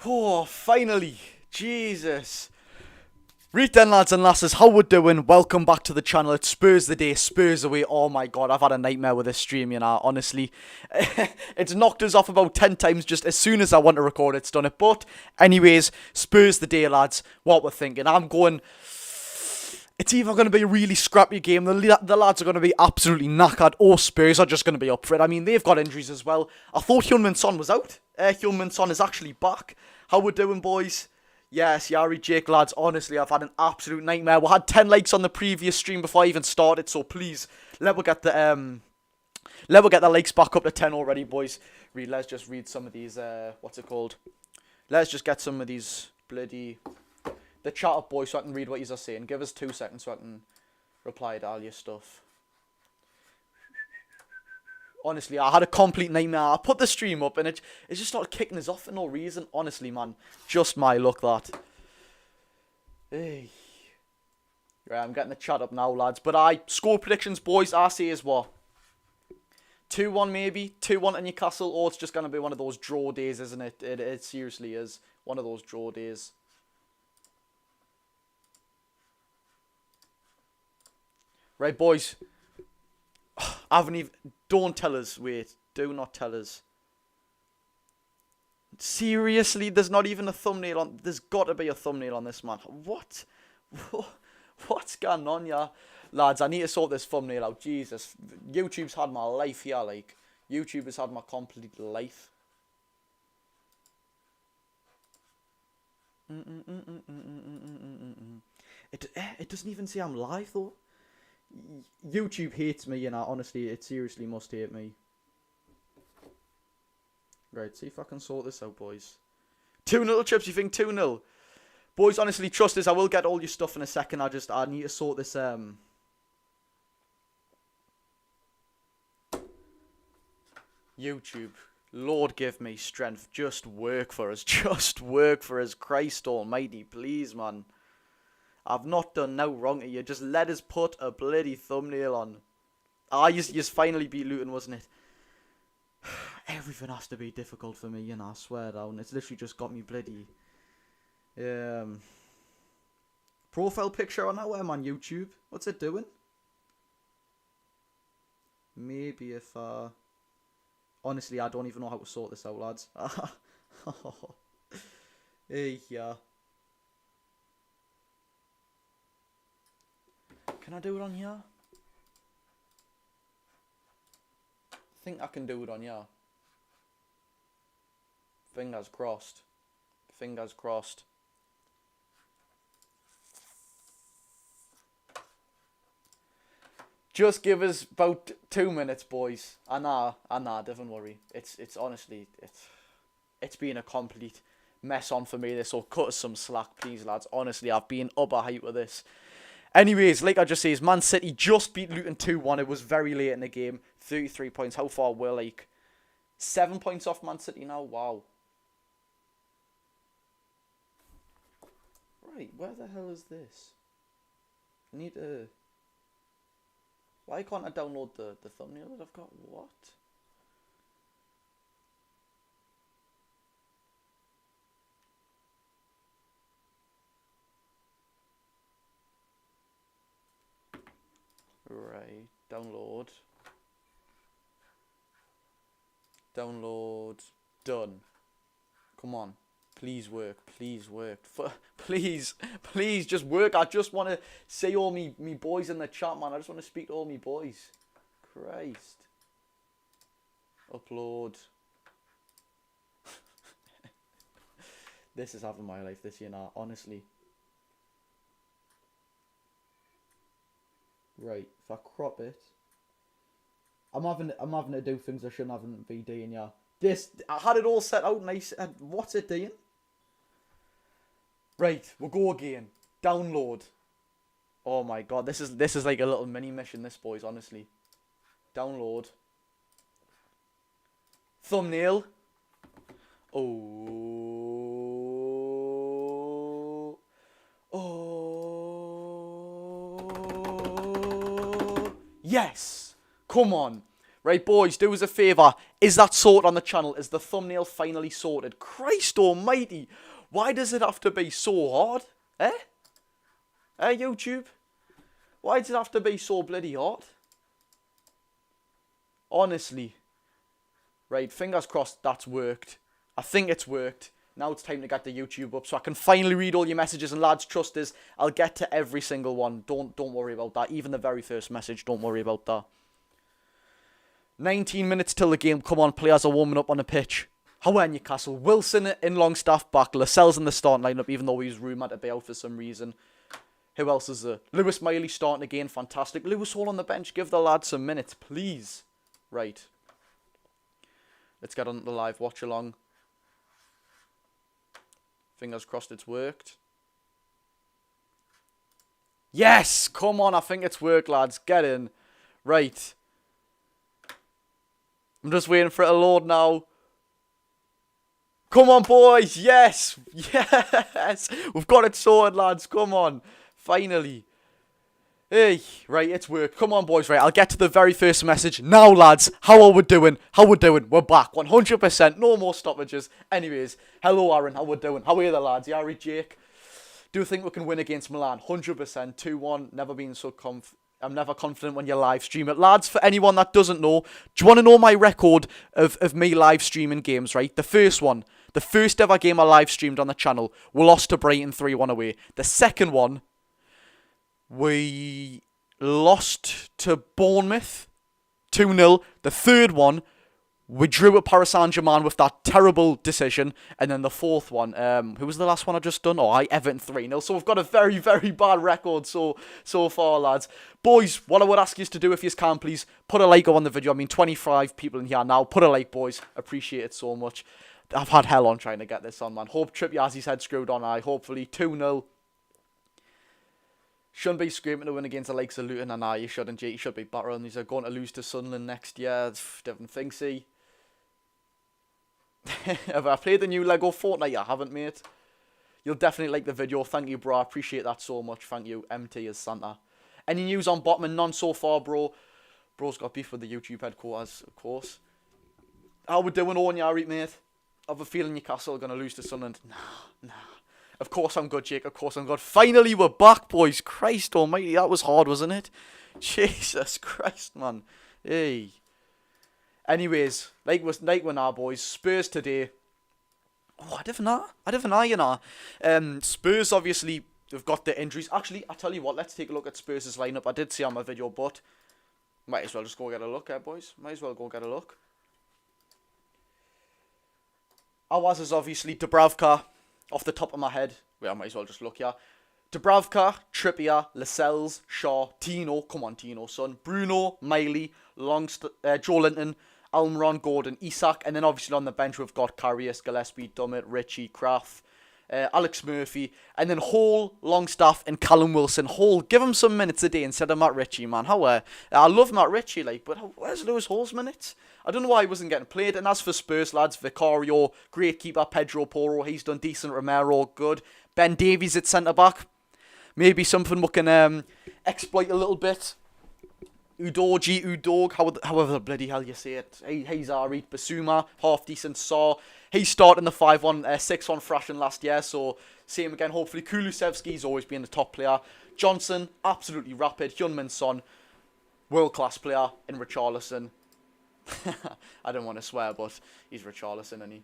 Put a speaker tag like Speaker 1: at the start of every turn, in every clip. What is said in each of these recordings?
Speaker 1: Oh, finally. Jesus. Right then, lads and lasses, how we doing? Welcome back to the channel. It's Spurs the day, Spurs away. Oh my god, I've had a nightmare with this stream, you know, honestly. It's knocked us off about 10 times just as soon as I want to record it's done it. But, anyways, Spurs the day, lads. What we're thinking. I'm going... It's either going to be a really scrappy game, the lads are going to be absolutely knackered, or Spurs are just going to be up for it. I mean, they've got injuries as well. I thought Heung-min Son was out. Heung-min Son is actually back. How we doing, boys? Yes, Yari Jake, lads, honestly, I've had an absolute nightmare. We had 10 likes on the previous stream before I even started, so please, let me get the likes back up to 10 already, boys. Let's just read some of these, what's it called? Let's just get some of these bloody... the chat up, boys, so I can read what you're saying. Give us 2 seconds so I can reply to all your stuff. Honestly, I had a complete nightmare. I put the stream up and it just started kicking us off for no reason. Honestly, man. Just my luck, that. Hey. Right, I'm getting the chat up now, lads. But score predictions, boys, I say is what? 2-1 maybe? 2-1 to Newcastle? Or it's just going to be one of those draw days, isn't it? It seriously is. One of those draw days. Right, boys. I haven't even... Don't tell us. Wait. Do not tell us. Seriously? There's not even a thumbnail on... There's got to be a thumbnail on this, man. What? What's going on, yeah? Lads, I need to sort this thumbnail out. Jesus. YouTube's had my life here, like. YouTube has had my complete life. It doesn't even say I'm live, though. YouTube hates me, you know, honestly, it seriously must hate me. Right, see if I can sort this out, boys. 2-0 Chips, you think 2-0? Boys, honestly, trust us, I will get all your stuff in a second, I need to sort this, YouTube. Lord give me strength, just work for us, Christ almighty, please, man. I've not done no wrong to you. Just let us put a bloody thumbnail on. You finally beat Luton, wasn't it? Everything has to be difficult for me, you know, I swear down. It's literally just got me bloody... profile picture on nowhere, man, YouTube. What's it doing? Maybe if, honestly, I don't even know how to sort this out, lads. Hey, yeah. Can I do it on here? I think I can do it on here. Fingers crossed. Fingers crossed. Just give us about 2 minutes, boys. I know, don't worry. It's honestly, it's been a complete mess on for me, this, so cut us some slack, please, lads. Honestly, I've been up a height with this. Anyways, like I just said, Man City just beat Luton 2-1. It was very late in the game. 33 points. How far? We're like 7 points off Man City now. Wow. Right, where the hell is this? I need to... Why can't I download the thumbnail that I've got? What? Right, download. Download. Done. Come on. Please work. Please work. Please just work. I just want to see all me boys in the chat, man. I just want to speak to all me boys. Christ. Upload. This is having my life this year now, honestly. Right, if I crop it, I'm having to do things I shouldn't have be doing. Yeah, I had it all set out nice. What's it doing? Right, we'll go again. Download. Oh my god, this is like a little mini mission. This, boys, honestly. Download. Thumbnail. Oh. Yes! Come on. Right, boys, do us a favour. Is that sorted on the channel? Is the thumbnail finally sorted? Christ almighty. Why does it have to be so hard? Eh? YouTube? Why does it have to be so bloody hard? Honestly. Right, fingers crossed that's worked. I think it's worked. Now it's time to get the YouTube up so I can finally read all your messages. And lads, trust us, I'll get to every single one. Don't worry about that. Even the very first message, don't worry about that. 19 minutes till the game. Come on, players are warming up on the pitch. How are Newcastle? Wilson in Longstaff back. Lascelles in the starting lineup, even though he's rumoured to be out for some reason. Who else is there? Lewis Miley starting again. Fantastic. Lewis Hall on the bench. Give the lad some minutes, please. Right. Let's get on the live watch along. Fingers crossed it's worked. Yes! Come on, I think it's worked, lads. Get in. Right. I'm just waiting for it to load now. Come on, boys. Yes. Yes. We've got it sorted, lads. Come on. Finally. Hey. Right, it's worked. Come on, boys. Right, I'll get to the very first message. Now, lads. How are we doing? How we doing? We're back. 100%. No more stoppages. Anyways. Hello, Aaron. How we doing? How are you, the lads? Yeah, Jake. Do you think we can win against Milan? 100%. 2-1. Never been so I'm never confident when you live stream it. Lads, for anyone that doesn't know, do you want to know my record of me live streaming games, right? The first one, the first ever game I live streamed on the channel, we lost to Brighton 3-1 away. The second one, we lost to Bournemouth 2-0. The third one, we drew at Paris Saint-Germain with that terrible decision. And then the fourth one, who was the last one I just done? Oh, Everton 3-0. So we've got a very, very bad record so far, lads. Boys, what I would ask you to do if you can, please, put a like on the video. I mean, 25 people in here now. Put a like, boys. Appreciate it so much. I've had hell on trying to get this on, man. Hope Trippier has his head screwed on. Hopefully 2-0. Shouldn't be screaming to win against the likes of Luton. And you shouldn't, Jake. You should be better on these. They're going to lose to Sunderland next year. Different thing, see. Have I played the new Lego Fortnite? I haven't, mate. You'll definitely like the video. Thank you, bro. I appreciate that so much. Thank you. MT as Santa. Any news on Botman? None so far, bro. Bro's got beef with the YouTube headquarters, of course. How we doing, Onyari, mate? I have a feeling Newcastle are going to lose to Sunderland. Nah. Of course I'm good, Jake. Of course I'm good. Finally, we're back, boys. Christ almighty. That was hard, wasn't it? Jesus Christ, man. Hey. Anyways, like we're now, boys. Spurs today. Oh, I didn't know, you know. Spurs, obviously, they've got the injuries. Actually, I tell you what, let's take a look at Spurs' lineup. I did see on my video, but might as well just go get a look, boys. Might as well go get a look. Ours is obviously Dubravka, off the top of my head. Well, I might as well just look here. Dubravka, Trippier, Lascelles, Shaw, Tino. Come on, Tino, son. Bruno, Miley, Joe Linton, Almiron, Gordon, Isak, and then obviously on the bench we've got Karius, Gillespie, Dummett, Ritchie, Kraft, Alex Murphy, and then Hall, Longstaff, and Callum Wilson. Hall, give him some minutes a day instead of Matt Ritchie, man. I love Matt Ritchie, but where's Lewis Hall's minutes? I don't know why he wasn't getting played. And as for Spurs, lads, Vicario, great keeper, Pedro Porro, he's done decent, Romero, good. Ben Davies at centre-back, maybe something we can exploit a little bit. Udog, however the bloody hell you say it. He's alright. Basuma, half decent. Saw. He's starting the 5-1, 6-1 thrashing last year, so same again. Hopefully, Kulusevski's always been the top player. Johnson, absolutely rapid. Hyunmin Son, world-class player. And Richarlison. I don't want to swear, but he's Richarlison, isn't he?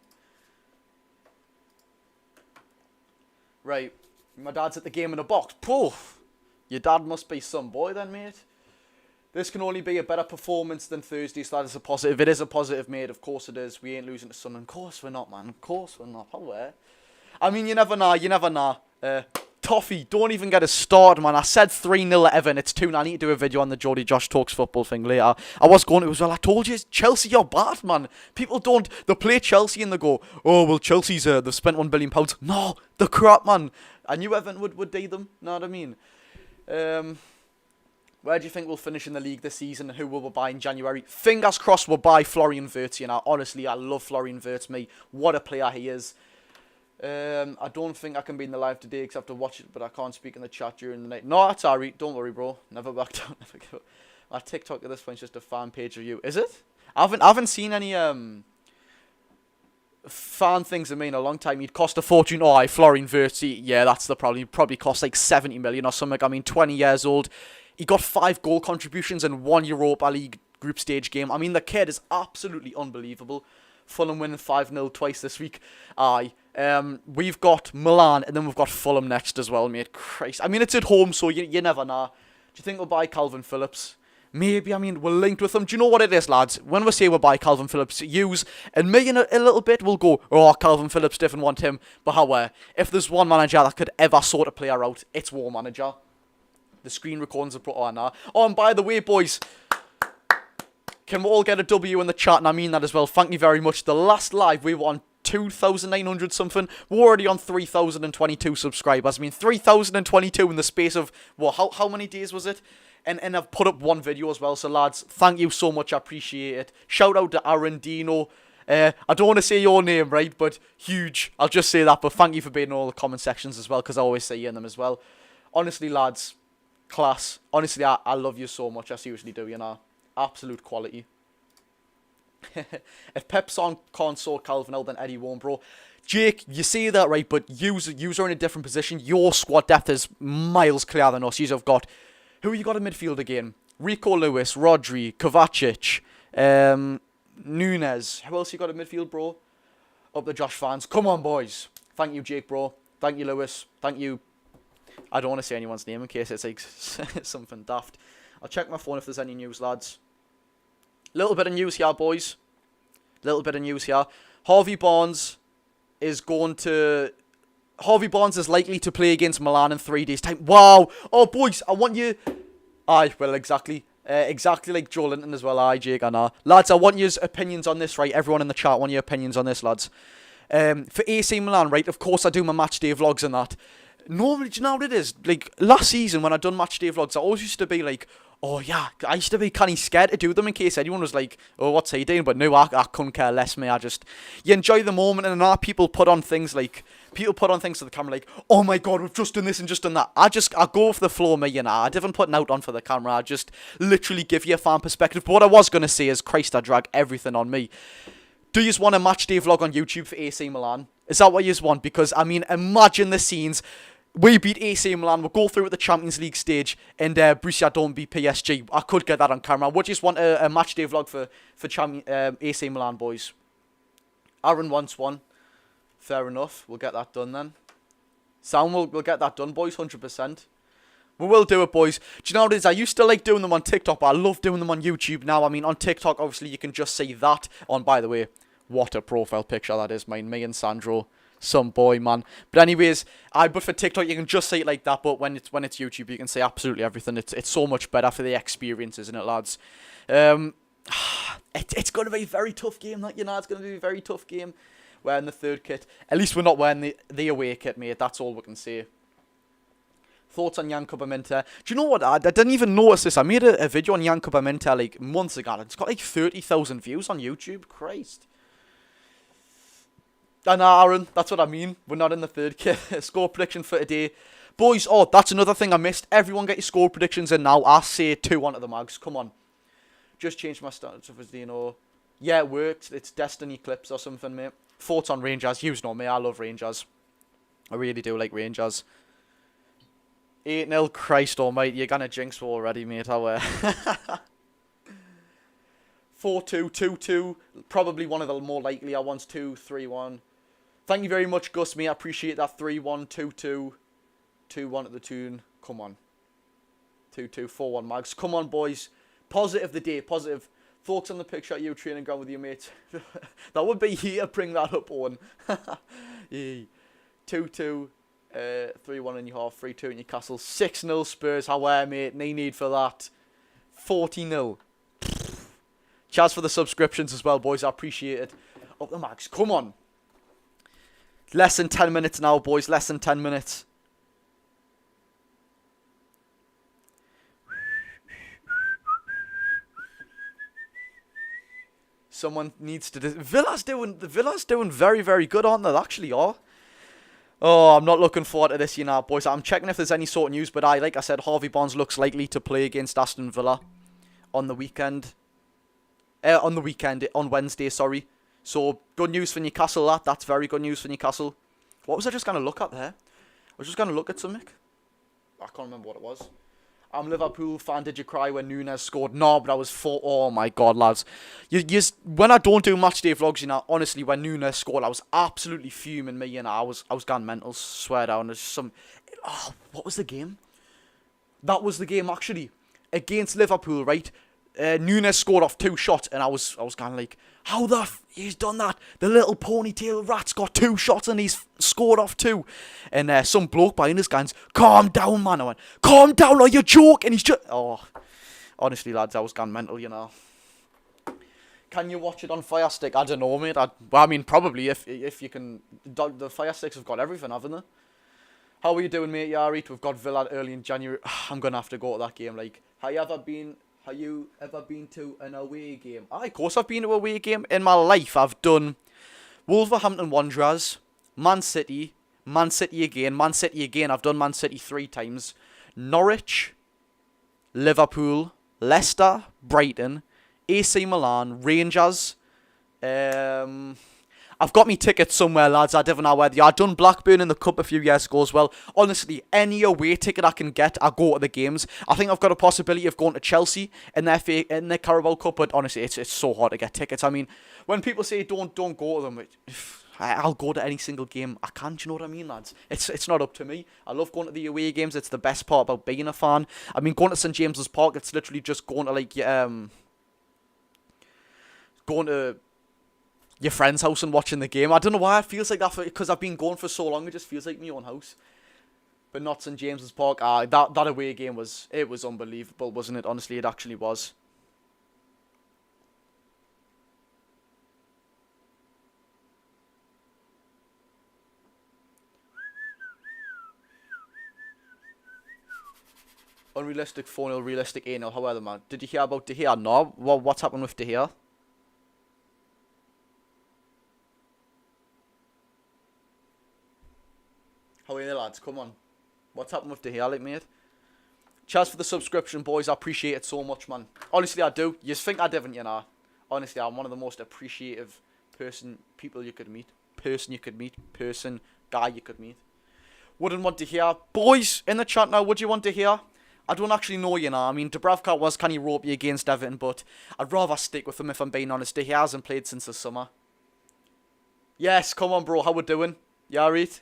Speaker 1: Right. My dad's at the game in a box. Poof. Your dad must be some boy then, mate. This can only be a better performance than Thursday, so that is a positive. It is a positive, mate. Of course it is. We ain't losing to Sunderland. Of course we're not, man. Of course we're not. I mean, you never know. You never know. Toffee, don't even get us started, man. I said 3-0 at Everton. It's 2-0. I need to do a video on the Jody Josh Talks football thing later. I was going to as well. I told you, Chelsea are bad, man. People don't. They play Chelsea and they go, oh, well, Chelsea's, they've spent £1 billion. No, the crap, man. I knew Everton would do them. Know what I mean? Where do you think we'll finish in the league this season? Who will we buy in January? Fingers crossed we'll buy Florian Wirtz. You know, honestly, I love Florian Wirtz. What a player he is. I don't think I can be in the live today because I have to watch it, but I can't speak in the chat during the night. No, that's alright. Don't worry, bro. Never back down. Never give up. Our TikTok at this point is just a fan page review. Is it? I haven't seen any fan things of me in a long time. He'd cost a fortune. Oh, Florian Wirtz. Yeah, that's the problem. He probably cost like 70 million or something. I mean, 20 years old. He got 5 goal contributions and 1 Europa League group stage game. I mean, the kid is absolutely unbelievable. Fulham winning 5-0 twice this week. We've got Milan and then we've got Fulham next as well, mate. Christ. I mean, it's at home, so you never know. Do you think we'll buy Calvin Phillips? Maybe. I mean, we're linked with them. Do you know what it is, lads? When we say we'll buy Calvin Phillips, and me in a little bit will go, oh, Calvin Phillips didn't want him. But however, if there's one manager that could ever sort a player out, it's War Manager. The screen recordings are put on now. Oh, and by the way, boys, can we all get a W in the chat? And I mean that as well. Thank you very much. The last live, we were on 2,900 something. We're already on 3,022 subscribers. I mean, 3,022 in the space of, what, how many days was it? And I've put up one video as well. So, lads, thank you so much. I appreciate it. Shout out to Aaron Dino. I don't want to say your name, right? But huge. I'll just say that. But thank you for being in all the comment sections as well. Because I always say you in them as well. Honestly, lads, class. Honestly, I love you so much. I seriously do, you know. Absolute quality. If Pep's on can't sort Calvin out, then Eddie won't, bro. Jake, you say that right, but you're in a different position. Your squad depth is miles clearer than us. You've got... Who you got in midfield again? Rico Lewis, Rodri, Kovacic, Nunes. Who else you got in midfield, bro? Up the Josh fans. Come on, boys. Thank you, Jake, bro. Thank you, Lewis. Thank you. I don't want to say anyone's name in case it's like something daft. I'll check my phone if there's any news, lads. Little bit of news here, boys. Little bit of news here. Harvey Barnes is likely to play against Milan in 3 days' time. Wow. Oh, boys, I want you... Aye, well, exactly. Exactly like Joe Linton as well. Aye, Jake, I know. Lads, I want your opinions on this, right? Everyone in the chat, I want your opinions on this, lads. For AC Milan, right, of course I do my match day vlogs and that. Normally, do you know what it is? Like, last season when I done match day vlogs, I always used to be like, oh yeah, I used to be kind of scared to do them in case anyone was like, oh, what's he doing? But no, I couldn't care less, me. You enjoy the moment, and now people put on things to the camera like, oh my god, we've just done this and just done that. I go with the flow, me, you know. I didn't put out on for the camera. I just literally give you a fan perspective. But what I was going to say is, Christ, I drag everything on me. Do you just want a match day vlog on YouTube for AC Milan? Is that what you want? Because, I mean, imagine the scenes. We beat AC Milan, we'll go through at the Champions League stage, and Borussia don't beat PSG. I could get that on camera. Would you just want a match day vlog for AC Milan, boys? Aaron wants one. Fair enough. We'll get that done then. Sam, we'll get that done, boys, 100%. We will do it, boys. Do you know what it is? I used to like doing them on TikTok, but I love doing them on YouTube now. I mean, on TikTok, obviously, you can just see that. By the way, what a profile picture that is, mine. Me and Sandro. Some boy, man. But anyways, but for TikTok, you can just say it like that. But when it's YouTube, you can say absolutely everything. It's so much better for the experience, isn't it, lads? It's going to be a very tough game. That, you know, it's going to be a very tough game. Wearing the third kit. At least we're not wearing the away kit, mate. That's all we can say. Thoughts on Jan Minter? Do you know what? I didn't even notice this. I made a video on Jan Minter like months ago. It's got like 30,000 views on YouTube. Christ. And Aaron, that's what I mean. We're not in the third kit. Score prediction for today. Boys, oh, that's another thing I missed. Everyone get your score predictions in now. I say 2-1 to the Mags. Come on. Just changed my stance of Dino. Yeah, it worked. It's Destiny Clips or something, mate. Thoughts on Rangers? You know me. I love Rangers. I really do like Rangers. 8-0. Christ almighty. You're going to jinx already, mate. How 4-2, 2-2. Probably one of the more likely ones. 2-3-1. Thank you very much, Gus, mate. I appreciate that. 3-1, 2-2, 2-1 at the tune. Come on. 2-2, 4-1, Mags. Come on, boys. Positive the day. Positive. Thoughts on the picture of you training ground with your mates? That would be here. Bring that up, Owen. 2-2, 3-1 in your half, 3-2 in Newcastle. 6-0 Spurs. However, mate. No need for that. 40-0. Cheers for the subscriptions as well, boys. I appreciate it. Up the Mags. Come on. Less than 10 minutes now, boys. Less than 10 minutes. Someone needs to... Villa's doing very, very good, aren't they? They actually are. Oh, I'm not looking forward to this, you know, boys. I'm checking if there's any sort of news, but like I said, Harvey Barnes looks likely to play against Aston Villa. on the weekend. On Wednesday, sorry. So, good news for Newcastle, that's very good news for Newcastle. What was I just going to look at there? I was just going to look at something. I can't remember what it was. I'm a Liverpool fan. Did you cry when Núñez scored? No, but I was oh my god, lads. When I don't do match day vlogs, honestly, when Núñez scored, I was absolutely fuming, I was going mental, swear down. There's what was the game? That was the game, actually. Against Liverpool, right? Núñez scored off 2 shots, and I was kind of like, how he's done that? The little ponytail rat's got 2 shots and he's scored off 2. And some bloke behind us going, calm down, man. I went, calm down, are you joking? He's just... Oh, honestly, lads, I was gone mental, Can you watch it on Fire Stick? I don't know, mate. I mean, probably, if you can... The Fire Sticks have got everything, haven't they? How are you doing, mate, Yari? We've got Villa early in January. I'm going to have to go to that game. Like, have you ever been to an away game? Of course I've been to an away game. In my life, I've done Wolverhampton Wanderers, Man City again. I've done Man City 3 times. Norwich, Liverpool, Leicester, Brighton, AC Milan, Rangers. I've got me tickets somewhere, lads. I don't know where they are. I've done Blackburn in the Cup a few years ago as well. Honestly, any away ticket I can get, I go to the games. I think I've got a possibility of going to Chelsea in their Carabao Cup, but honestly, it's so hard to get tickets. I mean, when people say don't go to them, I'll go to any single game I can. Do you know what I mean, lads? It's not up to me. I love going to the away games. It's the best part about being a fan. I mean, going to St James's Park, it's literally just going to going to your friend's house and watching the game. I don't know why it feels like that, because I've been going for so long. It just feels like my own house. But not St James's Park. That away game was unbelievable, wasn't it? Honestly, it actually was. Unrealistic 4-0, realistic 8-0. However, man, did you hear about De Gea? No. What's happened with De Gea? How are you, lads? Come on. What's happened with De Gea, like, mate? Cheers for the subscription, boys. I appreciate it so much, man. Honestly, I do. You think I didn't, Honestly, I'm one of the most appreciative people you could meet. Guy you could meet. Wouldn't want to hear. Boys, in the chat now, would you want to hear? I don't actually know, I mean, Dubravka was kind of ropey against Everton, but I'd rather stick with him if I'm being honest. De Gea hasn't played since the summer. Yes, come on, bro. How we doing? Yeah, right?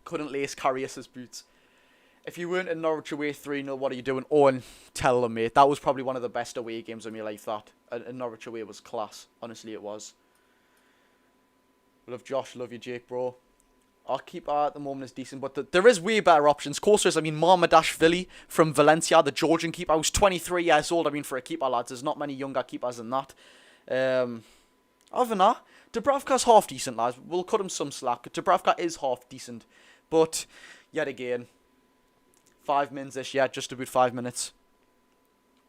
Speaker 1: Couldn't lace Karius's boots. If you weren't in Norwich away 3-0, what are you doing? Oh, and tell them, mate. That was probably one of the best away games of my life, that. And Norwich away was class. Honestly, it was. Love Josh. Love you, Jake, bro. Our keeper at the moment is decent, but there is way better options. Of course, there's, Marmadashvili from Valencia, the Georgian keeper, who's 23 years old. For a keeper, lads, there's not many younger keepers than that. Other than that, Dubravka's half decent, lads. We'll cut him some slack. Dubravka is half decent. But, yet again, 5 minutes-ish, yeah, just about 5 minutes.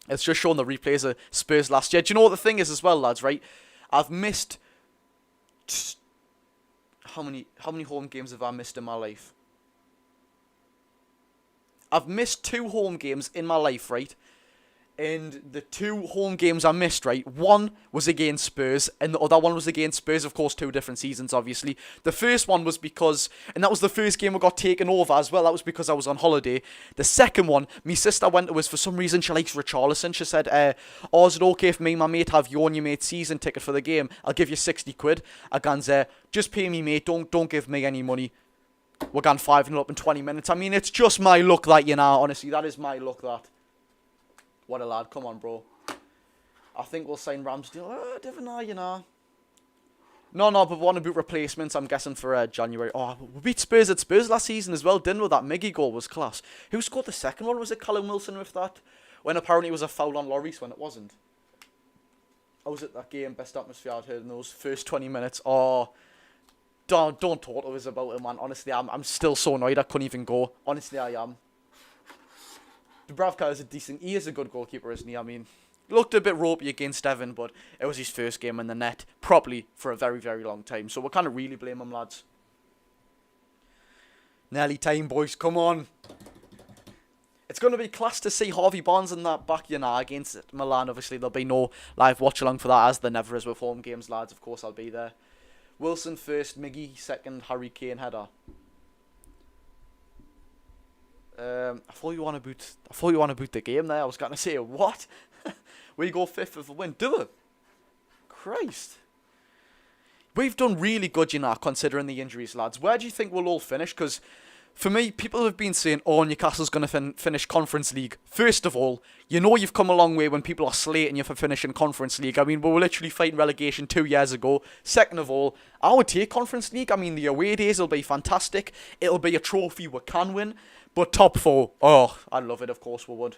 Speaker 1: It's just showing the replays of Spurs last year. Do you know what the thing is as well, lads, right? I've missed... How many home games have I missed in my life? I've missed 2 home games in my life, right? And the 2 home games I missed, right? One was against Spurs, and the other one was against Spurs, of course, 2 different seasons, obviously. The first one was because, and that was the first game I got taken over as well, that was because I was on holiday. The second one, my sister went to us, for some reason, she likes Richarlison. She said, oh, is it okay if me and my mate have you and your mate's season ticket for the game? I'll give you 60 quid. I gone, just pay me, mate, don't give me any money. We're going 5-0 up in 20 minutes. I mean, it's just my luck that, honestly, that is my luck that. What a lad. Come on, bro. I think we'll sign Ramsdale. Different now, No, but we want about replacements, I'm guessing, for January. Oh, we beat Spurs at Spurs last season as well, didn't we? That Miggy goal was class. Who scored the second one? Was it Callum Wilson with that? When apparently it was a foul on Lloris when it wasn't. I was at that game, best atmosphere I'd heard in those first 20 minutes. Oh, don't talk to us about it, man. Honestly, I'm still so annoyed I couldn't even go. Honestly, I am. Dubravka he is a good goalkeeper, isn't he? Looked a bit ropey against Evan, but it was his first game in the net, properly, for a very, very long time. So we can't really blame him, lads. Nearly time, boys, come on. It's going to be class to see Harvey Barnes in that back, against Milan. Obviously, there'll be no live watch-along for that, as there never is with home games, lads. Of course, I'll be there. Wilson first, Miggy second, Harry Kane header. I thought you want to boot the game there. I was going to say, what? We go fifth with a win. Do it. Christ. We've done really good, considering the injuries, lads. Where do you think we'll all finish? Because for me, people have been saying, oh, Newcastle's going to finish Conference League. First of all, you've come a long way when people are slating you for finishing Conference League. I mean, we were literally fighting relegation 2 years ago. Second of all, I would take Conference League. I mean, the away days will be fantastic. It'll be a trophy we can win. But top four, oh, I'd love it, of course we would.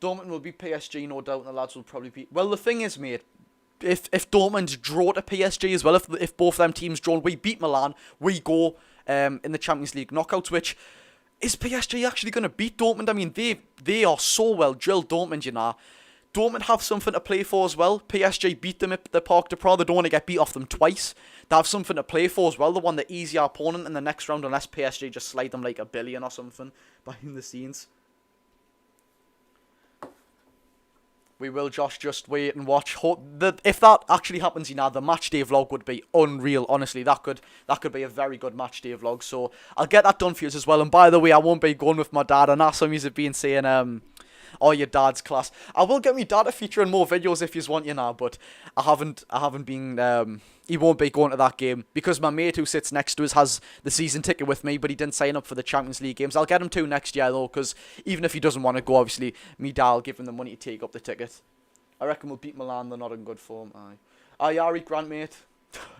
Speaker 1: Dortmund will beat PSG, no doubt, and the lads will probably beat... Well, the thing is, mate, if Dortmund draw to PSG as well, if both them teams draw, we beat Milan, we go in the Champions League knockouts, which... Is PSG actually going to beat Dortmund? I mean, they are so well drilled, Dortmund, Dortmund have something to play for as well. PSG beat them at the Parc des Princes. They don't want to get beat off them twice. They have something to play for as well. They won the easier opponent in the next round, unless PSG just slide them like $1 billion or something behind the scenes. We will, Josh, just wait and watch. If that actually happens, the match day vlog would be unreal. Honestly, that could be a very good match day vlog. So I'll get that done for you as well. And by the way, I won't be going with my dad. And that's some of you have been saying, oh, your dad's class. I will get my dad to feature in more videos if you want, but I haven't been, he won't be going to that game, because my mate who sits next to us has the season ticket with me, but he didn't sign up for the Champions League games. I'll get him to next year, though, because even if he doesn't want to go, obviously, me dad will give him the money to take up the ticket. I reckon we'll beat Milan. They're not in good form. Aye, Ari Grant, mate.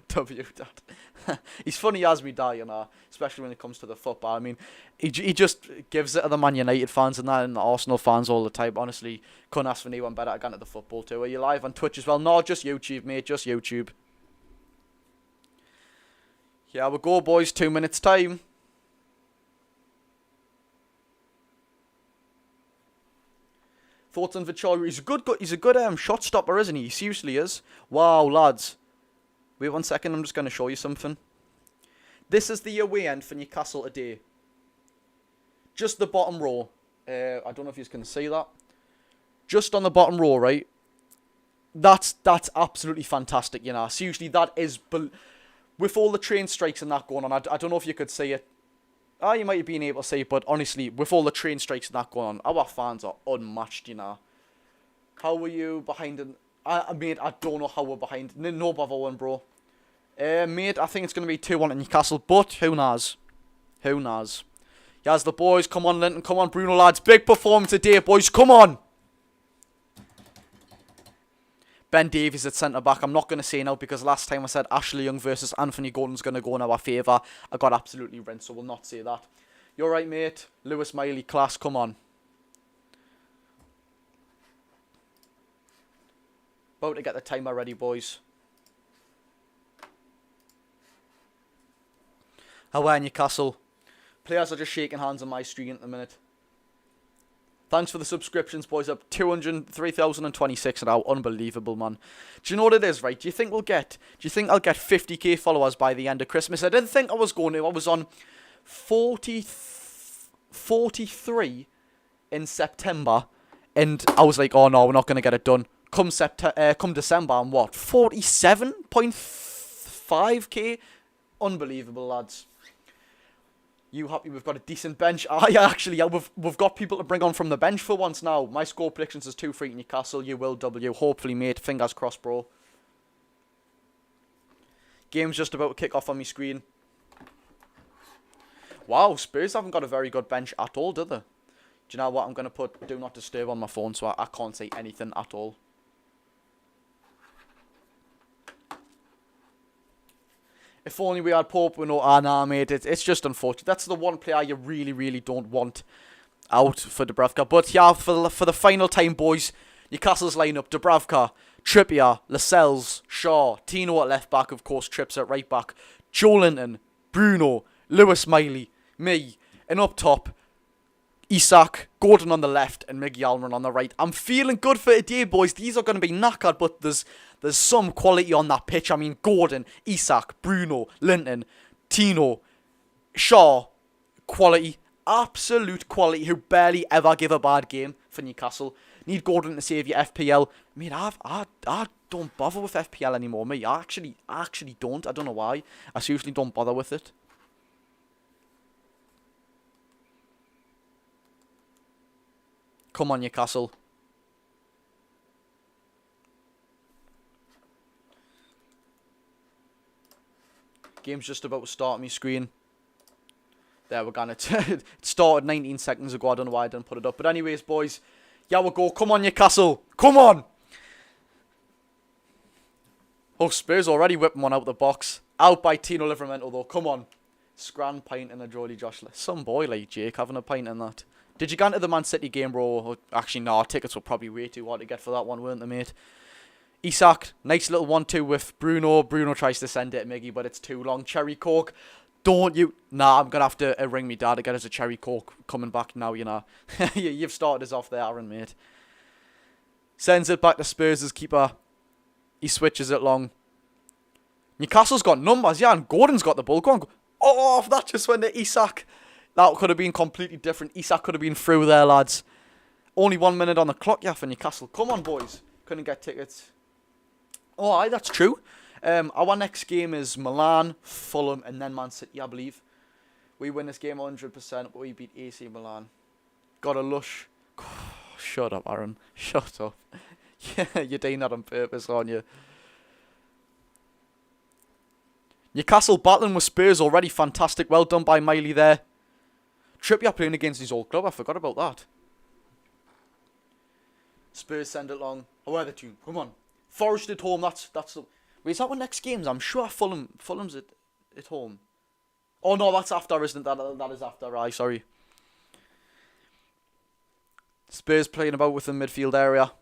Speaker 1: W, dad. He's funny as me dad, especially when it comes to the football. I mean, he just gives it to the Man United fans and that, and the Arsenal fans all the time. Honestly, couldn't ask for anyone better to get into the football too. Are you live on Twitch as well? No, just YouTube, mate, just YouTube. Yeah, we'll go, boys. 2 minutes time. Thoughts on Vicario? He's a good shot stopper, isn't he? He seriously is. Wow, lads. Wait 1 second, I'm just going to show you something. This is the away end for Newcastle today. Just the bottom row. I don't know if you can see that. Just on the bottom row, right? That's absolutely fantastic, Seriously, that is... With all the train strikes and that going on, I don't know if you could see it. You might have been able to see it, but honestly, with all the train strikes and that going on, our fans are unmatched, How were you behind in... Mate, I don't know how we're behind. No bother one, bro. Mate, I think it's going to be 2-1 in Newcastle, but who knows? Who knows? Yes, the boys. Come on, Linton. Come on, Bruno, lads. Big performance today, boys. Come on. Ben Davies at centre-back. I'm not going to say now, because last time I said Ashley Young versus Anthony Gordon's going to go in our favour. I got absolutely rinsed, so we'll not say that. You're right, mate. Lewis Miley, class. Come on. About to get the timer ready, boys. How are Newcastle? Players are just shaking hands on my screen at the minute. Thanks for the subscriptions, boys. Up 3,026 now. Unbelievable, man. Do you know what it is, right? Do you think I'll get 50k followers by the end of Christmas? I didn't think I was going to. I was on 43 in September, and I was like, oh no, we're not going to get it done. Come December, I'm what? 47.5k? Unbelievable, lads. You happy we've got a decent bench? Actually, we've got people to bring on from the bench for once now. My score predictions is 2-3 Newcastle. You will W. Hopefully, mate. Fingers crossed, bro. Game's just about to kick off on my screen. Wow, Spurs haven't got a very good bench at all, do they? Do you know what? I'm going to put Do Not Disturb on my phone, so I can't say anything at all. If only we had Pope, we know, nah, mate, it's just unfortunate. That's the one player you really, really don't want out for Dubravka. But yeah, for the final time, boys, Newcastle's lineup: Dubravka, Trippier, Lascelles, Shaw, Tino at left back, of course, Trips at right back, Joelinton, Bruno, Lewis Miley, me, and up top, Isak, Gordon on the left, and Miggy Almiron on the right. I'm feeling good for today, boys. These are going to be knackered, but there's some quality on that pitch. I mean, Gordon, Isak, Bruno, Linton, Tino, Shaw, quality. Absolute quality who barely ever give a bad game for Newcastle. Need Gordon to save your FPL. I mean, I don't bother with FPL anymore, mate. I actually don't. I don't know why. I seriously don't bother with it. Come on, Newcastle. Game's just about to start on my screen. There, we're gonna. It started 19 seconds ago. I don't know why I didn't put it up. But anyways, boys. Yeah, we go. Come on, Newcastle. Come on. Oh, Spurs already whipping one out of the box. Out by Tino Livramento, though. Come on. Scran pint and a Jolly Joshua. Some boy like Jake having a pint in that. Did you go into the Man City game, bro? Actually, no. Tickets were probably way too hard to get for that one, weren't they, mate? Isak, nice little 1-2 with Bruno. Bruno tries to send it at Miggy, but it's too long. Cherry Coke. Don't you... Nah, I'm going to have to ring me dad to get us a Cherry Coke coming back now, you know. You've started us off there, Aaron, mate. Sends it back to Spurs' keeper. He switches it long. Newcastle's got numbers, yeah, and Gordon's got the ball. Go on. Oh, that just went to Isak. That could have been completely different. Isak could have been through there, lads. Only 1 minute on the clock, yeah, for Newcastle. Come on, boys. Couldn't get tickets. Oh, aye, that's true. Our next game is Milan, Fulham, and then Man City, I believe. We win this game 100%, but we beat AC Milan. Got a lush. Shut up, Aaron. Shut up. Yeah, you're doing that on purpose, aren't you? Newcastle battling with Spurs already. Fantastic. Well done by Miley there. Trippier playing against his old club. I forgot about that. Spurs send it long. Oh, where the two? Come on. Forest at home. That's the... Wait, is that one next games? I'm sure Fulham's at home. Oh, no, that's after, isn't it? That is after. Aye, sorry. Spurs playing about with the midfield area.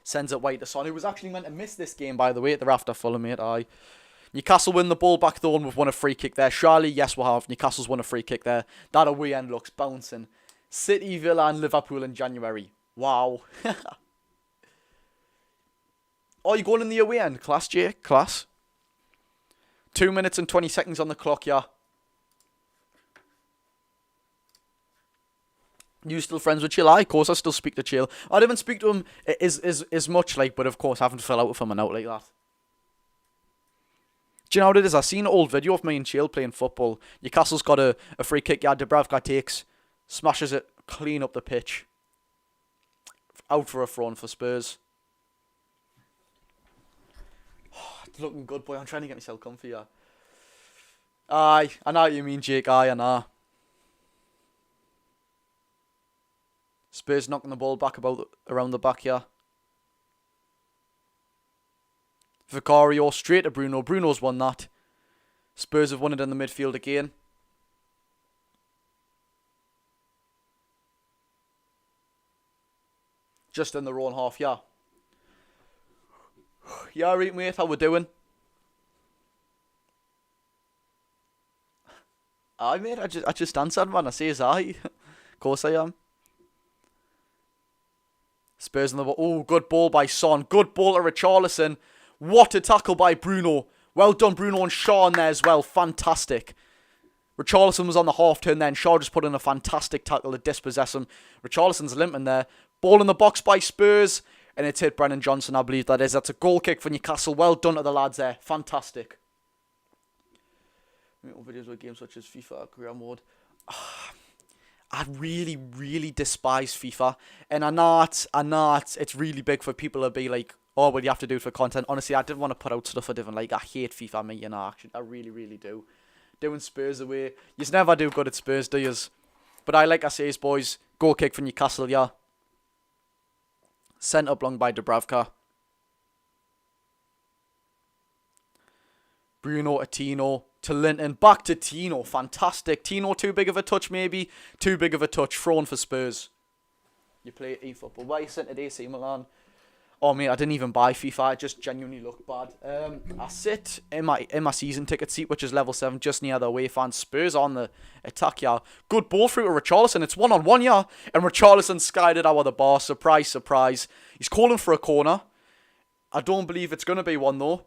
Speaker 1: Sends it wide to Son, who was actually meant to miss this game, by the way. They're after Fulham, mate. Aye. Newcastle win the ball back, though, and we've won a free kick there. Surely, yes, we have. Newcastle's won a free kick there. That away end looks bouncing. City, Villa, and Liverpool in January. Wow. Oh, you going in the away end? Class, Jake? Class. 2 minutes and 20 seconds on the clock, yeah. You still friends with Chill? Of course, I still speak to Chill. I didn't speak to him as much, like, but of course, I haven't fell out with him and out like that. Do you know what it is? I seen an old video of me and Chill playing football. Newcastle's got a free kick. Yeah, Dubravka takes, smashes it, clean up the pitch. Out for a throw for Spurs. Oh, it's looking good, boy. I'm trying to get myself comfy, yeah. Aye, I know what you mean, Jake. Aye, I know. Spurs knocking the ball back around the back here. Vicario straight to Bruno. Bruno's won that. Spurs have won it in the midfield again. Just in their own half, yeah. Yeah, right, mate. How we doing? Aye, mate. I just answered, man. I says aye. Of course I am. Spurs in the ball. Oh, good ball by Son. Good ball to Richarlison. What a tackle by Bruno. Well done, Bruno, and Shaw in there as well. Fantastic. Richarlison was on the half turn then. Shaw just put in a fantastic tackle to dispossess him. Richarlison's limping there. Ball in the box by Spurs. And it's hit Brennan Johnson, I believe that is. That's a goal kick for Newcastle. Well done to the lads there. Fantastic. Videos with games such as FIFA, career mode. I really, really despise FIFA. And I know it's really big for people to be like, oh, well, you have to do it for content. Honestly, I didn't want to put out stuff I didn't like. I hate FIFA, me, you know, actually. I really, really do. Doing Spurs away. You never do good at Spurs, do yous? But like I say, boys, goal kick for Newcastle, yeah. Sent up long by Dubravka. Bruno to Tino. To Linton. Back to Tino. Fantastic. Tino, too big of a touch, maybe. Too big of a touch. Thrown for Spurs. You play eFootball. Why you sent to AC Milan? Oh, mate, I didn't even buy FIFA. It just genuinely looked bad. I sit in my season ticket seat, which is level 7, just near the away fans. Spurs on the attack, yeah. Good ball through to Richarlison. It's 1-on-1, yeah. And Richarlison skied it out of the bar. Surprise, surprise. He's calling for a corner. I don't believe it's going to be one, though.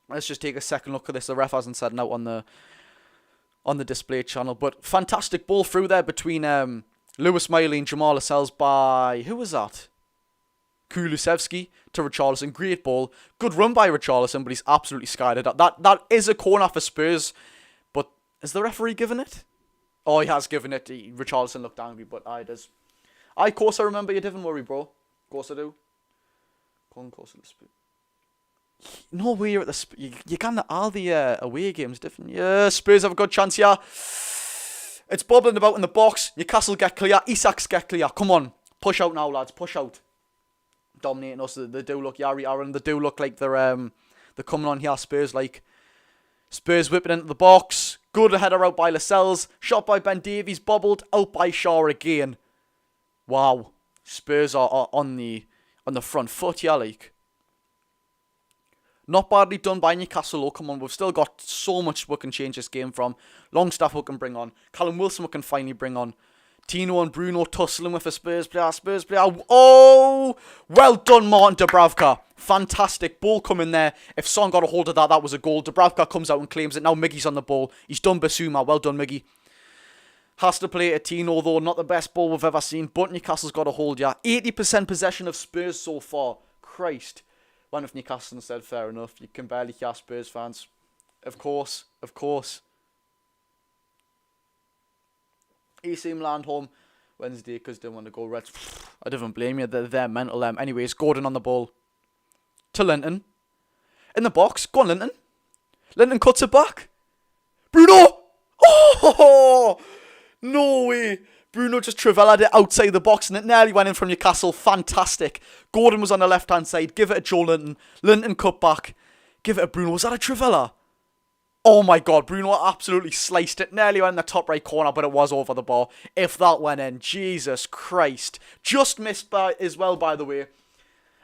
Speaker 1: Let's just take a second look at this. The ref hasn't said out on on the display channel. But fantastic ball through there between Lewis Miley and Jamal Lascelles by, who was that? Kulusevski to Richarlison. Great ball. Good run by Richarlison, but he's absolutely skied it. That is a corner for Spurs. But is the referee given it? Oh, he has given it. Richarlison looked angry, but it is. Of course I remember you. Didn't worry, bro. Of course I do. Concourse of the Spurs. No way you're at the... You can all the away games different. Yeah, Spurs have a good chance here. It's bubbling about in the box. Newcastle get clear. Isak's get clear. Come on. Push out now, lads. Push out. Dominating us. They do look Yari Aaron. They do look like they're coming on here. Spurs whipping into the box. Good header out by Lascelles. Shot by Ben Davies. Bobbled out by Shaw again. Wow. Spurs are on the front foot here, like. Not badly done by Newcastle. Oh, come on. We've still got so much we can change this game from. Longstaff we can bring on. Callum Wilson we can finally bring on. Tino and Bruno tussling with a Spurs player. Oh! Well done, Martin Dubravka. Fantastic. Ball coming there. If Son got a hold of that, that was a goal. Dubravka comes out and claims it. Now Miggy's on the ball. He's done Basuma. Well done, Miggy. Has to play it to Tino, though. Not the best ball we've ever seen. But Newcastle's got a hold, yeah. 80% possession of Spurs so far. Christ. One of Newcastle said, fair enough. You can barely hear Spurs fans. Of course. AC Milan home Wednesday because they want to go Reds. I don't even blame you. They're mental. Anyways, Gordon on the ball. To Linton. In the box. Go on, Linton. Linton cuts it back. Bruno! Oh! No way. Bruno just Trivellaed it outside the box and it nearly went in from Newcastle. Fantastic. Gordon was on the left-hand side. Give it to Joe Linton. Linton cut back. Give it to Bruno. Was that a Trivella? Oh my god. Bruno absolutely sliced it. Nearly went in the top right corner, but it was over the bar. If that went in. Jesus Christ. Just missed by as well, by the way.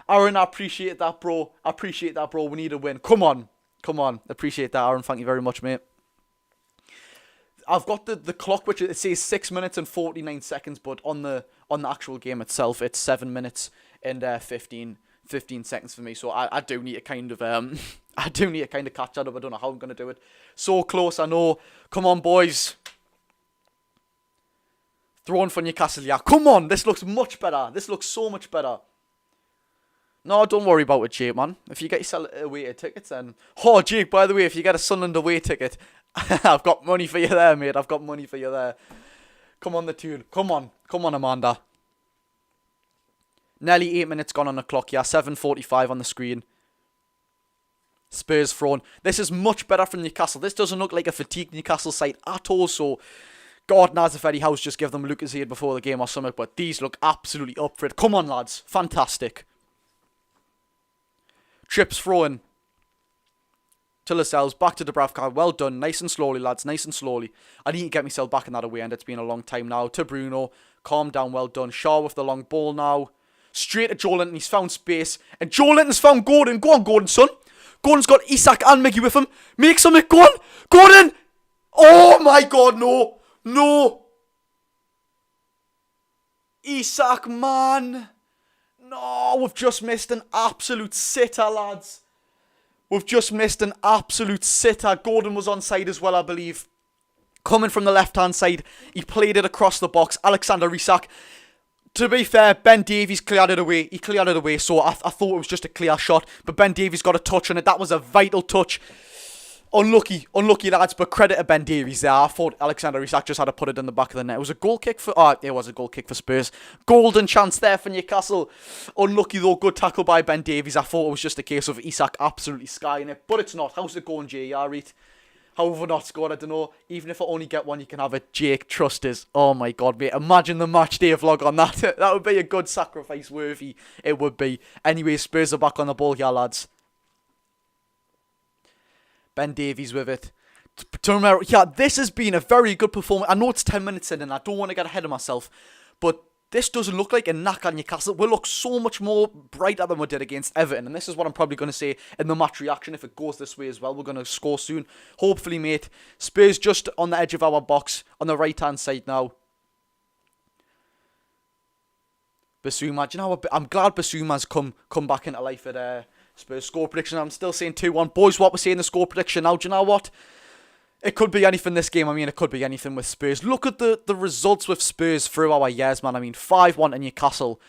Speaker 1: Aaron, I appreciate that, bro. We need a win. Come on. Appreciate that, Aaron. Thank you very much, mate. I've got the clock, which it says 6 minutes and 49 seconds, but on the actual game itself, it's 7 minutes and 15 seconds for me. So I do need to kind of catch that up. I don't know how I'm gonna do it. So close, I know. Come on, boys. Thrown for Newcastle, yeah. Come on, this looks much better. This looks so much better. No, don't worry about it, Jake, man. If you get yourself away tickets, then... Oh, Jake, by the way, if you get a Sunderland away ticket... I've got money for you there, mate. I've got money for you there. Come on, the tune. Come on, Amanda. Nearly 8 minutes gone on the clock. Yeah, 7:45 on the screen. Spurs thrown. This is much better from Newcastle. This doesn't look like a fatigued Newcastle side at all. So, God knows if Eddie House just give them Lucas Aid before the game or something. But these look absolutely up for it. Come on, lads. Fantastic. Trips throwing. To Lascelles, back to Dubravka. Well done. Nice and slowly, lads. Nice and slowly. I need to get myself back in that away end. It's been a long time now. To Bruno. Calm down. Well done. Shaw with the long ball now. Straight to Joe Linton. He's found space. And Joe Linton's found Gordon. Go on, Gordon, son. Gordon's got Isak and Miggy with him. Make something. Go on. Gordon. Oh, my God. No. Isak, man. No, we've just missed an absolute sitter, lads. We've just missed an absolute sitter. Gordon was onside as well, I believe. Coming from the left-hand side. He played it across the box. Alexander Isak. To be fair, Ben Davies cleared it away. He cleared it away, so I thought it was just a clear shot. But Ben Davies got a touch on it. That was a vital touch. Unlucky, lads, but credit to Ben Davies there. I thought Alexander Isak just had to put it in the back of the net. It was a goal kick for... Oh, it was a goal kick for Spurs. Golden chance there for Newcastle. Unlucky, though. Good tackle by Ben Davies. I thought it was just a case of Isak absolutely skying it, but it's not. How's it going, Jay? Yeah, right. How have we not scored? I don't know. Even if I only get one, you can have it. Jake, trust us. Oh, my God, mate. Imagine the match day vlog on that. That would be a good sacrifice worthy. It would be. Anyway, Spurs are back on the ball here, lads. Ben Davies with it. Yeah, this has been a very good performance. I know it's 10 minutes in and I don't want to get ahead of myself, but this doesn't look like a knack on Newcastle. We look so much more brighter than we did against Everton, and this is what I'm probably going to say in the match reaction if it goes this way as well. We're going to score soon. Hopefully, mate. Spurs just on the edge of our box on the right-hand side now. Basuma, do you know what? I'm glad Basuma's come back into life at Spurs. Score prediction, I'm still saying 2-1. Boys, what we're saying the score prediction now, do you know what? It could be anything this game. I mean, it could be anything with Spurs. Look at the results with Spurs through our years, man. I mean, 5-1 to Newcastle.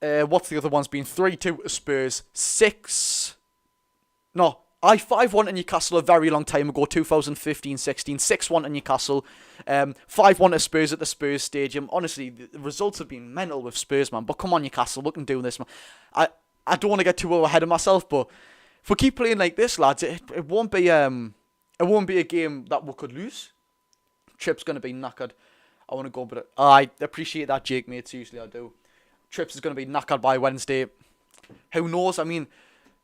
Speaker 1: What's the other ones been? 3-2 to Spurs. 5-1 to Newcastle a very long time ago, 2015-16. 6-1 to Newcastle. 5-1 to Spurs at the Spurs Stadium. Honestly, the results have been mental with Spurs, man. But come on, Newcastle, we can do this, man. I don't want to get too ahead of myself, but if we keep playing like this, lads, it won't be a game that we could lose. Trip's going to be knackered. I want to go, but I appreciate that, Jake, mate. Seriously, I do. Trips is going to be knackered by Wednesday. Who knows? I mean,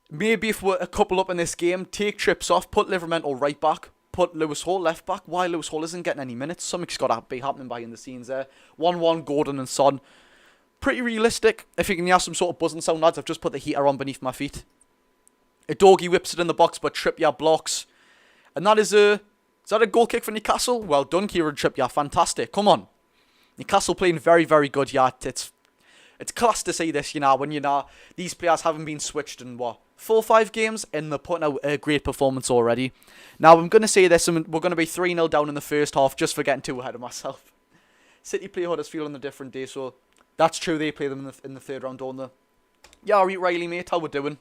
Speaker 1: maybe if we're a couple up in this game, take Trips off, put Livermore right back, put Lewis Hall left back. Why Lewis Hall isn't getting any minutes? Something's got to be happening behind the scenes there. 1-1, Gordon and Son. Pretty realistic. If you can hear some sort of buzzing sound, lads, I've just put the heater on beneath my feet. A doggy whips it in the box, but Trippier blocks. And that is that a goal kick for Newcastle? Well done, Kieran Trippier. Fantastic. Come on. Newcastle playing very, very good. Yeah, it's class to see this, when these players haven't been switched in, 4 or 5 games, and they're putting out a great performance already. Now, I'm going to say this, and we're going to be 3-0 down in the first half, just for getting too ahead of myself. City play Huddersfield on a different day, so that's true, they play them in the third round, don't they? Yeah, Riley, mate, how we doing?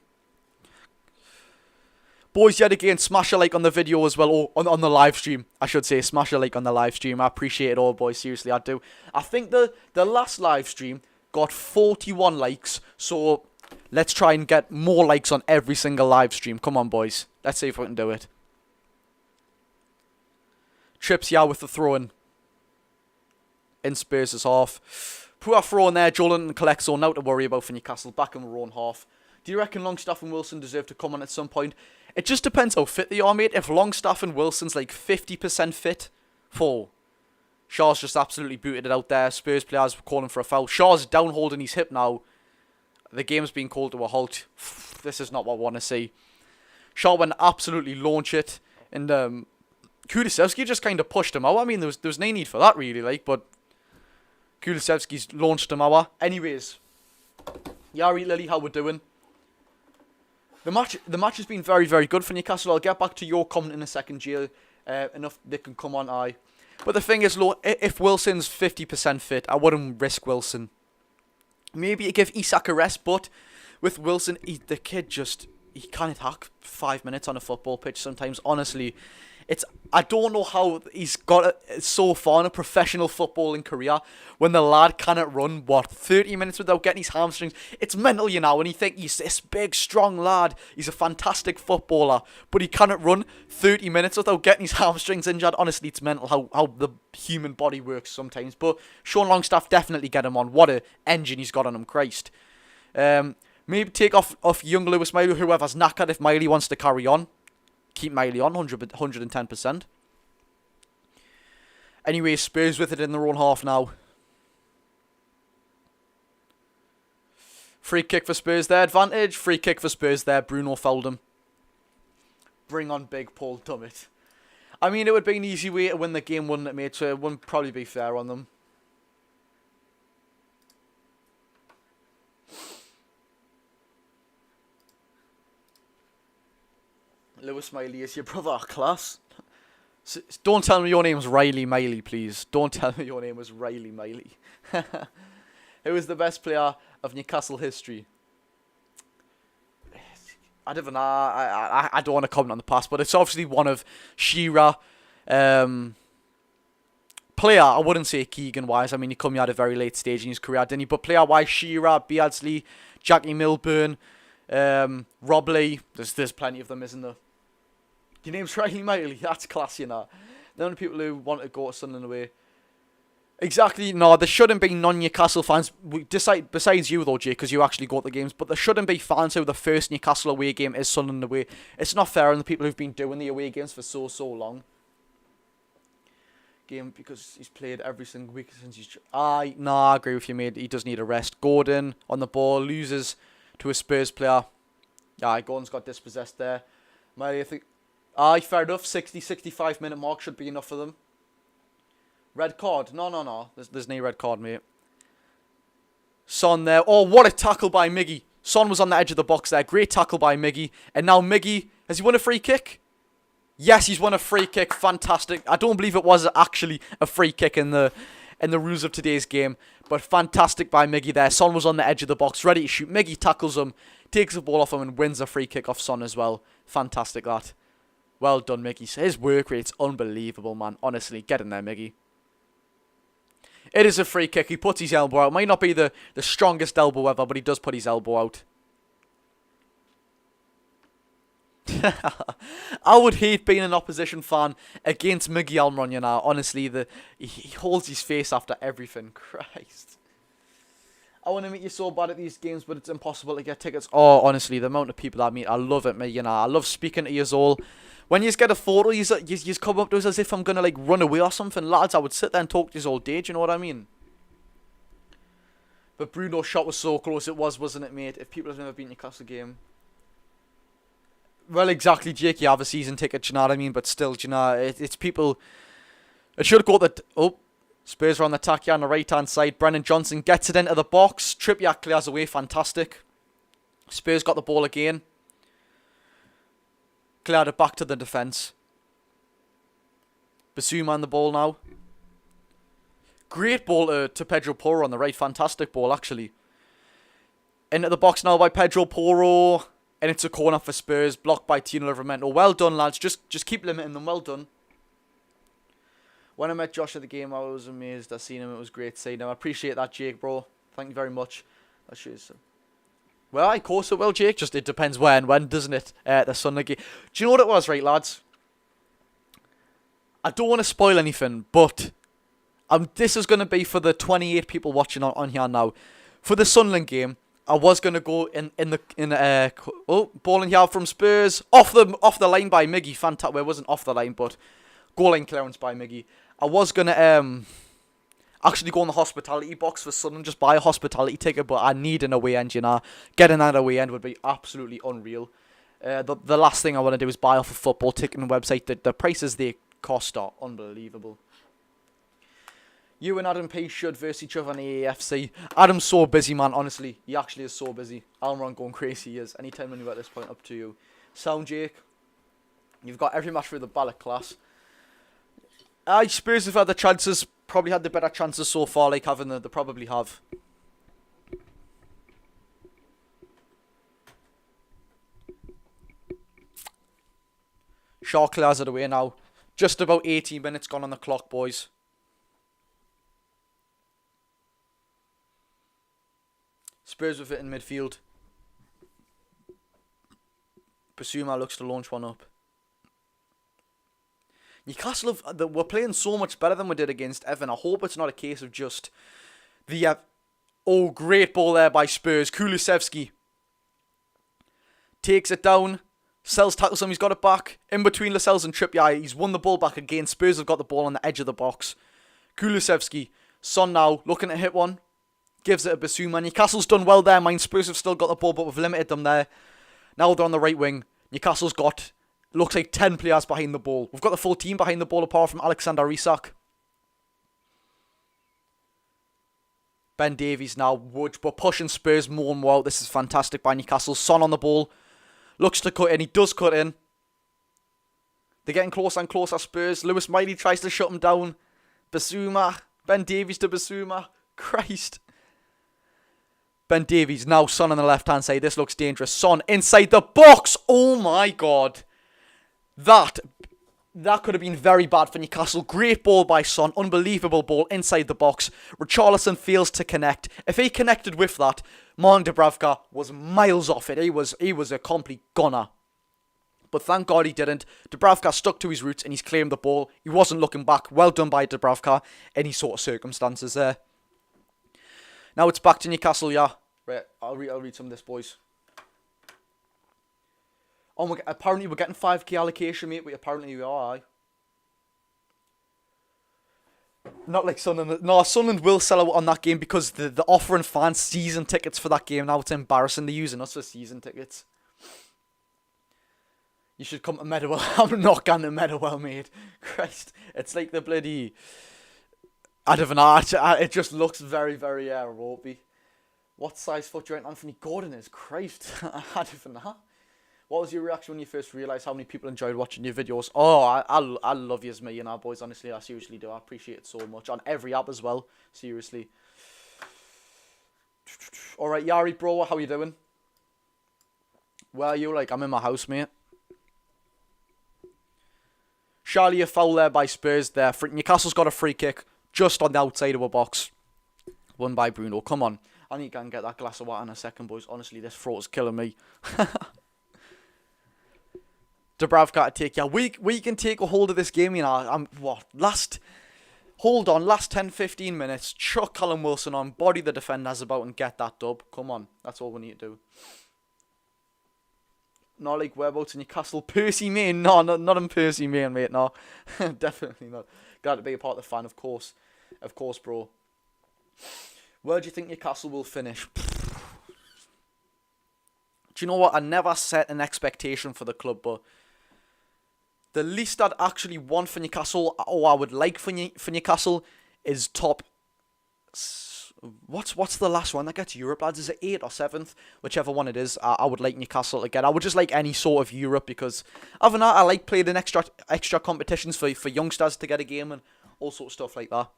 Speaker 1: Boys, yet again, smash a like on the video as well, or on the live stream, I should say. Smash a like on the live stream. I appreciate it all, boys. Seriously, I do. I think the last live stream got 41 likes, so let's try and get more likes on every single live stream. Come on, boys. Let's see if we can do it. Trips, yeah, with the throw-in. In Spurs' half. Poor throw in there. Jolinton collects, so now to worry about for Newcastle. Back in the own half. Do you reckon Longstaff and Wilson deserve to come on at some point? It just depends how fit they are, mate. If Longstaff and Wilson's like 50% fit, Shaw's just absolutely booted it out there. Spurs players calling for a foul. Shaw's down holding his hip now. The game's been called to a halt. This is not what I want to see. Shaw went absolutely launch it. And Kulusevski just kind of pushed him out. I mean, there was no need for that, really, but Kulusevski's launched him out. Anyways, Yari, Lily, how we're doing? The match has been very, very good for Newcastle. I'll get back to your comment in a second, Jill. Enough they can come on, aye. But the thing is, if Wilson's 50% fit, I wouldn't risk Wilson. Maybe you give Isak a rest, but with Wilson, the kid he can't attack 5 minutes on a football pitch sometimes. Honestly, I don't know how he's got it so far in a professional footballing career when the lad cannot run, 30 minutes without getting his hamstrings. It's mental, when you think he's this big, strong lad. He's a fantastic footballer, but he cannot run 30 minutes without getting his hamstrings injured. Honestly, it's mental how the human body works sometimes. But Sean Longstaff, definitely get him on. What an engine he's got on him, Christ. Maybe take off young Lewis Miley, whoever's knackered, if Miley wants to carry on. Keep Miley on, 110%. Anyway, Spurs with it in their own half now. Free kick for Spurs there, advantage. Free kick for Spurs there, Bruno fouled him. Bring on big Paul Dummett. I mean, it would be an easy way to win the game, wouldn't it, mate? So it wouldn't probably be fair on them. Lewis Smiley is your brother, class. Don't tell me your name's Riley Miley, please. Don't tell me your name was Riley Miley. Who is the best player of Newcastle history? I don't know. I don't want to comment on the past, but it's obviously one of Shearer. Player, I wouldn't say Keegan-wise. I mean, he come here at a very late stage in his career, didn't he? But player-wise, Shearer, Beardsley, Jackie Milburn, Rob Lee. There's plenty of them, isn't there? Your name's Riley Miley. That's class, The only people who want to go to Sunderland away. Exactly. No, there shouldn't be non-Newcastle fans. Besides you, though, Jay, because you actually go to the games. But there shouldn't be fans who the first Newcastle away game is Sunderland away. It's not fair on the people who've been doing the away games for so long. Game because he's played every single week since he's... I agree with you, mate. He does need a rest. Gordon on the ball. Loses to a Spurs player. Gordon's got dispossessed there. Miley, I think... fair enough. 65 minute mark should be enough for them. Red card. No. There's no red card, mate. Son there. Oh, what a tackle by Miggy. Son was on the edge of the box there. Great tackle by Miggy. And now Miggy, has he won a free kick? Yes, he's won a free kick. Fantastic. I don't believe it was actually a free kick in the rules of today's game. But fantastic by Miggy there. Son was on the edge of the box, ready to shoot. Miggy tackles him, takes the ball off him, and wins a free kick off Son as well. Fantastic, that. Well done, Miggy. His work rate's unbelievable, man. Honestly, get in there, Miggy. It is a free kick. He puts his elbow out. Might not be the strongest elbow ever, but he does put his elbow out. I would hate being an opposition fan against Miggy Almiron, you know. Honestly, he holds his face after everything. Christ. I want to meet you so bad at these games, but it's impossible to get tickets. Oh, honestly, the amount of people I meet, I love it, mate, you know. I love speaking to you all. When you get a photo, you come up to us as if I'm going to, like, run away or something. Lads, I would sit there and talk to you all day, do you know what I mean? But Bruno's shot was so close, it was, wasn't it, mate? If people have never been to Newcastle game. Well, exactly, Jake, you have a season ticket, do you know what I mean? But still, do you know, it's people... It should go that... Oh, Spurs are on the attack here on the right-hand side. Brennan Johnson gets it into the box. Trippier clears away, fantastic. Spurs got the ball again. Cleared it back to the defence. Basuma on the ball now. Great ball to Pedro Porro on the right. Fantastic ball, actually. Into the box now by Pedro Porro. And it's a corner for Spurs. Blocked by Tino Livramento. Well done, lads. Just keep limiting them. Well done. When I met Josh at the game, I was amazed. I seen him. It was great seeing him. I appreciate that, Jake, bro. Thank you very much. That shows. Well, of course it will, Jake. Just it depends when, doesn't it? The Sunday game. Do you know what it was, right, lads? I don't want to spoil anything, but this is going to be for the 28 people watching on here now. For the Sunderland game, I was going to go ball in here from Spurs off the line by Miggy. Fantastic. Well, it wasn't off the line, but goal line clearance by Miggy. I was going to actually go in the hospitality box for Sunderland, just buy a hospitality ticket, but I need an away end, you know. Getting that away end would be absolutely unreal. The last thing I want to do is buy off a football ticketing website. The prices they cost are unbelievable. You and Adam P should verse each other on the AFC. Adam's so busy, man, honestly. He actually is so busy. Almiron going crazy, he is. Anytime when you're at this point, up to you. Sound, Jake. You've got every match through the ballot class. Spurs have had the chances. Probably had the better chances so far, like having they probably have. Shaw clears it away now. Just about 18 minutes gone on the clock, boys. Spurs with it in midfield. Basuma looks to launch one up. Newcastle were playing so much better than we did against Everton. I hope it's not a case of just the... great ball there by Spurs. Kulusevski takes it down. Lascelles tackles him. He's got it back. In between Lascelles and Trippier. He's won the ball back again. Spurs have got the ball on the edge of the box. Kulusevski. Son now looking to hit one. Gives it a Basuma. Newcastle's done well there. Mind Spurs have still got the ball, but we've limited them there. Now they're on the right wing. Newcastle's got... Looks like 10 players behind the ball. We've got the full team behind the ball apart from Alexander Isak. Ben Davies now. We're pushing Spurs more and more out. This is fantastic by Newcastle. Son on the ball. Looks to cut in. He does cut in. They're getting closer and closer, Spurs. Lewis Miley tries to shut him down. Basuma. Ben Davies to Basuma. Christ. Ben Davies. Now Son on the left-hand side. This looks dangerous. Son inside the box. Oh my God. That could have been very bad for Newcastle. Great ball by Son. Unbelievable ball inside the box. Richarlison fails to connect. If he connected with that, Martin Dubravka was miles off it. He was a complete gunner. But thank God he didn't. Dubravka stuck to his roots and he's claimed the ball. He wasn't looking back. Well done by Dubravka. Any sort of circumstances there. Now it's back to Newcastle, yeah. Right, I'll read some of this, boys. Oh, apparently we're getting 5k allocation, mate. Apparently we are, aye. Not like Sunderland. No, Sunderland will sell out on that game because they're offering fans season tickets for that game. Now it's embarrassing. They're using us for season tickets. You should come to Meadowell. I'm not going to Meadowell, mate. Christ. It's like the bloody... I don't know. It just looks very, very ropey. What size foot do you reckon Anthony Gordon is? Christ. I don't know. What was your reaction when you first realised how many people enjoyed watching your videos? Oh, I love you as me and our boys, honestly. I seriously do. I appreciate it so much. On every app as well. Seriously. Alright, Yari, bro, how you doing? Where are you? Like, I'm in my house, mate. Charlie, a foul there by Spurs there. Newcastle's got a free kick just on the outside of a box. Won by Bruno. Come on. I need to go and get that glass of water in a second, boys. Honestly, this throat is killing me. Dubravka to take. Yeah, we can take a hold of this game, you know. Last 10-15 minutes. Chuck Callum Wilson on. Body the defenders about and get that dub. Come on. That's all we need to do. Not like whereabouts in Newcastle. Percy Main. No, not in Percy Main, mate. No. Definitely not. Glad to be a part of the fan, of course. Of course, bro. Where do you think Newcastle will finish? Do you know what? I never set an expectation for the club, but the least I'd actually want for Newcastle, or I would like for Newcastle, is top. What's the last one that gets Europe, lads? Is it 8th or 7th? Whichever one it is, I would like Newcastle to get. I would just like any sort of Europe, because other than that, I like playing in extra competitions for youngsters to get a game and all sorts of stuff like that.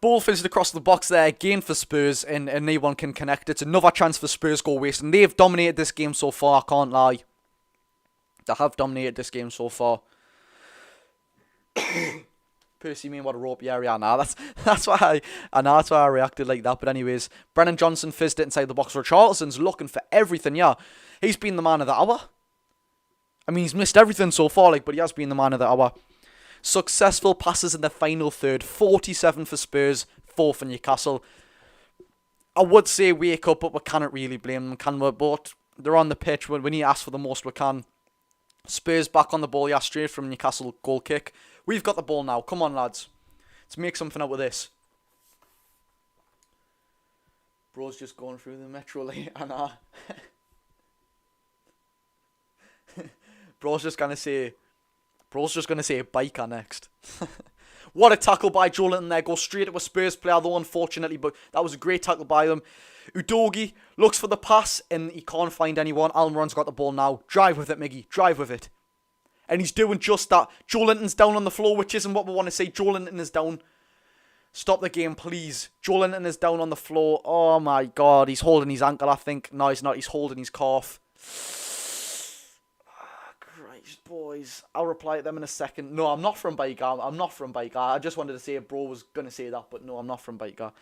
Speaker 1: Ball fizzed across the box there, again for Spurs, and anyone can connect. It's another chance for Spurs go waste, and they've dominated this game so far, I can't lie. They have dominated this game so far. Percy, mean what a rope, yeah, nah, that's why I reacted like that. But anyways, Brennan Johnson fizzed it inside the box. Richarlison's looking for everything, yeah. He's been the man of the hour. I mean, he's missed everything so far, like, but he has been the man of the hour. Successful passes in the final third. 47 for Spurs, 4 for Newcastle. I would say wake up, but we cannot really blame them, can we? But they're on the pitch. When we need to ask for the most we can. Spurs back on the ball, yeah, straight from Newcastle goal kick. We've got the ball now. Come on, lads. Let's make something out of this. Bro's just going through the metro lane. Bro's just going to say biker next. What a tackle by Joelinton there. Goes straight to a Spurs player, though, unfortunately. But that was a great tackle by them. Udogie looks for the pass, and he can't find anyone. Almiron's got the ball now. Drive with it, Miggy. Drive with it. And he's doing just that. Joelinton's down on the floor, which isn't what we want to say. Joelinton is down. Stop the game, please. Joelinton is down on the floor. Oh, my God. He's holding his ankle, I think. No, he's not. He's holding his calf. Boys, I'll reply to them in a second. No, I'm not from Biker. I'm not from Biker. I just wanted to say Bro was going to say that, but no, I'm not from Biker.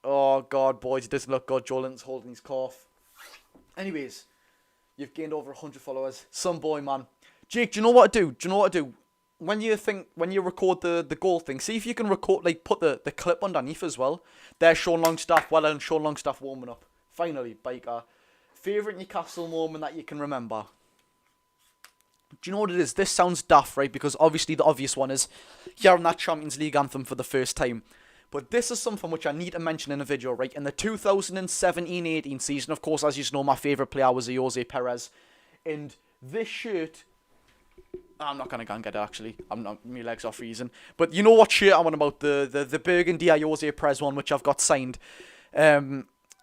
Speaker 1: Oh, God, boys, it doesn't look good. Joelinton's holding his cough. Anyways, you've gained over 100 followers. Some boy, man. Jake, do you know what to do? When you record the goal thing, see if you can record, like, put the clip underneath as well. There's Sean Longstaff. Well done, Sean Longstaff warming up. Finally, Biker. Favourite Newcastle moment that you can remember? Do you know what it is? This sounds daft, right? Because obviously the obvious one is hearing that Champions League anthem for the first time. But this is something which I need to mention in a video, right? In the 2017-18 season, of course, as you know, my favourite player was Jose Perez. And this shirt... I'm not going to go and get it, actually. My legs are freezing. But you know what shirt I'm on about? The burgundy Jose Perez one, which I've got signed.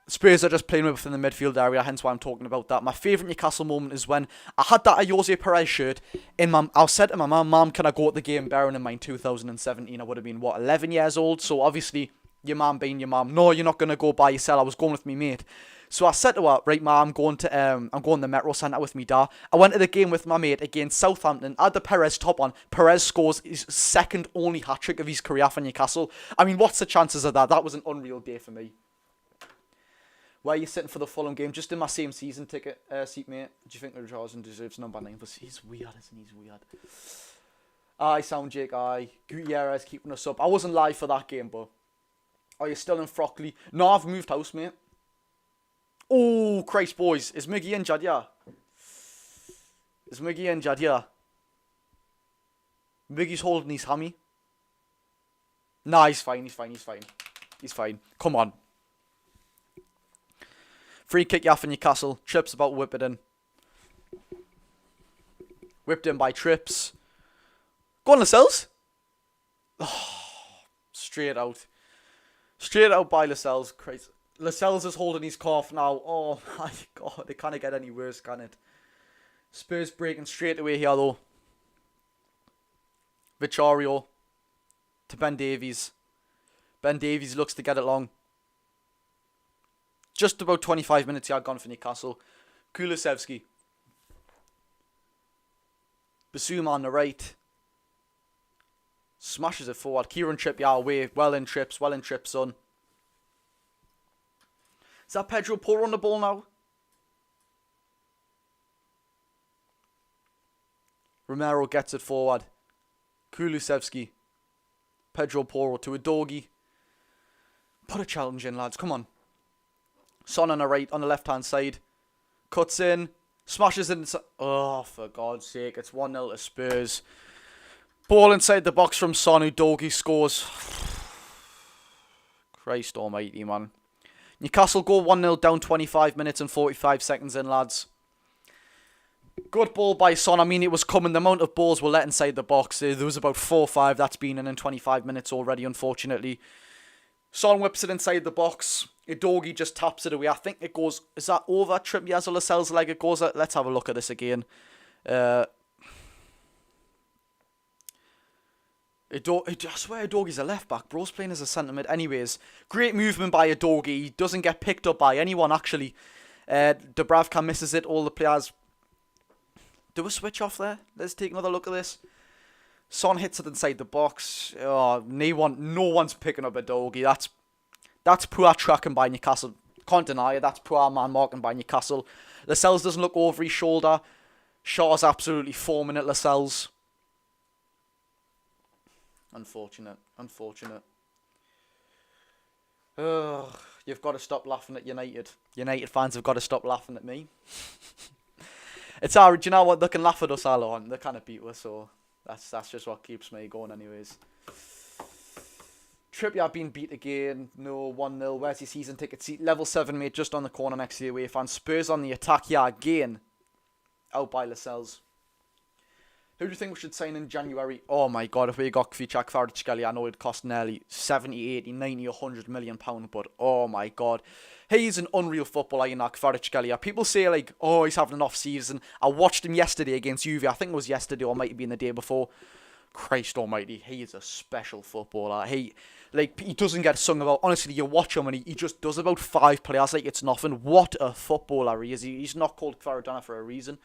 Speaker 1: Spurs are just playing within the midfield area, hence why I'm talking about that. My favourite Newcastle moment is when I had that Jose Perez shirt, and I said to my mum, can I go at the game? Bearing in mind 2017, I would have been, 11 years old? So obviously, your mum being your mum, no, you're not going to go by yourself. I was going with me mate. So I said to her, right, ma, I'm going to the Metro Centre with me dad. I went to the game with my mate against Southampton. I had the Perez top on. Perez scores his second only hat-trick of his career for Newcastle. I mean, what's the chances of that? That was an unreal day for me. Where are you sitting for the Fulham game? Just in my same season ticket seat, mate. Do you think Richarlison deserves number 9? But he's weird, isn't he? He's weird. Aye, sound Jake, aye. Gutierrez keeping us up. I wasn't live for that game, but... Are you still in Frockley? No, I've moved house, mate. Oh, Christ, boys. Is Miggy injured? Yeah. Is Miggy injured? Yeah. Miggy's holding his hammy. Nah, he's fine. He's fine. Come on. Free kick, yeah, for Newcastle. Trips about to whip it in. Whipped in by Trips. Go on, Lascelles. Oh, straight out. Straight out by Lascelles. Christ. Lascelles is holding his calf now. Oh my god, it can't get any worse, can it? Spurs breaking straight away here though. Vicario to Ben Davies. Ben Davies looks to get it long. Just about 25 minutes here gone for Newcastle. Kulusevski. Basuma on the right. Smashes it forward. Kieran Trippier away. Well in trips, son. Is that Pedro Porro on the ball now? Romero gets it forward. Kulusevski. Pedro Porro to Udogie. Put a challenge in, lads. Come on. Son on the right, on the left-hand side. Cuts in. Smashes it inside. Oh, for God's sake. It's 1-0 to Spurs. Ball inside the box from Son. Udogie scores. Christ almighty, man. Newcastle go 1-0 down 25 minutes and 45 seconds in, lads. Good ball by Son. I mean, it was coming. The amount of balls were let inside the box. There was about 4 or 5 that's been in 25 minutes already, unfortunately. Son whips it inside the box. Udogie just taps it away. I think it goes... Is that over Trippier's or Lascelles' leg? It goes... Let's have a look at this again. I swear Udogie's a left back. Bro's playing as a centre mid. Anyways, great movement by Udogie. He doesn't get picked up by anyone, actually. Dubravka misses it. All the players... Do a switch off there? Let's take another look at this. Son hits it inside the box. Oh, no one's picking up Udogie. That's poor tracking by Newcastle. Can't deny it. That's poor man marking by Newcastle. Lascelles doesn't look over his shoulder. Shaw's absolutely foaming at Lascelles. Unfortunate. Ugh, you've got to stop laughing at United. United fans have got to stop laughing at me. It's hard. Do you know what? They can laugh at us all on. They kind of beat us, so that's just what keeps me going anyways. Trippier being beat again. No, 1-0. Where's your season ticket seat? Level 7, mate, just on the corner next to the away fan. Spurs on the attack here again. Out by Lascelles. Who do you think we should sign in January? Oh my god, if we got Kvichak Kvaratskhelia, I know it'd cost nearly 70, 80, 90, 100 million pounds, but oh my god. He's an unreal footballer, you know, Kvaratskhelia. People say, like, oh, he's having an off-season. I watched him yesterday against Juve. I think it was yesterday, or might have been the day before. Christ almighty, he is a special footballer. He doesn't get sung about. Honestly, you watch him and he just does about 5 players like it's nothing. What a footballer he is. He's not called Kvaradona for a reason.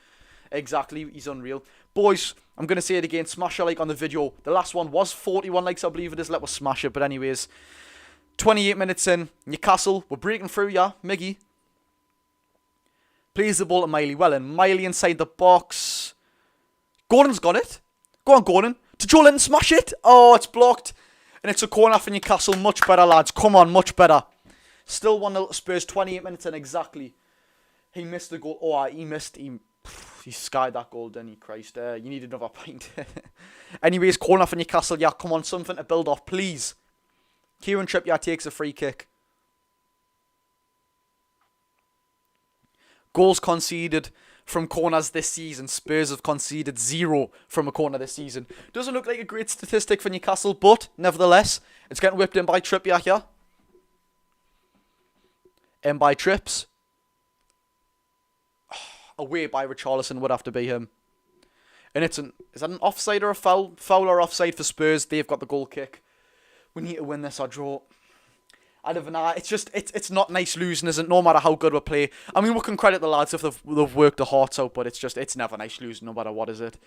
Speaker 1: Exactly, he's unreal. Boys, I'm going to say it again, smash a like on the video. The last one was 41 likes, I believe it is. Let us smash it, but anyways. 28 minutes in, Newcastle, we're breaking through, yeah, Miggy. Plays the ball to Miley, well in. Miley inside the box. Gordon's got it. Go on, Gordon. To Joe Linton, smash it. Oh, it's blocked. And it's a corner for Newcastle. Much better, lads. Come on, much better. Still 1-0 Spurs, 28 minutes in exactly. He missed the goal. Oh, he skied that goal, didn't he? Christ. You need another pint. Anyways, corner for Newcastle. Yeah, come on, something to build off, please. Kieran Trippier takes a free kick. Goals conceded from corners this season. Spurs have conceded 0 from a corner this season. Doesn't look like a great statistic for Newcastle, but nevertheless, it's getting whipped in by Trippier here. In by Trips. Away by Richarlison would have to be him. And is that an offside or a foul? Foul or offside for Spurs. They've got the goal kick. We need to win this or draw. I don't know. It's not nice losing, isn't it? No matter how good we play. I mean, we can credit the lads if they've worked their hearts out, but it's never nice losing, no matter what, is it?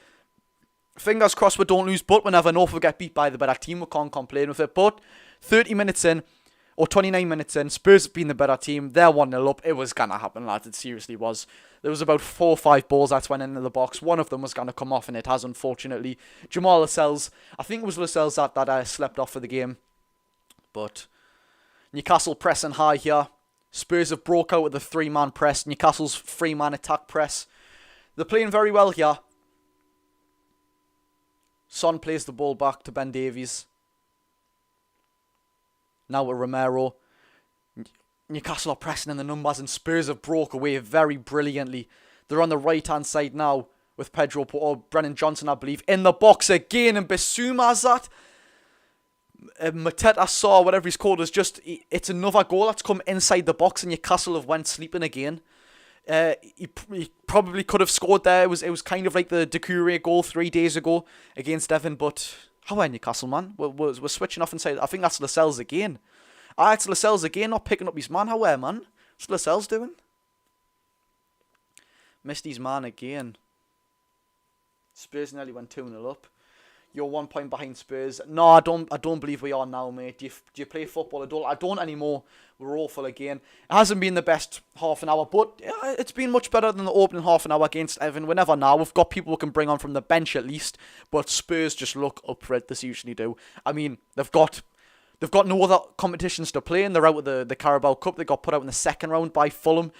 Speaker 1: Fingers crossed we don't lose, but we never know if we get beat by the better team. We can't complain with it. But 30 minutes in, or 29 minutes in, Spurs have been the better team. They're 1-0 up. It was going to happen, lads. It seriously was. There was about 4 or 5 balls that went into the box. One of them was going to come off, and it has, unfortunately. Jamal Lascelles, I think it was Lascelles that slept off for the game. But Newcastle pressing high here. Spurs have broke out with the 3-man press. Newcastle's 3-man attack press. They're playing very well here. Son plays the ball back to Ben Davies. Now with Romero. Newcastle are pressing in the numbers and Spurs have broke away very brilliantly. They're on the right-hand side now with Brennan Johnson, I believe, in the box again. And Bissouma's that. Mateta Sarr, whatever he's called, is just, it's another goal that's come inside the box, and Newcastle have went sleeping again. He probably could have scored there. It was kind of like the Doucouré goal 3 days ago against Everton, but how are Newcastle, man? We're switching off inside. I think that's Lascelles again. It's Lascelles again, not picking up his man. How are, man? What's Lascelles doing? Missed his man again. Spurs nearly went 2-0 up. You're 1 point behind Spurs. No, I don't believe we are now, mate. Do you play football? I don't anymore. We're awful again. It hasn't been the best half an hour, but it's been much better than the opening half an hour against Everton. We never know. We've got people we can bring on from the bench at least, but Spurs just look up for it. They usually do. I mean, they've got no other competitions to play in. They're out with the Carabao Cup. They got put out in the second round by Fulham.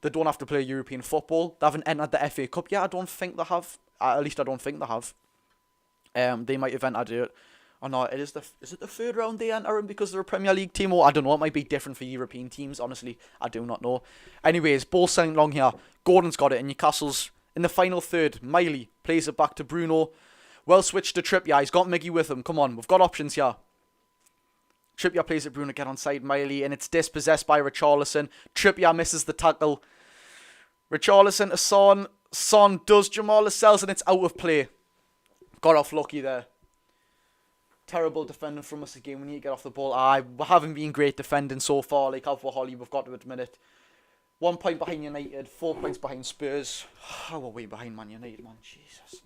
Speaker 1: They don't have to play European football. They haven't entered the FA Cup yet. I don't think they have. At least I don't think they have. They might have entered it. Oh no, is it the third round they enter in because they're a Premier League team? Or I don't know, it might be different for European teams, honestly. I do not know. Anyways, ball sailing long here. Gordon's got it, and Newcastle's in the final third. Miley plays it back to Bruno. Well switched to Trippier. He's got Miggy with him. Come on, we've got options here. Trippier plays it, Bruno, get on side Miley, and it's dispossessed by Richarlison. Trippier misses the tackle. Richarlison to Son. Son does Jamal Lascelles, and it's out of play. Got off lucky there. Terrible defending from us again. We need to get off the ball. We haven't been great defending so far. Like Alpha Holly, we've got to admit it. 1 point behind United, 4 points behind Spurs. How are we behind Man United, man? Jesus.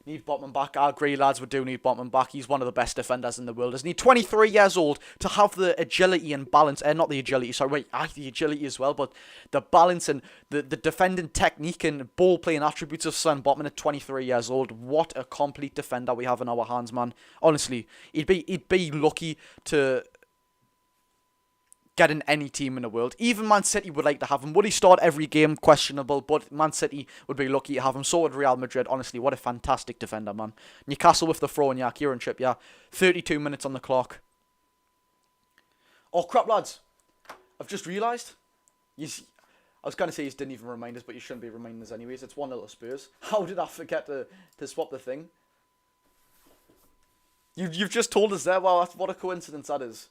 Speaker 1: Need Botman back. Our grey lads, we do need Botman back. He's one of the best defenders in the world, isn't he? 23 years old, to have the agility and balance. Not the agility, sorry, wait. The agility as well, but the balance and the defending technique and ball playing attributes of Son Botman at 23 years old. What a complete defender we have in our hands, man. Honestly, he'd be lucky to get in any team in the world. Even Man City would like to have him. Would he start every game? Questionable, but Man City would be lucky to have him. So would Real Madrid. Honestly, what a fantastic defender, man. Newcastle with the throw, and Kieran Trippier. 32 minutes on the clock. Oh, crap, lads. I've just realised. I was going to say you didn't even remind us, but you shouldn't be reminding us anyways. It's 1-0 Spurs. How did I forget to swap the thing? You've just told us there. Wow, what a coincidence that is.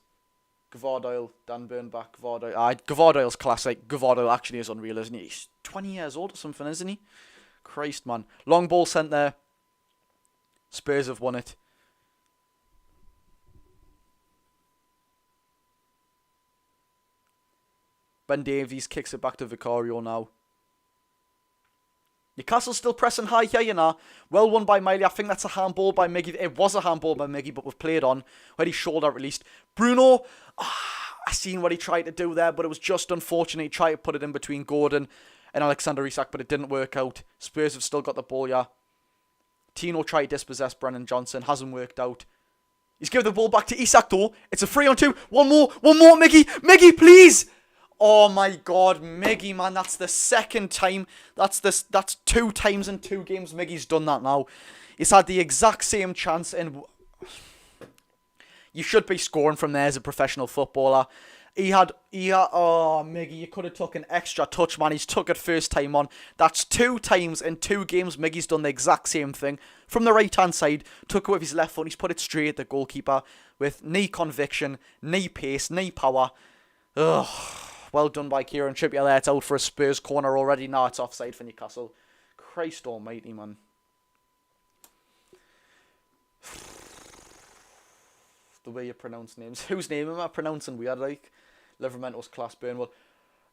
Speaker 1: Gvardiol, Dan Burn back, Gvardiol. Gvardiol's classic. Gvardiol actually is unreal, isn't he? He's 20 years old or something, isn't he? Christ, man. Long ball sent there. Spurs have won it. Ben Davies kicks it back to Vicario now. Newcastle still pressing high here, you know. Well won by Miley. I think that's a handball by Miggy. It was a handball by Miggy, but we've played on. Where his shoulder released. Bruno, I seen what he tried to do there, but it was just unfortunate. He tried to put it in between Gordon and Alexander Isak, but it didn't work out. Spurs have still got the ball, yeah. Tino tried to dispossess Brennan Johnson. Hasn't worked out. He's given the ball back to Isak, though. It's a 3-on-2. One more, Miggy. Miggy, please. Oh my God, Miggy, man, that's the second time. That's 2 times in 2 games Miggy's done that now. He's had the exact same chance, and you should be scoring from there as a professional footballer. Oh, Miggy, you could have took an extra touch, man. He's took it first time on. That's 2 times in 2 games Miggy's done the exact same thing. From the right-hand side, took it with his left foot. He's put it straight at the goalkeeper with knee conviction, knee pace, knee power. Ugh. Well done by Kieran Trippier there. It's out for a Spurs corner already. Now it's offside for Newcastle. Christ almighty, man. The way you pronounce names. Whose name am I pronouncing weird like? Livermento's class Burn. Well,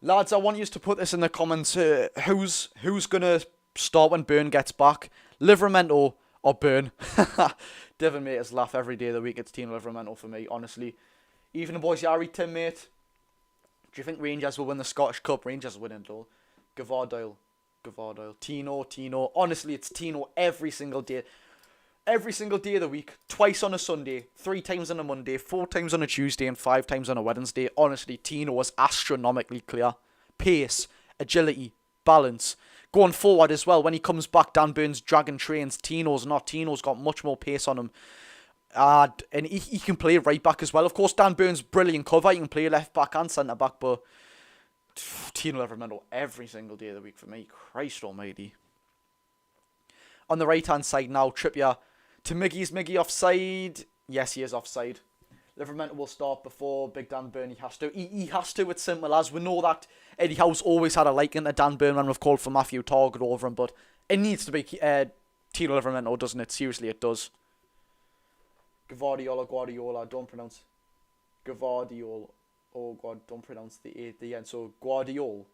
Speaker 1: lads, I want you to put this in the comments. Who's going to start when Burn gets back? Livermento or Burn? Devon mate us laugh every day of the week. It's Team Livermento for me, honestly. Even the boys, Yari, Tim, mate. Do you think Rangers will win the Scottish Cup? Rangers are winning, though. Gvardiol. Tino. Honestly, it's Tino every single day. Every single day of the week. Twice on a Sunday. 3 times on a Monday. 4 times on a Tuesday. And 5 times on a Wednesday. Honestly, Tino is astronomically clear. Pace. Agility. Balance. Going forward as well. When he comes back, Dan Burns dragging trains. Tino's not. Tino's got much more pace on him. And he can play right back as well. Of course, Dan Burns, brilliant cover. He can play left back and centre back, but Tino Livermento every single day of the week for me. Christ almighty. On the right hand side now, Trippier to Miggy. Is Miggy offside? Yes, he is offside. Livermore will start before Big Dan Burn. He has to. He has to. It's simple as. We know that Eddie Howe's always had a liking to Dan Burn when we've called for Matthew Target over him, but it needs to be Tino Livermore, doesn't it? Seriously, it does. Guardiola, don't pronounce. Guardiola. Oh God, don't pronounce the end. So Guardiola.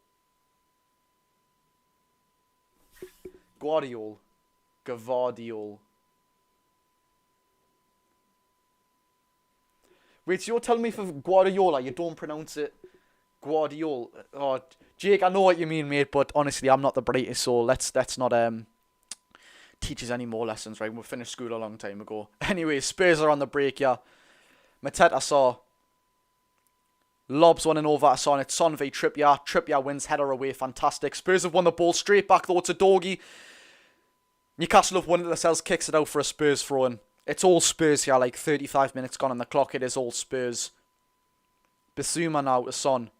Speaker 1: Wait, so you're telling me for Guardiola you don't pronounce it Guardiola? Oh, Jake, I know what you mean, mate, but honestly, I'm not the brightest, so let's not teach us any more lessons, right? We finished school a long time ago. Anyway, Spurs are on the break, yeah. Mateta saw. Lobs one and over to Son. It's Son v Trippier. Trippier wins, header away, fantastic. Spurs have won the ball straight back though to Dorgy. Newcastle have won it themselves, kicks it out for a Spurs throw-in. It's all Spurs here, like 35 minutes gone on the clock. It is all Spurs. Bissouma now to Son.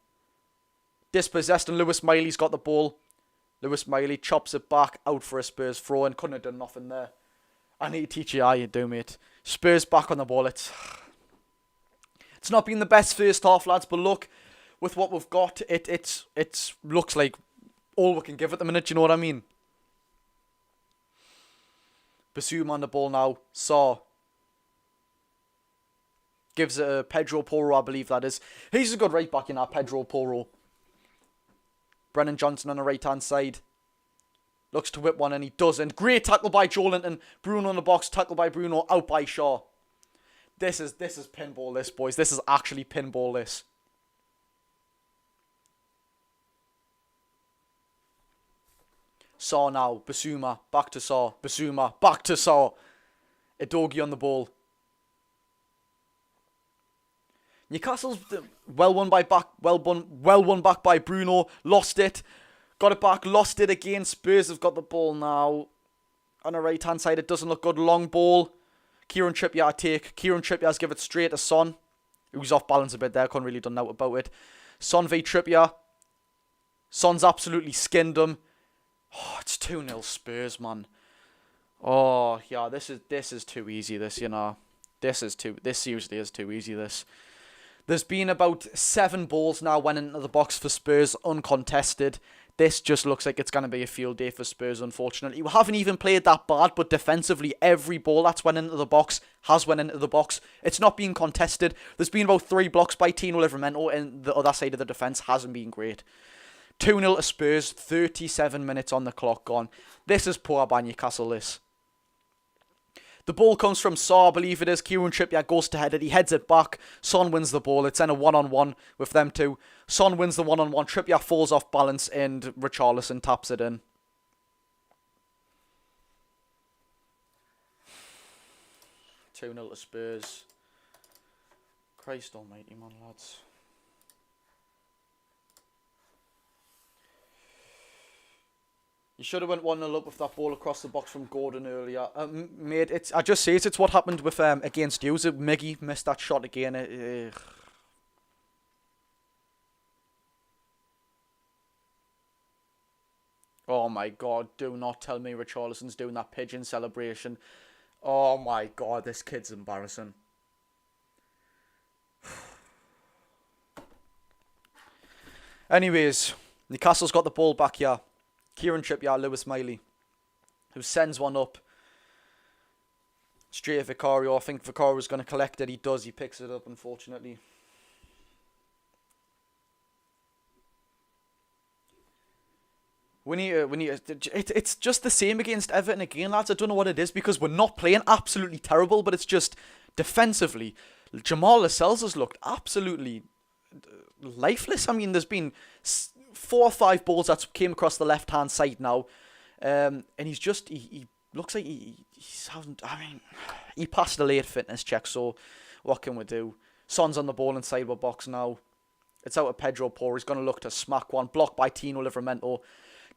Speaker 1: Dispossessed and Lewis Miley's got the ball. Lewis Miley chops it back out for a Spurs throw-in. Couldn't have done nothing there. I need to teach you how you do, mate. Spurs back on the ball. It's not been the best first half, lads, but look, with what we've got, it looks like all we can give at the minute, you know what I mean? Bissouma on the ball now. Saw. Gives it a Pedro Porro, I believe that is. He's a good right back in that, Pedro Porro. Brennan Johnson on the right-hand side. Looks to whip one and he doesn't. Great tackle by Joelinton. Bruno in the box. Tackle by Bruno. Out by Shaw. This is pinball this, boys. This is actually pinball this. Saw now. Bissouma. Back to Saw. Bissouma. Back to Saw. Edogi on the ball. Newcastle's well won back by Bruno. Lost it. Got it back. Lost it again. Spurs have got the ball now. On the right hand side, it doesn't look good. Long ball. Kieran Trippier take. Kieran Trippier's give it straight to Son. Who's off balance a bit there. Couldn't really done out about it. Son v Trippier. Son's absolutely skinned him. Oh, it's 2-0 Spurs, man. Oh, yeah, this is too easy, this, you know. This seriously is too easy, this. There's been about 7 balls now went into the box for Spurs, uncontested. This just looks like it's going to be a field day for Spurs, unfortunately. We haven't even played that bad, but defensively, every ball that's went into the box has went into the box. It's not being contested. There's been about 3 blocks by Tino Livramento, and the other side of the defence hasn't been great. 2-0 to Spurs, 37 minutes on the clock gone. This is poor by Newcastle, this. The ball comes from Saw, I believe it is. Kieran Trippier goes to head it. He heads it back. Son wins the ball. It's in a one-on-one with them two. Son wins the one-on-one. Trippier falls off balance and Richarlison taps it in. Two 2-0 to Spurs. Christ almighty, man, lads. You should have went 1-0 up with that ball across the box from Gordon earlier. Mate, I just say it's what happened with against you. Miggy missed that shot again. Oh my God, do not tell me Richarlison's doing that pigeon celebration. Oh my God, this kid's embarrassing. Anyways, Newcastle's got the ball back here. Kieran Trippier, Lewis Miley, who sends one up straight at Vicario. I think Vicario's going to collect it. He does. He picks it up, unfortunately. It's just the same against Everton again, lads. I don't know what it is, because we're not playing absolutely terrible, but it's just defensively. Jamal Lascelles has looked absolutely lifeless. I mean, there's been 4 or 5 balls that came across the left-hand side now. And he's just, he looks like he's hasn't, I mean, he passed a late fitness check, so what can we do? Son's on the ball inside our box now. It's out of Pedro Porro. He's going to look to smack one. Blocked by Tino Livramento.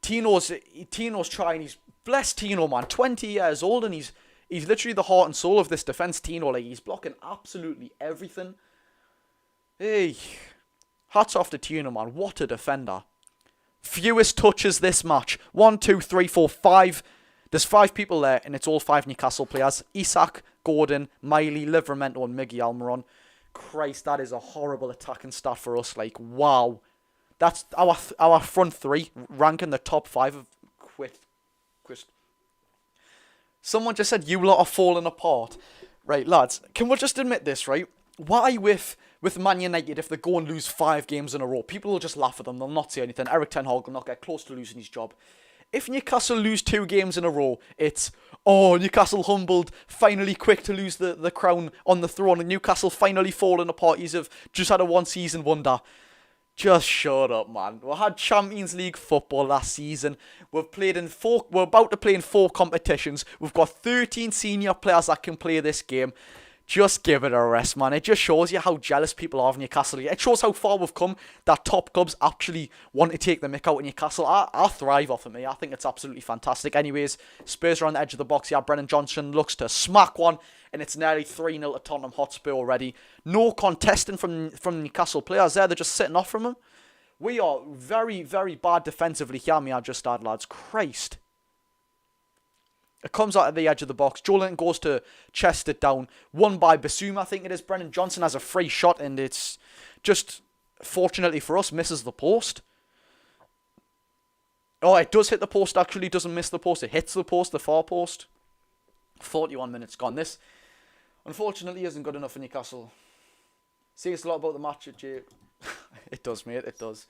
Speaker 1: Tino's trying. He's blessed Tino, man. 20 years old, and he's literally the heart and soul of this defence, Tino. Like, he's blocking absolutely everything. Hey, hats off to Tino, man. What a defender. Fewest touches this match. 1, 2, 3, 4, 5. There's 5 people there, and it's all 5 Newcastle players. Isak, Gordon, Miley, Livramento, and Miggy Almiron. Christ, that is a horrible attacking stat for us. Like, wow. That's our front three ranking the top 5 of quit. Someone just said you lot are falling apart. Right, lads, can we just admit this, right? Why with Man United, if they go and lose 5 games in a row, people will just laugh at them. They'll not say anything. Eric Ten Hag will not get close to losing his job. If Newcastle lose 2 games in a row, it's, oh, Newcastle humbled, finally quick to lose the crown on the throne, and Newcastle finally falling apart. You've just had a one-season wonder. Just shut up, man. We had Champions League football last season. We're about to play in 4 competitions. We've got 13 senior players that can play this game. Just give it a rest, man. It just shows you how jealous people are of Newcastle. It shows how far we've come, that top clubs actually want to take the mick out of Newcastle. I thrive off of me. I think it's absolutely fantastic. Anyways, Spurs are on the edge of the box here. Brennan Johnson looks to smack one, and it's nearly 3-0 to Tottenham Hotspur already. No contesting from Newcastle players there. They're just sitting off from him. We are very, very bad defensively here, me I just add, lads. Christ. It comes out of the edge of the box. Joelinton goes to chest it down. Won by Basuma, I think it is. Brennan Johnson has a free shot, and it's just, fortunately for us, misses the post. Oh, it does hit the post, actually. Doesn't miss the post. It hits the post, the far post. 41 minutes gone. This, unfortunately, isn't good enough for Newcastle. Says a lot about the match, Jay. It does, mate. It does.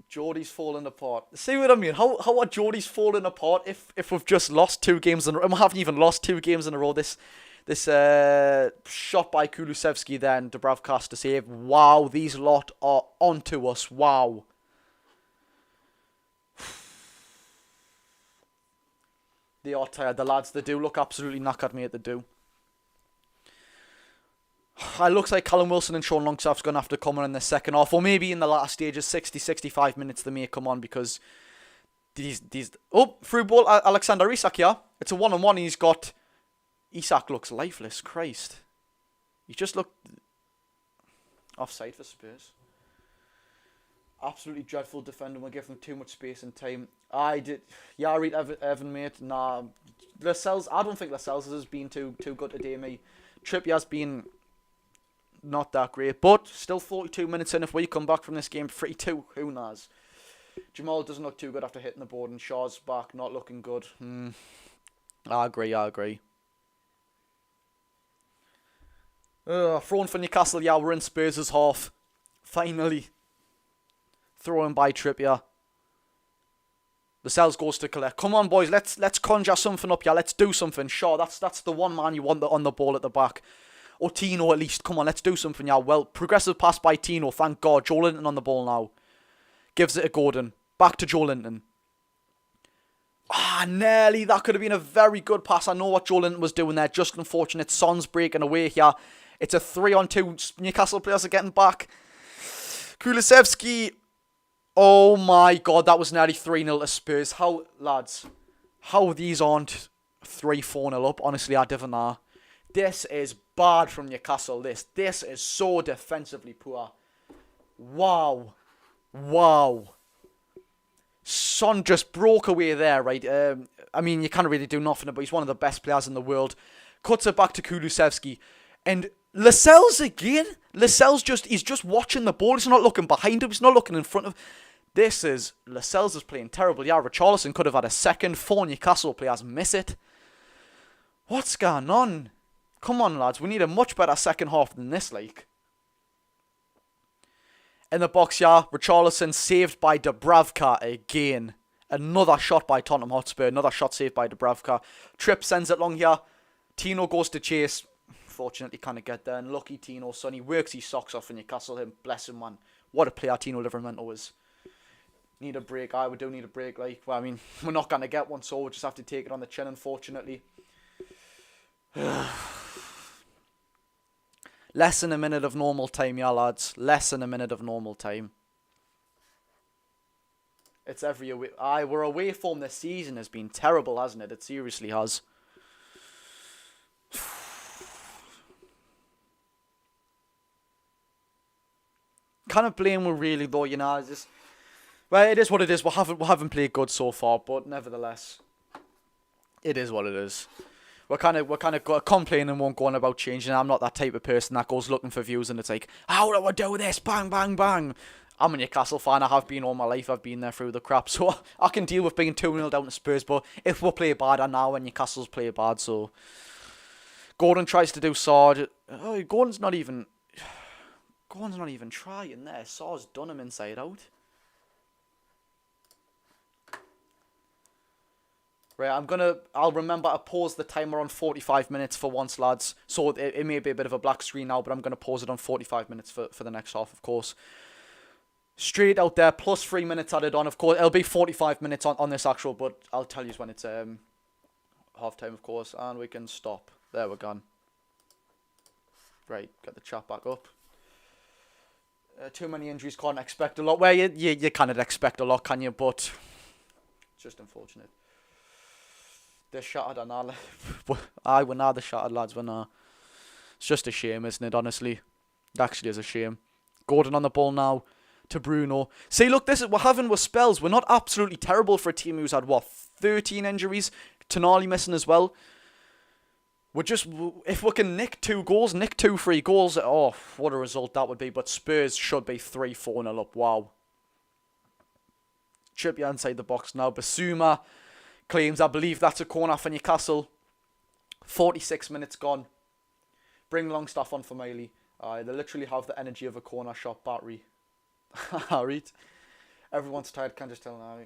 Speaker 1: Geordie's falling apart. See what I mean? How are Geordie's falling apart if we've just lost 2 games in a row? And we haven't even lost 2 games in a row. This shot by Kulusevski then, Dubravka to save. Wow, these lot are onto us. Wow. They are tired, the lads. They do look absolutely knackered, mate. They do. It looks like Callum Wilson and Sean Longstaff's going to have to come on in the second half. Or maybe in the latter stages, 60-65 minutes, they may come on because these... Oh, through ball, Alexander Isak here. It's a one-on-one. He's got... Isak looks lifeless. Christ. He just looked... offside for Spurs. Absolutely dreadful defending. We're giving too much space and time. I read Evan, mate. Nah. Lascelles, I don't think Lascelles has been too good today, mate. Trippier's been... not that great, but still 42 minutes in. If we come back from this game 3-2, who knows? Jamal doesn't look too good after hitting the board, and Shaw's back, not looking good. I agree. Thrown for Newcastle, yeah, we're in Spurs' half. Finally. Thrown by Trippier. Lascelles goes to collect. Come on, boys, let's conjure something up here. Let's do something. Shaw, that's the one man you want on the ball at the back. Or Tino at least. Come on, let's do something now. Well, progressive pass by Tino. Thank God. Joelinton on the ball now. Gives it to Gordon. Back to Joelinton. Nearly. That could have been a very good pass. I know what Joelinton was doing there. Just unfortunate. Son's breaking away here. It's a 3-on-2. Newcastle players are getting back. Kulusevski. Oh my God. That was nearly 3-0 to Spurs. How, lads? How these aren't 3-4-0 up? Honestly, I don't know. This is bad from Newcastle, this is so defensively poor. Wow. Son just broke away there, right? I mean, you can't really do nothing, but he's one of the best players in the world. Cuts it back to Kulusevski. And Lascelles again? Lascelles he's just watching the ball. He's not looking behind him. He's not looking in front of him. Lascelles is playing terrible. Yeah, Richarlison could have had a second. 4 Newcastle players miss it. What's going on? Come on, lads. We need a much better second half than this, like. In the box, yeah. Richarlison saved by Dubravka again. Another shot by Tottenham Hotspur. Another shot saved by Dubravka. Tripp sends it long here. Tino goes to chase. Fortunately, can't get there. And lucky Tino, son. He works his socks off for Newcastle. Bless him, man. What a player Tino Livramento is. Need a break. We do need a break. Like, well, I mean, we're not going to get one, so we'll just have to take it on the chin, unfortunately. Less than a minute of normal time, yeah, lads. Less than a minute of normal time. It's every away. We're away form this season has been terrible, hasn't it? It seriously has. Kind of blame we really though, you know. It's just, well, it is what it is. We haven't played good so far, but nevertheless, it is what it is. we're kind of complaining and won't go on about changing. I'm not that type of person that goes looking for views and it's like, how do I do this? Bang, bang, bang. I'm a Newcastle fan. I have been all my life. I've been there through the crap. So I can deal with being 2-0 down to Spurs. But if we play bad, I know when Newcastle's play bad. So Gordon tries to do Sarge. Oh, Gordon's not even trying there. Sar's done him inside out. Right, I'll remember to pause the timer on 45 minutes for once, lads. So it may be a bit of a black screen now, but I'm going to pause it on 45 minutes for the next half, of course. Straight out there, plus 3 minutes added on, of course. It'll be 45 minutes on this actual, but I'll tell you when it's half time, of course. And we can stop. There, we're gone. Right, get the chat back up. Too many injuries, can't expect a lot. Well, you can't expect a lot, can you? But it's just unfortunate. They're shattered and all. We're not the shattered lads, we're not. It's just a shame, isn't it, honestly? It actually is a shame. Gordon on the ball now to Bruno. See, look, this is what we're having with spells. We're not absolutely terrible for a team who's had, 13 injuries? Tonali missing as well. We're just, if we can nick 2 goals, nick 2 free goals, oh, what a result that would be. But Spurs should be 3-4-0 up, wow. Trippier inside the box now. Basuma claims, I believe that's a corner for Newcastle. 46 minutes gone. Bring Longstaff on for Miley. They literally have the energy of a corner shot battery. Right? Everyone's tired, can't just tell now.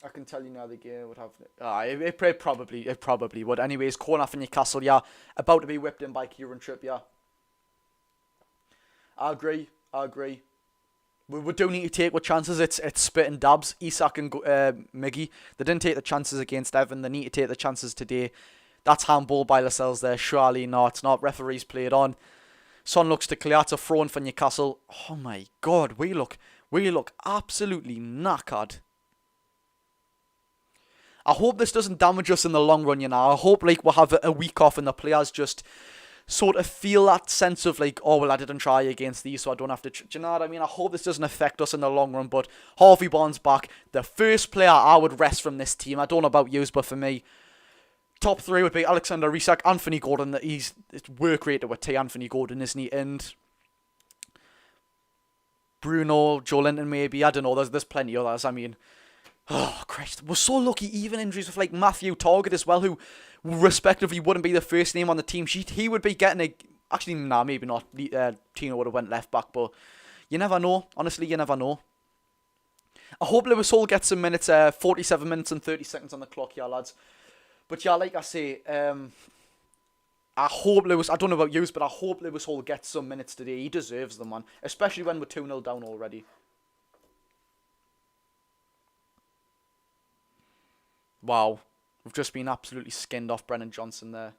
Speaker 1: I can tell you now the game would have... It probably would. Anyways, corner for Newcastle, yeah. About to be whipped in by Kieran Trippier. I agree. We do need to take what chances. It's spit and dabs. Isak and Miggy. They didn't take the chances against Evan. They need to take the chances today. That's handball by Lascelles there. Surely no, it's not. Referees played on. Son looks to clear. It's a throw-in for Newcastle. Oh my God, we look absolutely knackered. I hope this doesn't damage us in the long run, you know. I hope we'll have a week off and the players just sort of feel that sense of oh, well, I didn't try against these, so I don't have to... Do you know what I mean? I hope this doesn't affect us in the long run, but Harvey Barnes back. The first player I would rest from this team. I don't know about you, but for me, top 3 would be Alexander Isak, Anthony Gordon. It's work rate with T. Anthony Gordon, isn't he? And Bruno, Joe Linton maybe. I don't know. There's plenty of others. I mean... Oh, Christ. We're so lucky, even injuries with Matthew Target as well, who respectively wouldn't be the first name on the team sheet. He would be getting a... Actually, nah, maybe not. Tino would have went left back, but you never know. Honestly, you never know. I hope Lewis Hall gets some minutes, 47 minutes and 30 seconds on the clock here, lads. But yeah, like I say, I hope Lewis... I don't know about you, but I hope Lewis Hall gets some minutes today. He deserves them, man. Especially when we're 2-0 down already. Wow, we've just been absolutely skinned off Brennan Johnson there.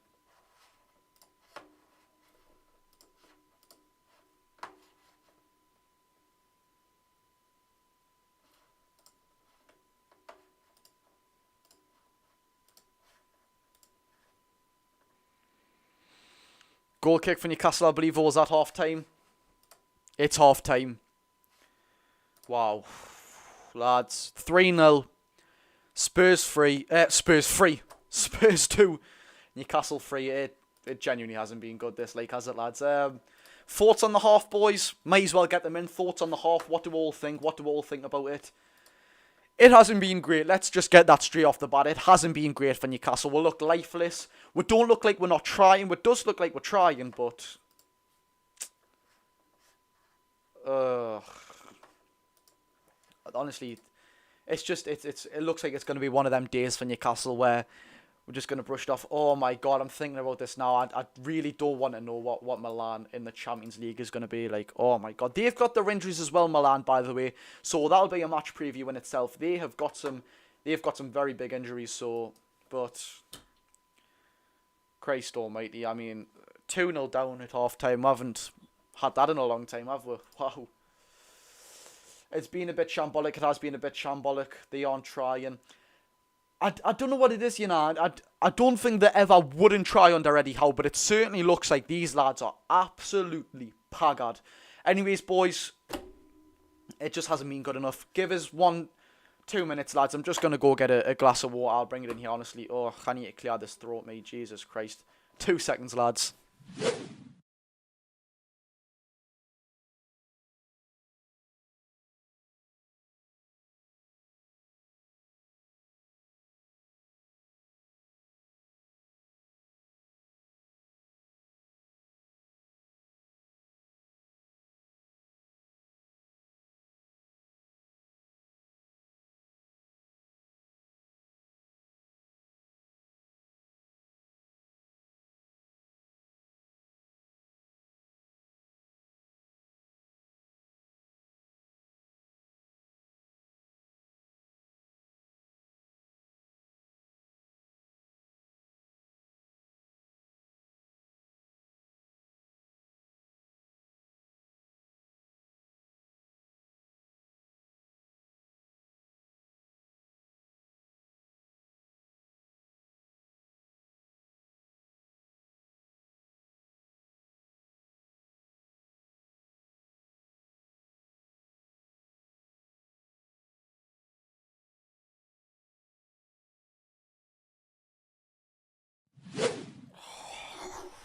Speaker 1: Goal kick for Newcastle, I believe it was at half time. It's half time. Wow. Lads, 3-0. Spurs 3, Spurs 2, Newcastle 3. It genuinely hasn't been good this league, has it, lads? Thoughts on the half, boys? Might as well get them in. Thoughts on the half? What do we all think? What do we all think about it? It hasn't been great. Let's just get that straight off the bat. It hasn't been great for Newcastle. We look lifeless. We don't look like we're not trying. It does look like we're trying, but... honestly... It looks like it's going to be one of them days for Newcastle where we're just going to brush it off. Oh my God, I'm thinking about this now. I really don't want to know what Milan in the Champions League is going to be like. Oh my God, they've got their injuries as well, Milan, by the way. So that'll be a match preview in itself. They've got some very big injuries. So, but Christ Almighty, I mean, 2-0 down at half time. We haven't had that in a long time, have we? Wow. It's been a bit shambolic. It has been a bit shambolic. They aren't trying. I don't know what it is, you know. I don't think they ever wouldn't try under Eddie Howe, but it certainly looks like these lads are absolutely pagged. Anyways, boys, it just hasn't been good enough. Give us one 2 minutes, lads. I'm just going to go get a glass of water. I'll bring it in here, honestly. Oh, I need to clear this throat, mate. Jesus Christ. 2 seconds, lads.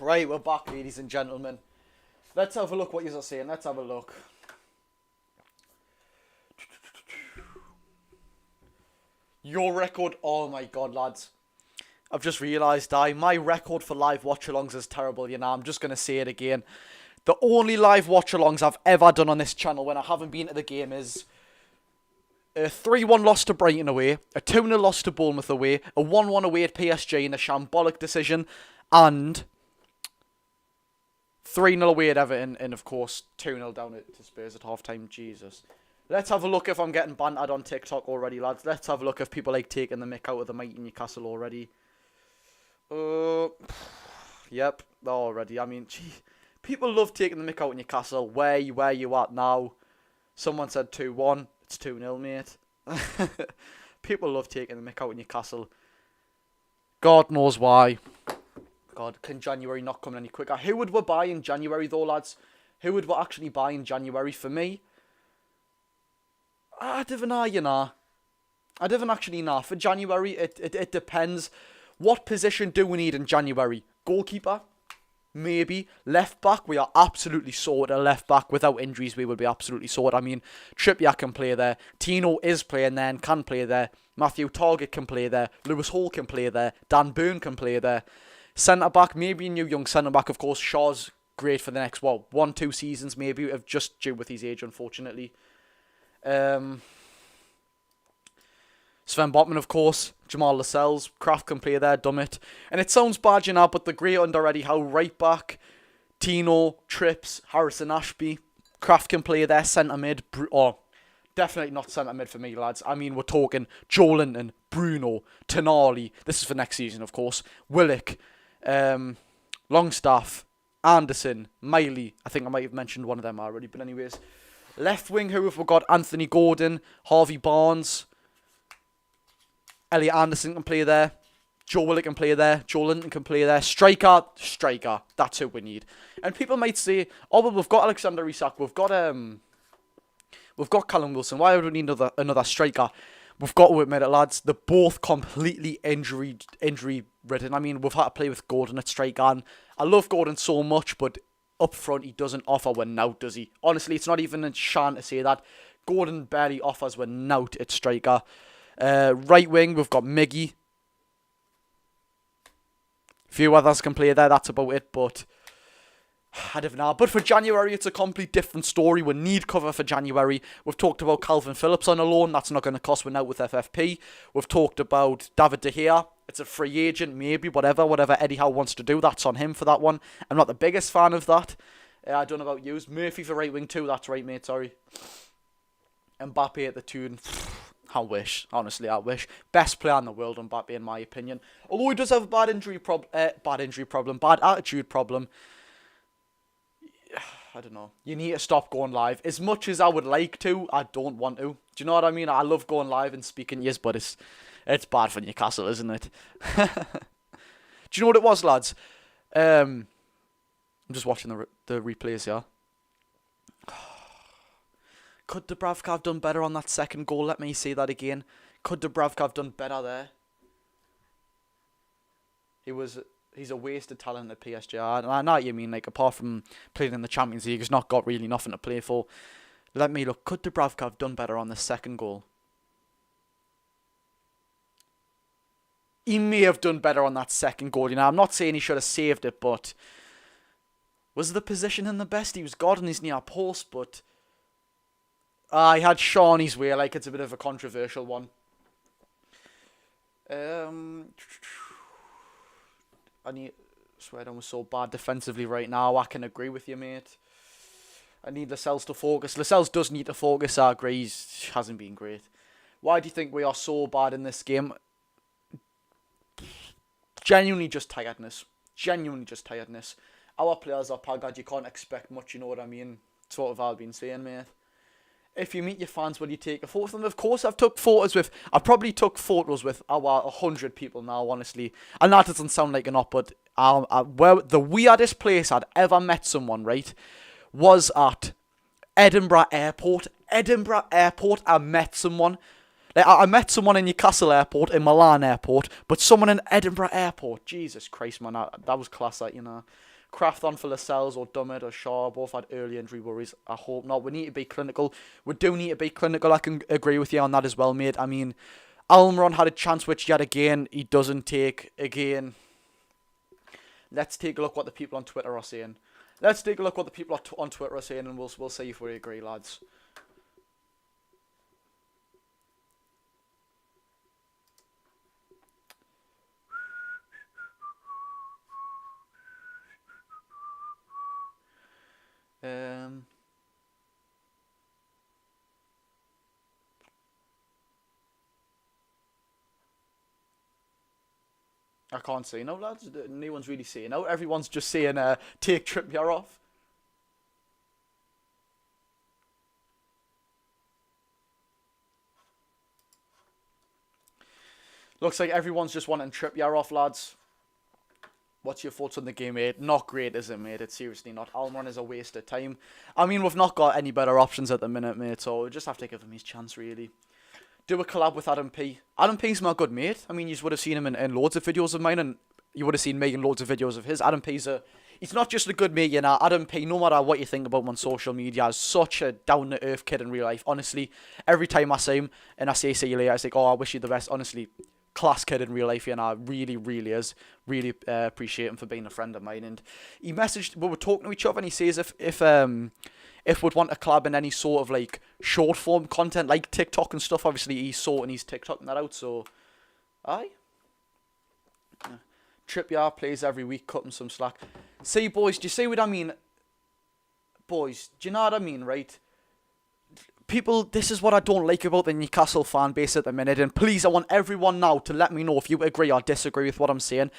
Speaker 1: Right, we're back, ladies and gentlemen. Let's have a look what you're saying. Let's have a look. Your record, oh my god, lads. I've just realised, my record for live watch-alongs is terrible, you know. I'm just going to say it again. The only live watch-alongs I've ever done on this channel when I haven't been to the game is a 3-1 loss to Brighton away, a 2-0 loss to Bournemouth away, a 1-1 away at PSG in a shambolic decision, and 3-0 away at Everton, and of course 2-0 down to Spurs at half-time. Jesus. Let's have a look if I'm getting bantered on TikTok already, lads. Let's have a look if people like taking the mick out of the mighty Newcastle already. Yep, already. I mean, gee, people love taking the mick out of Newcastle. Where you at now? Someone said 2-1. It's 2-0, mate. People love taking the mick out of Newcastle. God knows why. God, can January not come any quicker? Who would we buy in January, though, lads? Who would we actually buy in January? For me, I don't know, you know. I don't actually know. For January, it depends. What position do we need in January? Goalkeeper? Maybe. Left back? We are absolutely sorted at left back. Without injuries, we would be absolutely sorted. I mean, Trippier can play there. Tino is playing there and can play there. Matthew Target can play there. Lewis Hall can play there. Dan Burn can play there. Centre back, maybe a new young centre back. Of course, Shaw's great for the next, 1-2 seasons maybe. Just due with his age, unfortunately. Sven Botman, of course. Jamal Lascelles. Kraft can play there. Dummett. And it sounds bad, you know, but the great under Eddie Howe right back. Tino, Trips, Harrison Ashby. Kraft can play there. Centre mid. Definitely not centre mid for me, lads. I mean, we're talking Joe Linton, Bruno, Tonali. This is for next season, of course. Willock. Longstaff. Anderson. Miley. I think I might have mentioned one of them already, but anyways. Left wing, who have we got? Anthony Gordon. Harvey Barnes. Elliot Anderson can play there. Joe Willock can play there. Joe Linton can play there. Striker. That's who we need. And people might say, oh, well, we've got Alexander Isak. We've got Callum Wilson. Why would we need another striker? We've got to admit it, lads. They're both completely injury ridden. I mean, we've had to play with Gordon at striker. And I love Gordon so much, but up front, he doesn't offer when nout, does he? Honestly, it's not even a sham to say that. Gordon barely offers when nout at striker. Right wing, we've got Miggy. A few others can play there, that's about it, but I don't know. But for January, it's a complete different story. We need cover for January. We've talked about Calvin Phillips on a loan. That's not going to cost. We're out with FFP. We've talked about David De Gea. It's a free agent, maybe, whatever Eddie Howe wants to do. That's on him for that one. I'm not the biggest fan of that. I don't know about you. Murphy for right wing too. That's right, mate. Sorry. Mbappe at the tune. I wish. Honestly, I wish. Best player in the world, Mbappe, in my opinion. Although he does have a bad attitude problem. I don't know. You need to stop going live. As much as I would like to, I don't want to. Do you know what I mean? I love going live and speaking, yes, but it's bad for Newcastle, isn't it? Do you know what it was, lads? I'm just watching the replays here. Could Dubravka have done better on that second goal? Let me say that again. Could Dubravka have done better there? He's a wasted talent at PSG. I know what you mean, like, apart from playing in the Champions League, he's not got really nothing to play for. Let me look. Could Dubravka have done better on the second goal? He may have done better on that second goal. You know, I'm not saying he should have saved it, but was the positioning the best? He was guarding his near post, but he had Sean his way. Like, it's a bit of a controversial one. Sweden was so bad defensively right now. I can agree with you, mate. I need Lascelles to focus. Lascelles does need to focus. I agree. He hasn't been great. Why do you think we are so bad in this game? Genuinely just tiredness. Genuinely just tiredness. Our players are pagad. You can't expect much, you know what I mean? Sort of I've been saying, mate. If you meet your fans, will you take a photo of them? Of course, I probably took photos with our 100 people now, honestly. And that doesn't sound like enough, but where the weirdest place I'd ever met someone, right, was at Edinburgh Airport. Edinburgh Airport, I met someone. Like, I met someone in Newcastle Airport, in Milan Airport, but someone in Edinburgh Airport. Jesus Christ, man, that was class, that, you know. Craft on for Lascelles or Dummett or Shaw both had early injury worries. I hope not. We need to be clinical. We do need to be clinical. I can agree with you on that as well, mate. I mean, Almiron had a chance, which yet again he doesn't take. Again, let's take a look what the people on Twitter are saying. Let's take a look what the people on Twitter are saying, and we'll see if we agree, lads. I can't say no, lads. No one's really saying no. Everyone's just saying, take Trippier off. Looks like everyone's just wanting Trippier off, lads. What's your thoughts on the game, mate? Not great, is it, mate? It's seriously not. Almiron is a waste of time. I mean, we've not got any better options at the minute, mate, so we just have to give him his chance, really. Do a collab with Adam P. Adam P's my good mate. I mean, you would have seen him in loads of videos of mine, and you would have seen me in loads of videos of his. Adam P's he's not just a good mate, you know. Adam P, no matter what you think about him on social media, is such a down-to-earth kid in real life. Honestly, every time I see him and I say, see you later, I say, oh, I wish you the best. Honestly, class kid in real life, you know, really, really is. Really appreciate him for being a friend of mine. And he messaged, we were talking to each other, and he says if we'd want a collab in any sort of like short form content like TikTok and stuff. Obviously he's sorting his TikTok and that out, so aye. Yeah. Trippier plays every week, cut him some slack. See, boys, do you see what I mean? Boys, do you know what I mean, right? People, this is what I don't like about the Newcastle fan base at the minute, and please, I want everyone now to let me know if you agree or disagree with what I'm saying.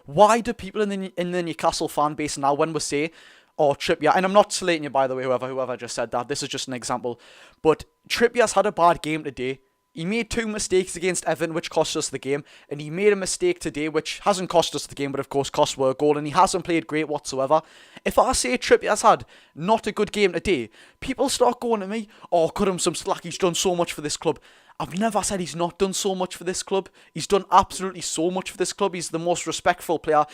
Speaker 1: Why do people in the Newcastle fan base now, when we say, oh, Trippier, and I'm not slating you, by the way, whoever just said that, this is just an example, but Trippier's had a bad game today. He made 2 mistakes against Everton, which cost us the game, and he made a mistake today, which hasn't cost us the game, but of course cost us a goal, and he hasn't played great whatsoever. If I say Trippier's had not a good game today, people start going to me, oh, cut him some slack, he's done so much for this club. I've never said he's not done so much for this club. He's done absolutely so much for this club. He's the most respectful player.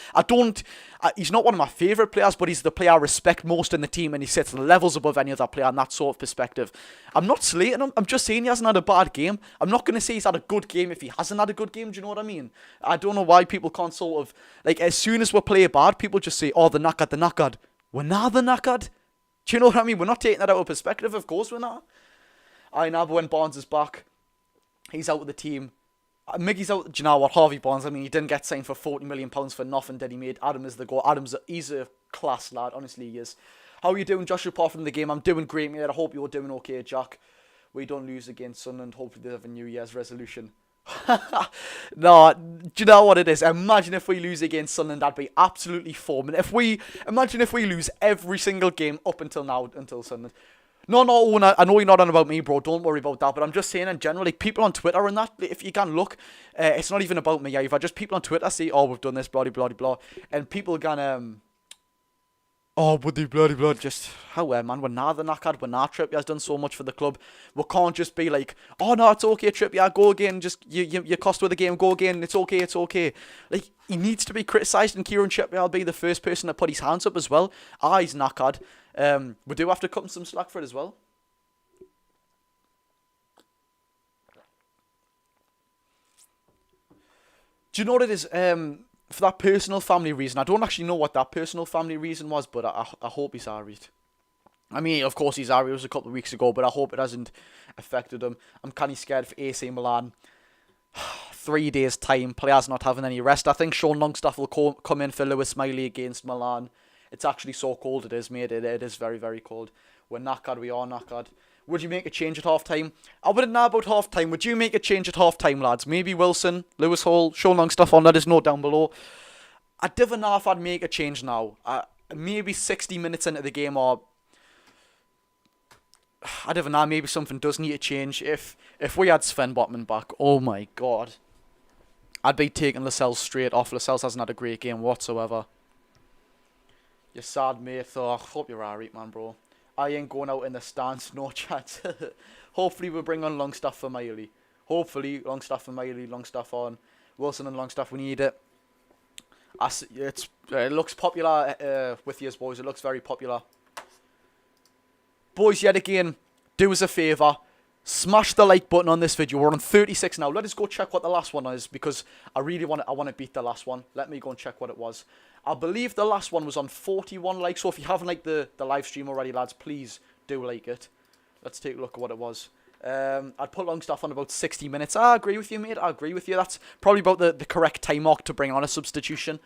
Speaker 1: He's not one of my favourite players, but he's the player I respect most in the team, and he sits levels above any other player in that sort of perspective. I'm not slating him. I'm just saying he hasn't had a bad game. I'm not going to say he's had a good game if he hasn't had a good game. Do you know what I mean? I don't know why people can't sort of, like, as soon as we play bad, people just say, oh, the knackered. We're not the knackered. Do you know what I mean? We're not taking that out of perspective. Of course we're not. I know, but when Barnes is back, he's out with the team. Miggy's out. Do you know what? Harvey Barnes, I mean, he didn't get signed for £40 million for nothing, did he, mate? Adam is the goal. He's a class lad. Honestly, he is. How are you doing, Joshua, apart from the game? I'm doing great, mate. I hope you're doing okay, Jack. We don't lose against Sunderland. Hopefully they have a New Year's resolution. No, do you know what it is? Imagine if we lose against Sunderland. That'd be absolutely forming. Imagine if we lose every single game up until now, until Sunderland. No, I know you're not on about me, bro. Don't worry about that. But I'm just saying in general, like, people on Twitter and that, if you can look, it's not even about me either. Just people on Twitter say, oh, we've done this, blah, blah, blah, blah. And people can, Oh, would they bloody blood just how man? We're not the knackered. We're not Trippier's done so much for the club. We can't just be like, oh no, it's okay, Trippier, go again. Just you cost with the game, go again. It's okay, it's okay. Like he needs to be criticised, and Kieran Trippier will be the first person to put his hands up as well. He's knackered. We do have to cut him some slack for it as well. Do you know what it is? For that personal family reason, I don't actually know what that personal family reason was, but I hope he's alright. I mean, of course he's alright. It was a couple of weeks ago, but I hope it hasn't affected him. I'm kind of scared for AC Milan. 3 days time, players not having any rest. I think Sean Longstaff will come in for Lewis Miley against Milan. It's actually so cold it is, mate. It is very, very cold. We're knackered, we are knackered. Would you make a change at half-time? I wouldn't know about half-time. Would you make a change at half-time, lads? Maybe Wilson, Lewis Hall, Sean Longstaff on, let us know down below. I don't know if I'd make a change now. Maybe 60 minutes into the game, or I don't know, maybe something does need to change. If we had Sven Botman back, oh my god. I'd be taking Lascelles straight off. Lascelles hasn't had a great game whatsoever. You're sad, mate. Oh, I hope you're alright, man, bro. I ain't going out in the stands, no chance. Hopefully we'll bring on Longstaff for Miley. Hopefully, Longstaff for Miley, Longstaff on. Wilson and Longstaff, we need it. It looks popular with you boys. It looks very popular. Boys, yet again, do us a favour. Smash the like button on this video. We're on 36 now. Let us go check what the last one is, because I really want to beat the last one. Let me go and check what it was. I believe the last one was on 41 likes. So if you haven't liked the live stream already, lads, please do like it. Let's take a look at what it was. I'd put Longstaff on about 60 minutes. I agree with you, mate. I agree with you. That's probably about the correct time mark to bring on a substitution.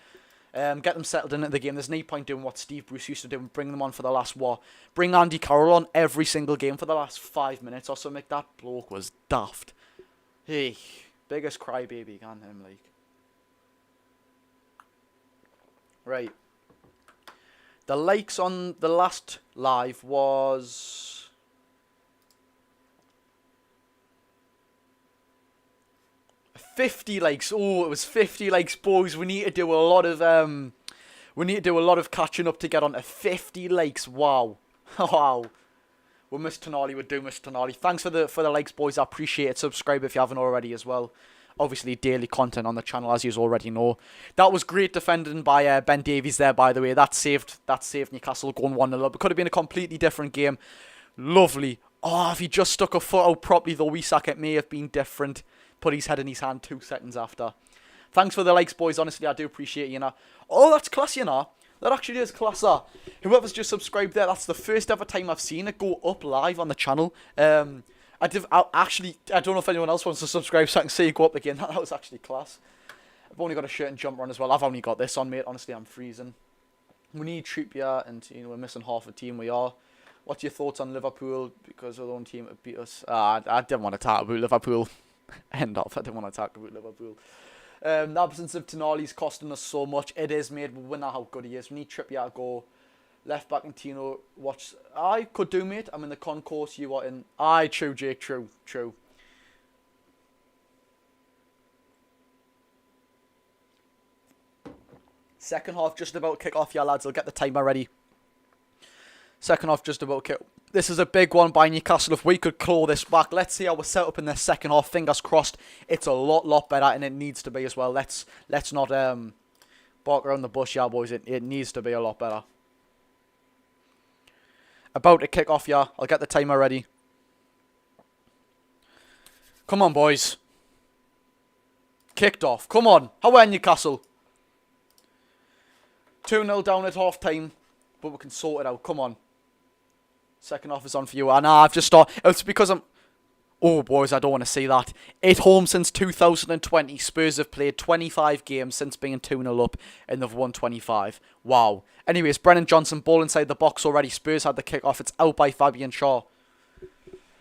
Speaker 1: Get them settled into the game. There's no point doing what Steve Bruce used to do and bring them on for the last what? Bring Andy Carroll on every single game for the last 5 minutes or something. That bloke was daft. Hey, biggest crybaby on him, like. Right. The likes on the last live was 50 likes. Oh, it was 50 likes, boys. We need to do a lot of catching up to get on to 50 likes. Wow. Wow. We'll miss Tonali. We do miss Tonali. Thanks for the likes, boys. I appreciate it. Subscribe if you haven't already as well. Obviously, daily content on the channel, as you already know. That was great defending by Ben Davies there, by the way. That saved Newcastle going 1-0 up. It could have been a completely different game. Lovely. Oh, if he just stuck a foot out properly, though, Isak, it may have been different. Put his head in his hand 2 seconds after. Thanks for the likes, boys. Honestly, I do appreciate you know. Oh, that's class, you know. That actually is class. Whoever's just subscribed there, that's the first ever time I've seen it go up live on the channel. I don't know if anyone else wants to subscribe so I can see it go up again. That was actually class. I've only got a shirt and jumper on as well. I've only got this on, mate. Honestly, I'm freezing. We need Trippier, and we're missing half a team. We are. What's your thoughts on Liverpool? Because our own team beat us. I didn't want to talk about Liverpool. End off. I didn't want to talk about Liverpool. The absence of Tonali is costing us so much. It is, mate. We know how good he is. We need Trippier to go. Left back and Tino, watch. I could do, mate. I'm in the concourse. You are in. Aye, true, Jake. True. Second half just about kick off, yeah, lads. I'll get the timer ready. Second half just about kick. This is a big one by Newcastle. If we could claw this back, let's see how we're set up in the second half. Fingers crossed. It's a lot better, and it needs to be as well. Let's not bark around the bush, yeah, boys. It needs to be a lot better. About to kick off, yeah. I'll get the timer ready. Come on, boys. Kicked off. Come on. How are Newcastle? 2-0 down at half time, but we can sort it out. Come on. Second half is on for you. And I've just started. It's because I'm... Oh, boys, I don't want to see that. 8 home since 2020. Spurs have played 25 games since being 2-0 up, and they've won 25. Wow. Anyways, Brennan Johnson, ball inside the box already. Spurs had the kick-off. It's out by Fabian Shaw.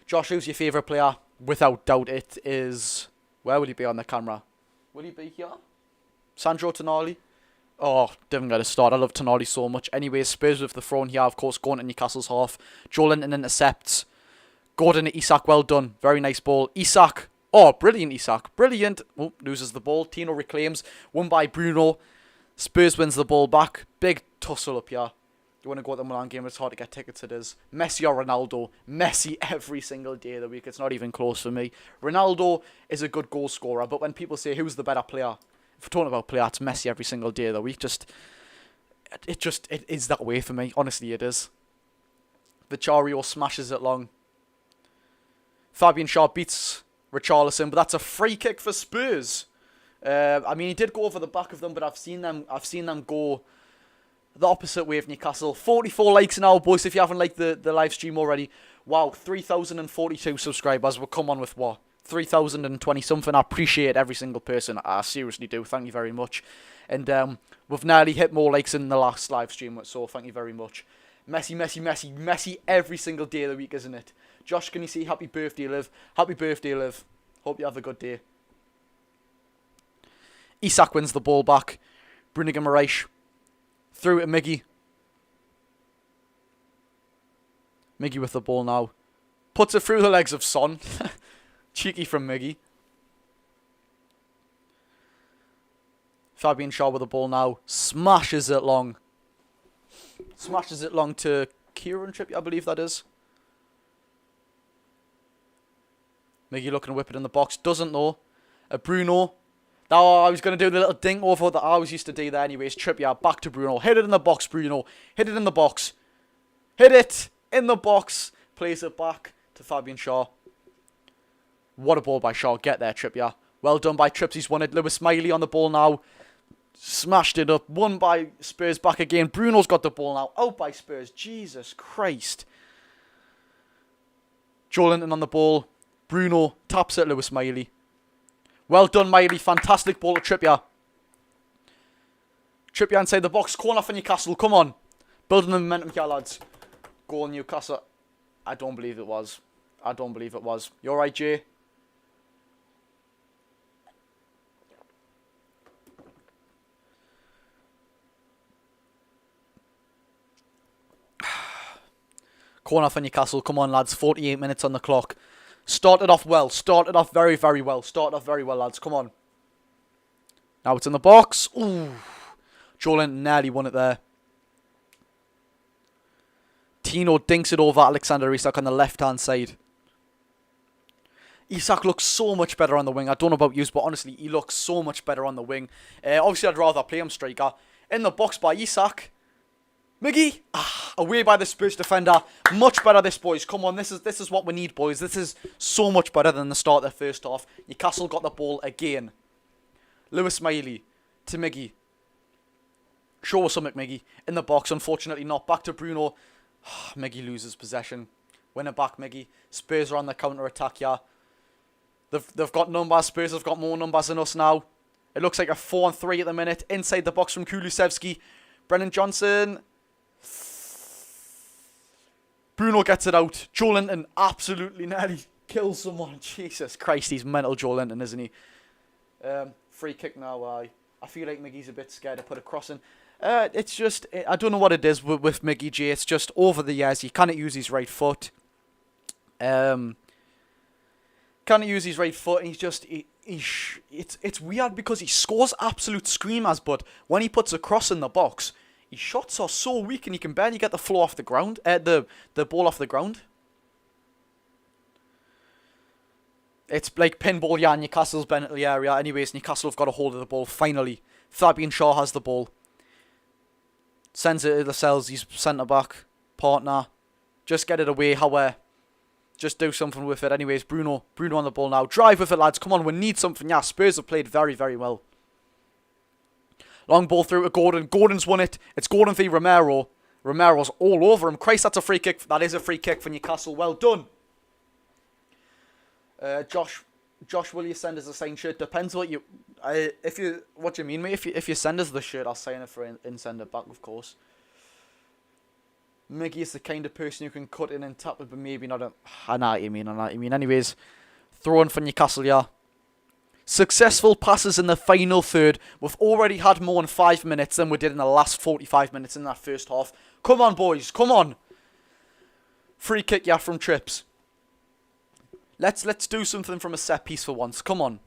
Speaker 1: Josh, who's your favourite player? Without doubt, it is... Where will he be on the camera? Will he be here? Sandro Tonali? Oh, didn't get a start. I love Tonali so much. Anyways, Spurs with the throne here, of course, going to Newcastle's half. Joe Linton intercepts. Gordon to Isak, well done. Very nice ball. Isak. Oh, brilliant, Isak. Brilliant. Oh, loses the ball. Tino reclaims. Won by Bruno. Spurs wins the ball back. Big tussle up here. You want to go to the Milan game, it's hard to get tickets, it is. Messi or Ronaldo? Messi every single day of the week. It's not even close for me. Ronaldo is a good goal scorer, but when people say who's the better player, if we're talking about player, it's Messi every single day of the week. It is that way for me. Honestly, it is. Vicario smashes it long. Fabian Schär beats Richarlison, but that's a free kick for Spurs. I mean, he did go over the back of them, but I've seen them go the opposite way of Newcastle. 44 likes now, boys, if you haven't liked the live stream already. Wow, 3,042 subscribers. We'll come on with what? 3,020 something. I appreciate every single person. I seriously do. Thank you very much. And we've nearly hit more likes in the last live stream, so thank you very much. Messi every single day of the week, isn't it? Josh, can you see happy birthday, Liv? Happy birthday, Liv. Hope you have a good day. Isak wins the ball back. Bruno Guimaraes. Through to Miggy. Miggy with the ball now. Puts it through the legs of Son. Cheeky from Miggy. Fabian Schär with the ball now. Smashes it long. Smashes it long to Kieran Trippier, I believe that is. Miggy looking to whip it in the box. Doesn't though. Bruno. Now I was going to do the little dink over that I always used to do there anyways. Trippier back to Bruno. Hit it in the box, Bruno. Hit it in the box. Hit it in the box. Plays it back to Fabian Schär. What a ball by Schär. Get there, Trippier. Well done by Trips. He's won it. Lewis Smiley on the ball now. Smashed it up. Won by Spurs back again. Bruno's got the ball now. Out by Spurs. Jesus Christ. Joelinton on the ball. Bruno taps it. Lewis Smiley. Well done, Miley. Fantastic ball to Trippier. Trippier inside the box. Corner for Newcastle. Come on. Building the momentum here, lads. Goal Newcastle. I don't believe it was. I don't believe it was. You alright, Jay? Corner for Newcastle. Come on, lads. 48 minutes on the clock. Started off well. Started off very, very well. Started off very well, lads. Come on. Now it's in the box. Ooh. Joelinton nearly won it there. Tino dinks it over Alexander Isak on the left-hand side. Isak looks so much better on the wing. I don't know about you, but honestly, he looks so much better on the wing. Obviously, I'd rather play him striker. In the box by Isak. Miggy, away by the Spurs defender. Much better this, boys. Come on, this is what we need, boys. This is so much better than the start of the first half. Newcastle got the ball again. Lewis Smiley to Miggy. Show us something, Miggy. In the box, unfortunately not. Back to Bruno. Miggy loses possession. Win it back, Miggy. Spurs are on the counter-attack here. They've got numbers. Spurs have got more numbers than us now. It looks like a 4-3 at the minute. Inside the box from Kulusevski. Brennan Johnson. Bruno gets it out. Joelinton absolutely nearly kills someone. Jesus Christ, he's mental, Joelinton, isn't he? Free kick now. I feel like Miggy's a bit scared to put a cross in. It's just, I don't know what it is with Miggy J. It's just over the years, he can't use his right foot. Can't use his right foot, and he's just, it's weird because he scores absolute screamers, but when he puts a cross in the box, his shots are so weak and he can barely get the floor off the ground, the ball off the ground. It's like pinball, yeah, Newcastle's penalty area. Anyways, Newcastle have got a hold of the ball, finally. Fabian Schär has the ball. Sends it to the cells, he's centre-back, partner. Just get it away, however. Just do something with it. Anyways, Bruno on the ball now. Drive with it, lads. Come on, we need something. Yeah, Spurs have played very, very well. Long ball through to Gordon. Gordon's won it. It's Gordon v Romero. Romero's all over him. Christ, that's a free kick. That is a free kick for Newcastle. Well done. Josh, will you send us a signed shirt? Depends what you... what do you mean, mate? If you send us the shirt, I'll sign it for and send it back, of course. Miggy is the kind of person who can cut in and tap it, but maybe not a... I know what you mean. Anyways, throw in for Newcastle, yeah. Successful passes in the final third. We've already had more than 5 minutes than we did in the last 45 minutes in that first half. Come on, boys. Come on. Free kick, yeah, from Trips. Let's do something from a set piece for once. Come on.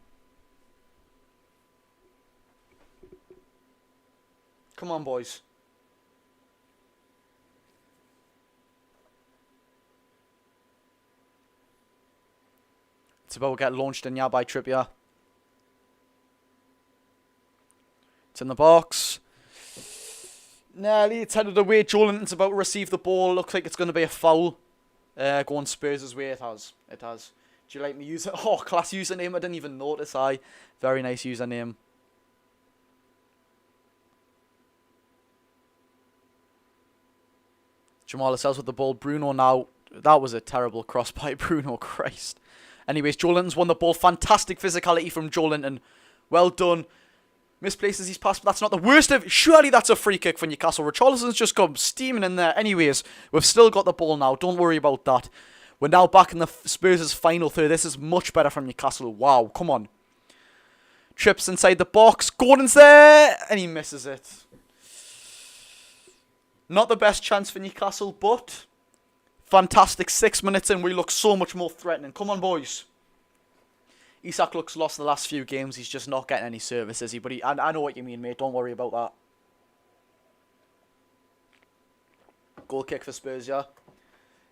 Speaker 1: Come on, boys. It's about to get launched in, yeah, by Trippier. It's in the box. Nearly, it's headed away. Joelinton's about to receive the ball. Looks like it's going to be a foul. Going Spurs' way, it has. It has. Do you like me use it? Oh, class username. I didn't even notice. Very nice username. Jamal Lascelles with the ball. Bruno now. That was a terrible cross by Bruno. Christ. Anyways, Joelinton's won the ball. Fantastic physicality from Joelinton. Well done. Misplaces his pass, but that's not the worst of it. Surely that's a free kick for Newcastle. Richarlison's just come steaming in there. Anyways, we've still got the ball now. Don't worry about that. We're now back in the Spurs' final third. This is much better from Newcastle. Wow, come on. Trips inside the box. Gordon's there, and he misses it. Not the best chance for Newcastle, but fantastic. 6 minutes in, we look so much more threatening. Come on, boys. Isak looks lost the last few games. He's just not getting any service, is he? But I know what you mean, mate. Don't worry about that. Goal kick for Spurs, yeah.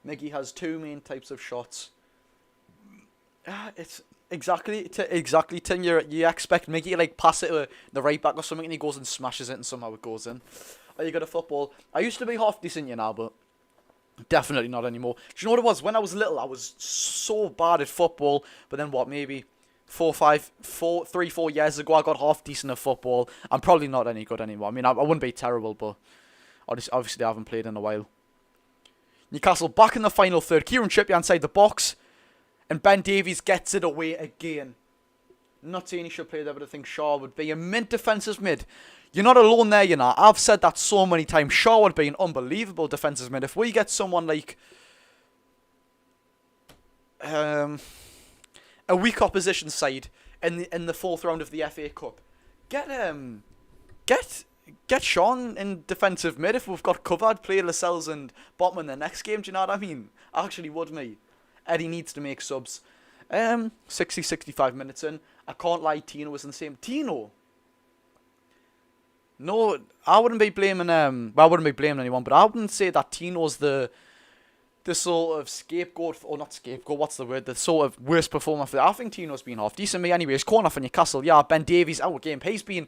Speaker 1: Miggy has two main types of shots. It's exactly Tim. You expect Miggy to like pass it to the right back or something, and he goes and smashes it, and somehow it goes in. Are you good at football? I used to be half decent, you know, but definitely not anymore. Do you know what it was? When I was little, I was so bad at football. But then what? Maybe 3-4 years ago, I got half decent at football. I'm probably not any good anymore. I mean, I wouldn't be terrible, but obviously I haven't played in a while. Newcastle back in the final third. Kieran Trippier inside the box. And Ben Davies gets it away again. Not saying he should play there, but I think Shaw would be a mint defensive mid. You're not alone there, you know. I've said that so many times. Shaw would be an unbelievable defensive mid. If we get someone like a weak opposition side in the fourth round of the FA Cup, get Sean in defensive mid if we've got covered. Play Lascelles and Botman the next game. Do you know what I mean? Actually, would me. Eddie needs to make subs. 65 minutes in. I can't lie. Tino was in the same. Tino. No, I wouldn't be blaming well, I wouldn't be blaming anyone, but I wouldn't say that Tino's the sort of scapegoat, or not scapegoat, what's the word, the sort of worst performer for that. I think Tino's been half decent. Me anyways, corner for Newcastle. Yeah, Ben Davies out of game. He's been,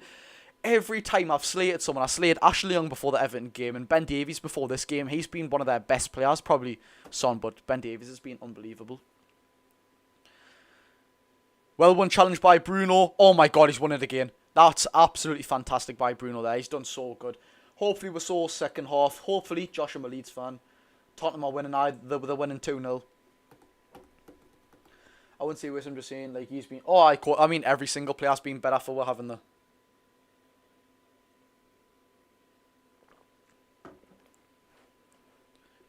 Speaker 1: every time I've slated someone, I slated Ashley Young before the Everton game, and Ben Davies before this game. He's been one of their best players, probably Son, but Ben Davies has been unbelievable. Well won challenge by Bruno. Oh my god, he's won it again. That's absolutely fantastic by Bruno there. He's done so good. Hopefully we're so second half. Hopefully, Josh, I'm a Leeds fan. Tottenham are winning. They're winning 2-0. I wouldn't say worse, I'm just saying, like, he's been... Oh, I mean, every single player's been better for we're having the...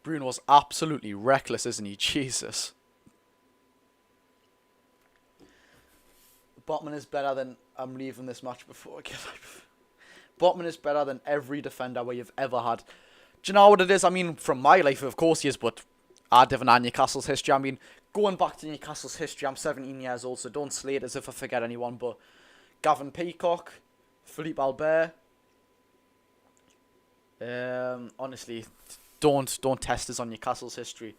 Speaker 1: Bruno's absolutely reckless, isn't he? Jesus. Botman is better than... I'm leaving this match before I get... Botman is better than every defender we've ever had. Do you know what it is? I mean, from my life, of course he is, but I don't know Newcastle's history. I mean, going back to Newcastle's history, I'm 17 years old, so don't slate as if I forget anyone, but Gavin Peacock, Philippe Albert. Honestly, don't test us on Newcastle's history.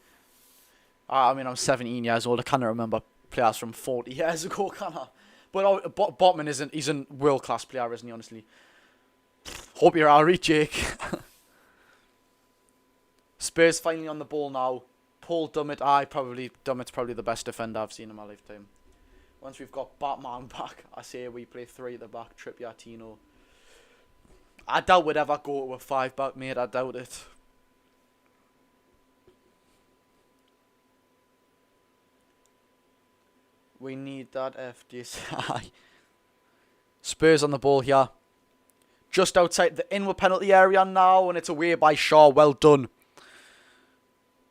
Speaker 1: I mean, I'm 17 years old. I can't remember players from 40 years ago, can I? But Botman he's a world-class player, isn't he, honestly? Hope you're alright, Jake. Spurs finally on the ball now. Paul Dummett's probably the best defender I've seen in my lifetime. Once we've got Batman back, I say we play 3 at the back, Trippier, Tino. I doubt we'd ever go to a 5 back, mate. I doubt it. We need that FDSI. Spurs on the ball here. Just outside the inward penalty area now, and it's away by Shaw. Well done.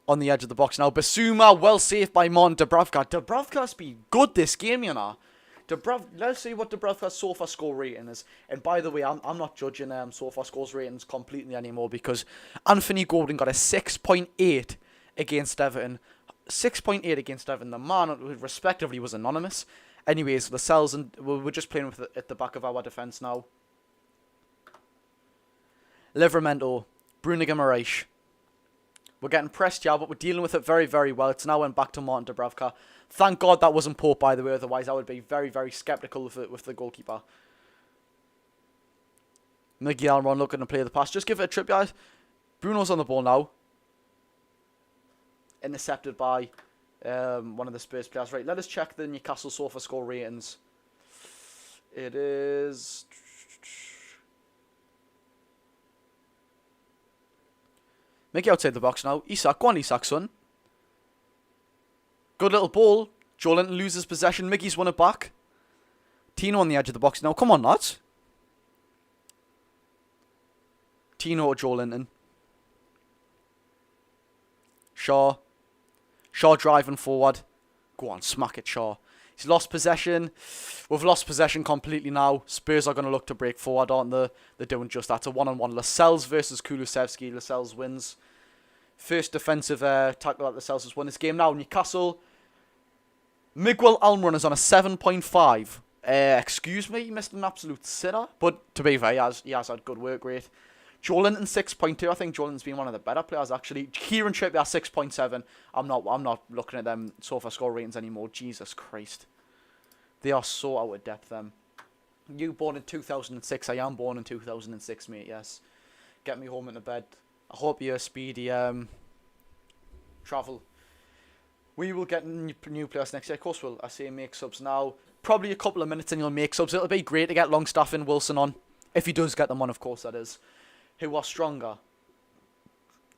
Speaker 1: On the edge of the box now. Basuma, well saved by Martin Dubravka. Dubravka's been good this game, you know. Let's see what Dubravka's SofaScore score rating is. And by the way, I'm not judging SofaScore scores ratings completely anymore, because Anthony Gordon got a 6.8 against Everton. 6.8 against Everton. The man, who respectively, was anonymous. Anyways, Lascelles, and we're just playing with it at the back of our defence now. Livramento, Bruno Guimaraes. We're getting pressed, yeah, but we're dealing with it very, very well. It's now went back to Martin Dubravka. Thank God that wasn't Pope, by the way. Otherwise, I would be very, very sceptical with the goalkeeper. Miguel Almiron looking to play the pass. Just give it a trip, guys. Bruno's on the ball now. Intercepted by one of the Spurs players. Right, let us check the Newcastle sofa score ratings. It is... Mickey outside the box now. Isak, go on Isak, son. Good little ball. Joelinton loses possession. Mickey's won it back. Tino on the edge of the box now. Come on, lads. Tino or Joelinton. Shaw. Shaw driving forward. Go on, smack it, Shaw. He's lost possession. We've lost possession completely now. Spurs are going to look to break forward, aren't they? They're doing just that. It's a one-on-one. Lascelles versus Kulusevski. Lascelles wins. First defensive tackle that Lascelles has won this game. Now, Newcastle. Miguel Almiron is on a 7.5. Excuse me, he missed an absolute sitter. But to be fair, he has had good work rate. Joelinton 6.2. I think Joelinton's been one of the better players actually. Kieran Trippier 6.7. I'm not looking at them sofa score ratings anymore. Jesus Christ, they are so out of depth. Them. You born in 2006. I am born in 2006, mate. Yes. Get me home into bed. I hope you're a speedy travel. We will get new players next year. Of course, we'll. I say make subs now. Probably a couple of minutes and you'll make subs. It'll be great to get Longstaff and Wilson on. If he does get them on, of course, that is. Who are stronger?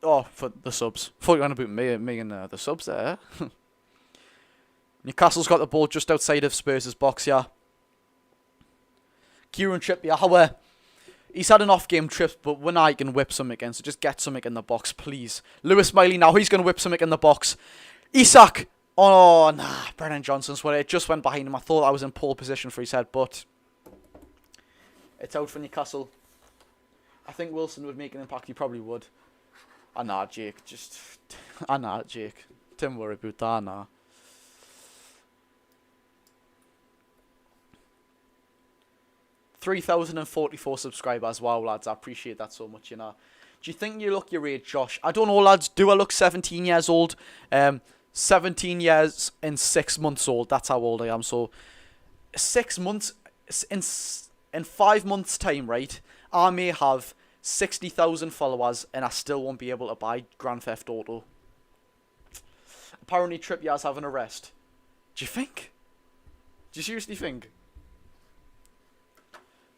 Speaker 1: Oh, for the subs. Thought you were going to put me and the subs there. Newcastle's got the ball just outside of Spurs' box here. Kieran Trippier, however, he's had an off-game trip, but when I can whip something again, so just get something in the box, please. Lewis Miley now, he's going to whip something in the box. Isak! Oh, nah, Brennan Johnson's where it just went behind him. I thought I was in pole position for his head, but it's out for Newcastle. I think Wilson would make an impact. He probably would. Nah, Jake. Nah, Jake. Don't worry about that, nah. $3,044 subscribers. Wow, lads. I appreciate that so much, you know. Do you think you look your age, Josh? I don't know, lads. Do I look 17 years old? 17 years and 6 months old. That's how old I am. So, 6 months... In 5 months' time, right, I may have 60,000 followers and I still won't be able to buy Grand Theft Auto. Apparently, Trippier's having a rest. Do you think? Do you seriously think?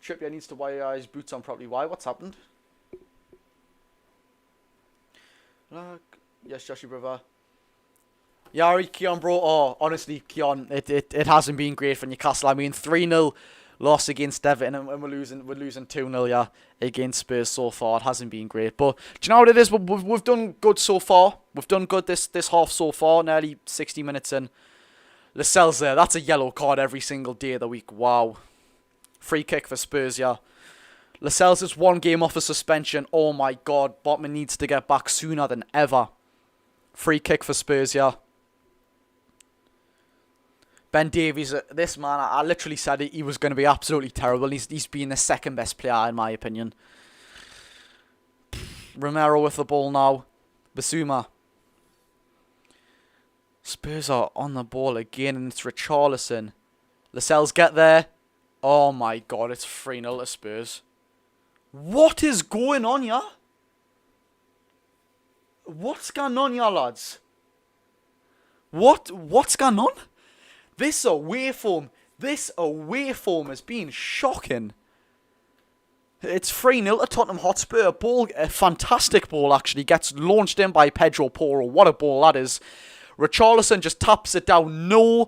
Speaker 1: Trippier needs to wire his boots on properly. Why? What's happened? Yes, Joshy, brother. Yari, Keon, bro. Oh, honestly, Keon, it hasn't been great for Newcastle. I mean, 3-0 loss against Everton, and we're losing 2-0, yeah, against Spurs so far. It hasn't been great, but do you know what it is? We've done good so far. We've done good this half so far. Nearly 60 minutes in. Lascelles there. That's a yellow card every single day of the week. Wow. Free kick for Spurs, yeah. Lascelles is 1 game off a suspension. Oh my God, Botman needs to get back sooner than ever. Free kick for Spurs, yeah. Ben Davies, this man, I literally said he was going to be absolutely terrible. He's been the second best player in my opinion. Romero with the ball now. Basuma. Spurs are on the ball again and it's Richarlison. Lascelles get there. Oh my God, it's 3-0 to Spurs. What is going on here? What's going on here, lads? What's going on? This away form has been shocking. It's 3-0 to Tottenham Hotspur. A fantastic ball actually, gets launched in by Pedro Porro. What a ball that is. Richarlison just taps it down. No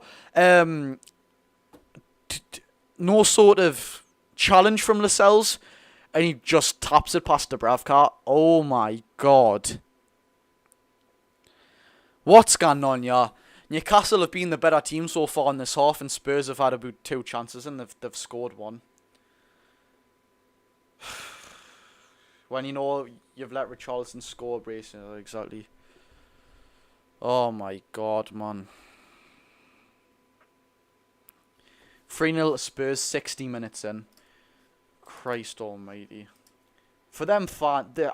Speaker 1: sort of challenge from Lascelles. And he just taps it past Dubravka. Oh my God. What's going on here? Newcastle have been the better team so far in this half, and Spurs have had about 2 chances and they've scored 1. When you know you've let Richarlison score, brace, exactly. Oh my God, man. 3-0 Spurs, 60 minutes in. Christ almighty. For them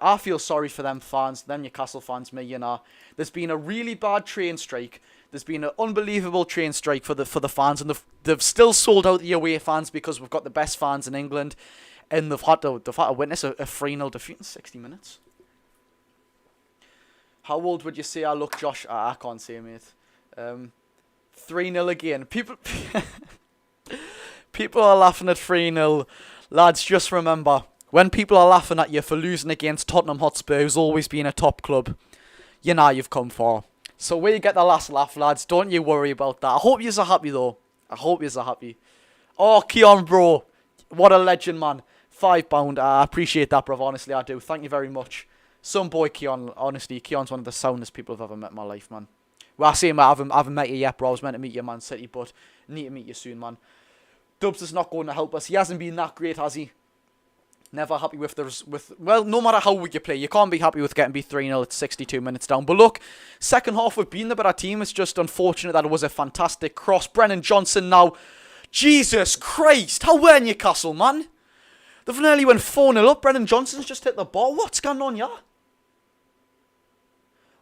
Speaker 1: I feel sorry for them fans, them Newcastle fans, me, you know. There's been a really bad train strike. There's been an unbelievable train strike for the fans, and they've still sold out the away fans because we've got the best fans in England, and they've had to witness a 3-0 defeat in 60 minutes. How old would you say I look, Josh? I can't say, mate. 3-0 again. People are laughing at 3-0. Lads, just remember, when people are laughing at you for losing against Tottenham Hotspur, who's always been a top club, you know you've come far. So we get the last laugh, lads. Don't you worry about that. I hope you're happy, though. I hope you're happy. Oh, Keon, bro. What a legend, man. £5. I appreciate that, bro. Honestly, I do. Thank you very much. Some boy, Keon. Honestly, Keon's one of the soundest people I've ever met in my life, man. Well, I say, man, I haven't met you yet, bro. I was meant to meet you in Man City, but need to meet you soon, man. Dubs is not going to help us. He hasn't been that great, has he? Never happy well, no matter how you play, you can't be happy with getting beat 3-0 at 62 minutes down. But look, second half we've been the better team. It's just unfortunate that it was a fantastic cross. Brennan Johnson now. Jesus Christ, how were Newcastle, man? They've nearly went 4-0 up. Brennan Johnson's just hit the ball. What's going on here?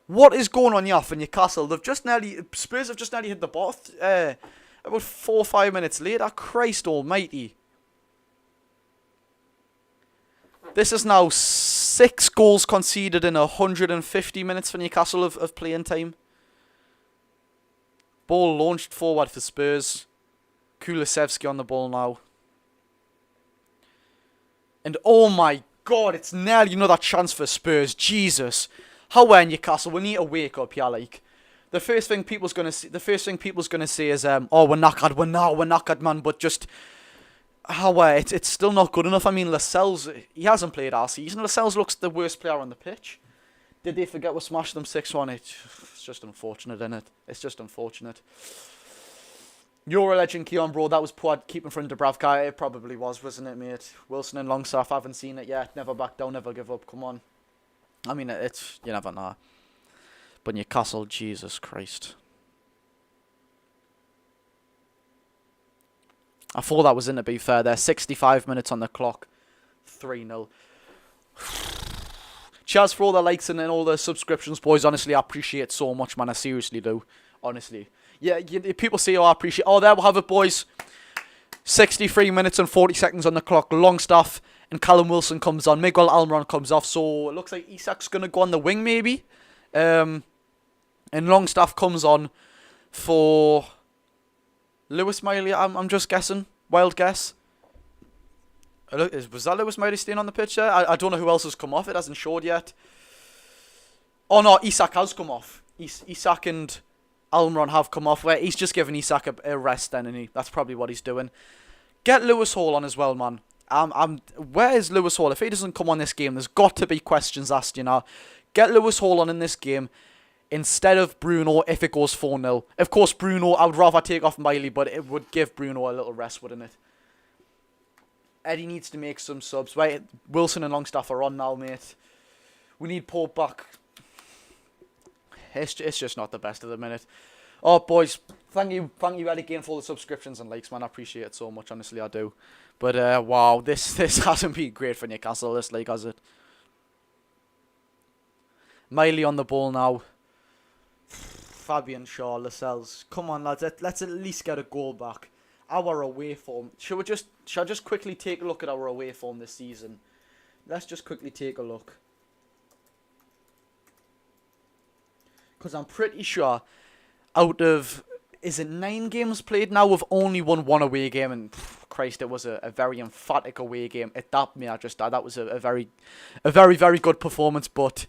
Speaker 1: What is going on here for Newcastle? Spurs have just nearly hit the ball about 4 or 5 minutes later. Christ almighty. This is now 6 goals conceded in 150 minutes for Newcastle of playing time. Ball launched forward for Spurs. Kulusevski on the ball now. And oh my God, it's nearly another chance for Spurs. Jesus. How are Newcastle? We need to wake up here, like. The first thing people's gonna say is, oh, we're knackered, man. But just it's still not good enough. I mean, Lascelles, he hasn't played our season. Lascelles looks the worst player on the pitch. Did they forget we smashed them 6-1? It's just unfortunate, isn't it? It's just unfortunate. You're a legend, Keon, bro. That was poor keeping from Dubravka. It probably was, wasn't it, mate? Wilson and Longstaff, haven't seen it yet. Never back down, never give up. Come on. I mean, it's, you never know. But Newcastle, Jesus Christ. I thought that was in, to be fair there. 65 minutes on the clock. 3-0. Cheers for all the likes and all the subscriptions, boys. Honestly, I appreciate it so much, man. I seriously do. Honestly. Yeah, people say, oh, I appreciate... Oh, there we have it, boys. 63 minutes and 40 seconds on the clock. Longstaff and Callum Wilson comes on. Miguel Almiron comes off. So, it looks like Isak's going to go on the wing, maybe. And Longstaff comes on for... Lewis Miley, I'm just guessing. Wild guess. Was that Lewis Miley staying on the pitch there? I don't know who else has come off. It hasn't showed yet. Oh, no, Isak has come off. Isak and Almiron have come off. Where he's just giving Isak a rest then, and that's probably what he's doing. Get Lewis Hall on as well, man. Where is Lewis Hall? If he doesn't come on this game, there's got to be questions asked, you know. Get Lewis Hall on in this game instead of Bruno if it goes 4-0. Of course, Bruno, I would rather take off Miley, but it would give Bruno a little rest, wouldn't it? Eddie needs to make some subs. Right, Wilson and Longstaff are on now, mate. We need Pope back. It's just not the best of the minute. Oh, boys, thank you, Eddie, again for all the subscriptions and likes, man. I appreciate it so much, honestly, I do. But, wow, this hasn't been great for Newcastle, this league, has it? Miley on the ball now. Fabian Shaw, Lascelles. Come on, lads. Let's at least get a goal back. Our away form. Shall I just quickly take a look at our away form this season? Let's just quickly take a look. Because I'm pretty sure out of, is it 9 games played now, we've only won 1 away game. And Christ, it was a very emphatic away game. That was a very, very good performance, but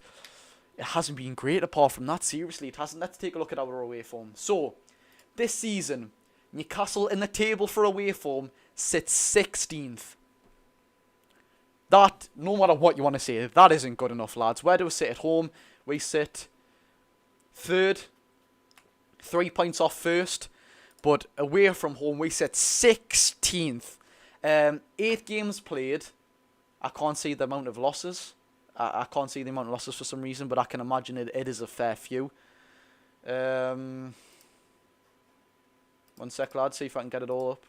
Speaker 1: it hasn't been great apart from that. Seriously, it hasn't. Let's take a look at our away form. So, this season, Newcastle in the table for away form sits 16th. That, no matter what you want to say, that isn't good enough, lads. Where do we sit at home? We sit 3rd. 3 points off 1st. But away from home, we sit 16th. 8 games played. I can't see the amount of losses. I can't see the amount of losses for some reason, but I can imagine it is a fair few. 1 sec, lads, see if I can get it all up.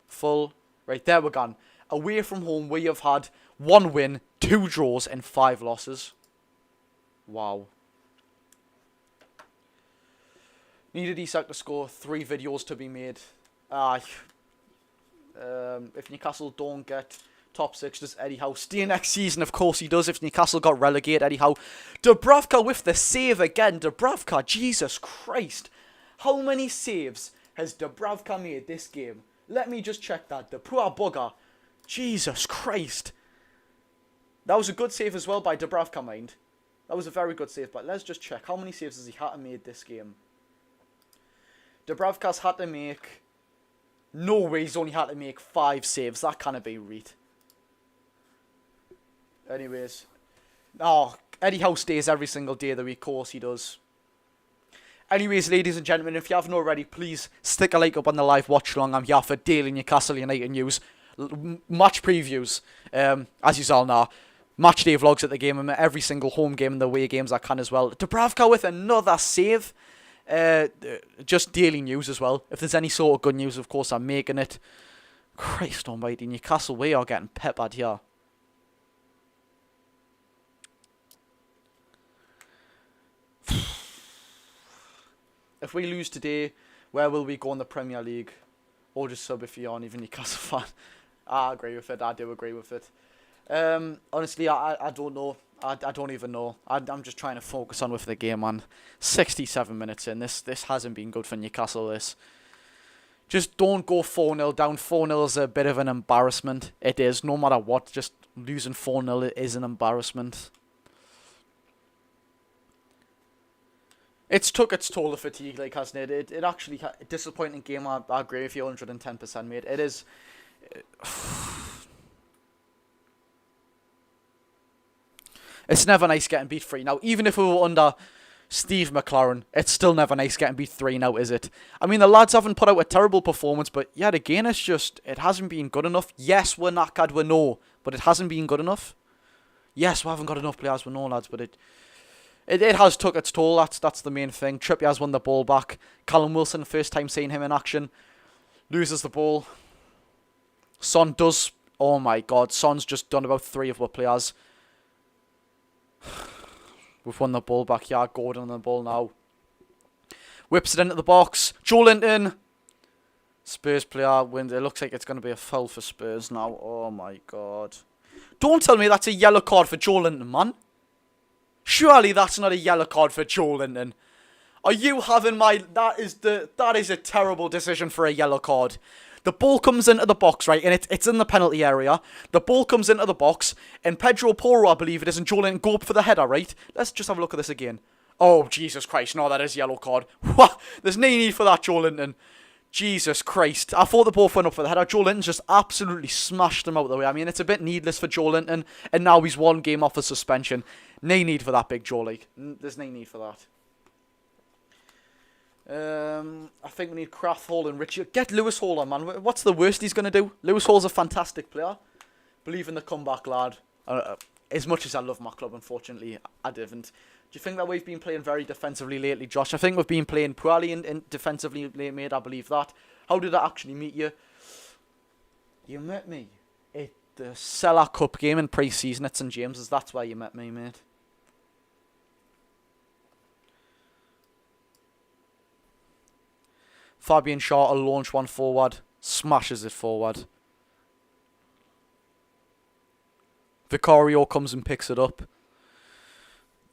Speaker 1: Full. Right, there we're gone. Away from home, we have had 1 win, 2 draws, and 5 losses. Wow. Needed Isak to score, 3 videos to be made. If Newcastle don't get top 6, does Eddie Howe stay next season? Of course he does. If Newcastle got relegated, Eddie Howe. Dubravka with the save again. Dubravka, Jesus Christ. How many saves has Dubravka made this game? Let me just check that. The poor bugger. Jesus Christ. That was a good save as well by Dubravka, mind. That was a very good save, but let's just check. How many saves has he had to make this game? Dubravka's had to make... No way he's only had to make 5 saves. That can't be right. Anyways. Oh, Eddie Howe stays every single day of the week. Of course he does. Anyways, ladies and gentlemen, if you haven't already, please stick a like up on the live watch along. I'm here for daily Newcastle United news. Match previews. As you all know. Match day vlogs at the game. Every single home game and the away games I can as well. Dubravka with another save. Just daily news as well. If there's any sort of good news, of course I'm making it. Christ almighty, Newcastle, we are getting peppered here. If we lose today, where will we go in the Premier League? Or just sub if you aren't even a Newcastle fan. I agree with it. I do agree with it. Honestly, I don't know. I don't even know. I'm just trying to focus on with the game, man. 67 minutes in. This hasn't been good for Newcastle, this. Just don't go 4-0 down. 4-0 is a bit of an embarrassment. It is. No matter what, just losing 4-0 is an embarrassment. It's took its toll of fatigue, like, hasn't it? It actually, a disappointing game. I agree with you 110%, mate. It is... It's never nice getting beat 3 now. Even if we were under Steve McLaren, it's still never nice getting beat 3 now, is it? I mean, the lads haven't put out a terrible performance, but yet again, it's just, it hasn't been good enough. Yes, we're knackered, we know, but it hasn't been good enough. Yes, we haven't got enough players, we know, lads, but it has took its toll. That's the main thing. Trippier has won the ball back. Callum Wilson, first time seeing him in action, loses the ball. Son does, oh my god, Son's just done about 3 of our players. We've won the ball back. Yeah, Gordon on the ball now. Whips it into the box. Joelinton. Spurs player wins. It looks like it's going to be a foul for Spurs now. Oh my god. Don't tell me that's a yellow card for Joelinton, man. Surely that's not a yellow card for Joelinton. Are you having my... That is a terrible decision for a yellow card. The ball comes into the box, right, and it's in the penalty area. The ball comes into the box, and Pedro Porro, I believe it is, and Joelinton go up for the header, right? Let's just have a look at this again. Oh, Jesus Christ, no, that is a yellow card. What? There's no need for that, Joelinton. Jesus Christ. I thought the ball went up for the header. Joelinton just absolutely smashed him out of the way. I mean, it's a bit needless for Joelinton, and now he's 1 game off of suspension. No need for that, Big Joe, like. There's no need for that. I think we need Kraft, Hall and Richie. Get Lewis Hall on, man. What's the worst he's going to do? Lewis Hall's a fantastic player. Believe in the comeback, lad. As much as I love my club, unfortunately, I didn't. Do you think that we've been playing very defensively lately, Josh? I think we've been playing poorly in defensively lately, mate. I believe that. How did I actually meet you? You met me at the Cellar Cup game in pre-season at St James's. That's where you met me, mate. Fabian Shaw will launch one forward. Smashes it forward. Vicario comes and picks it up.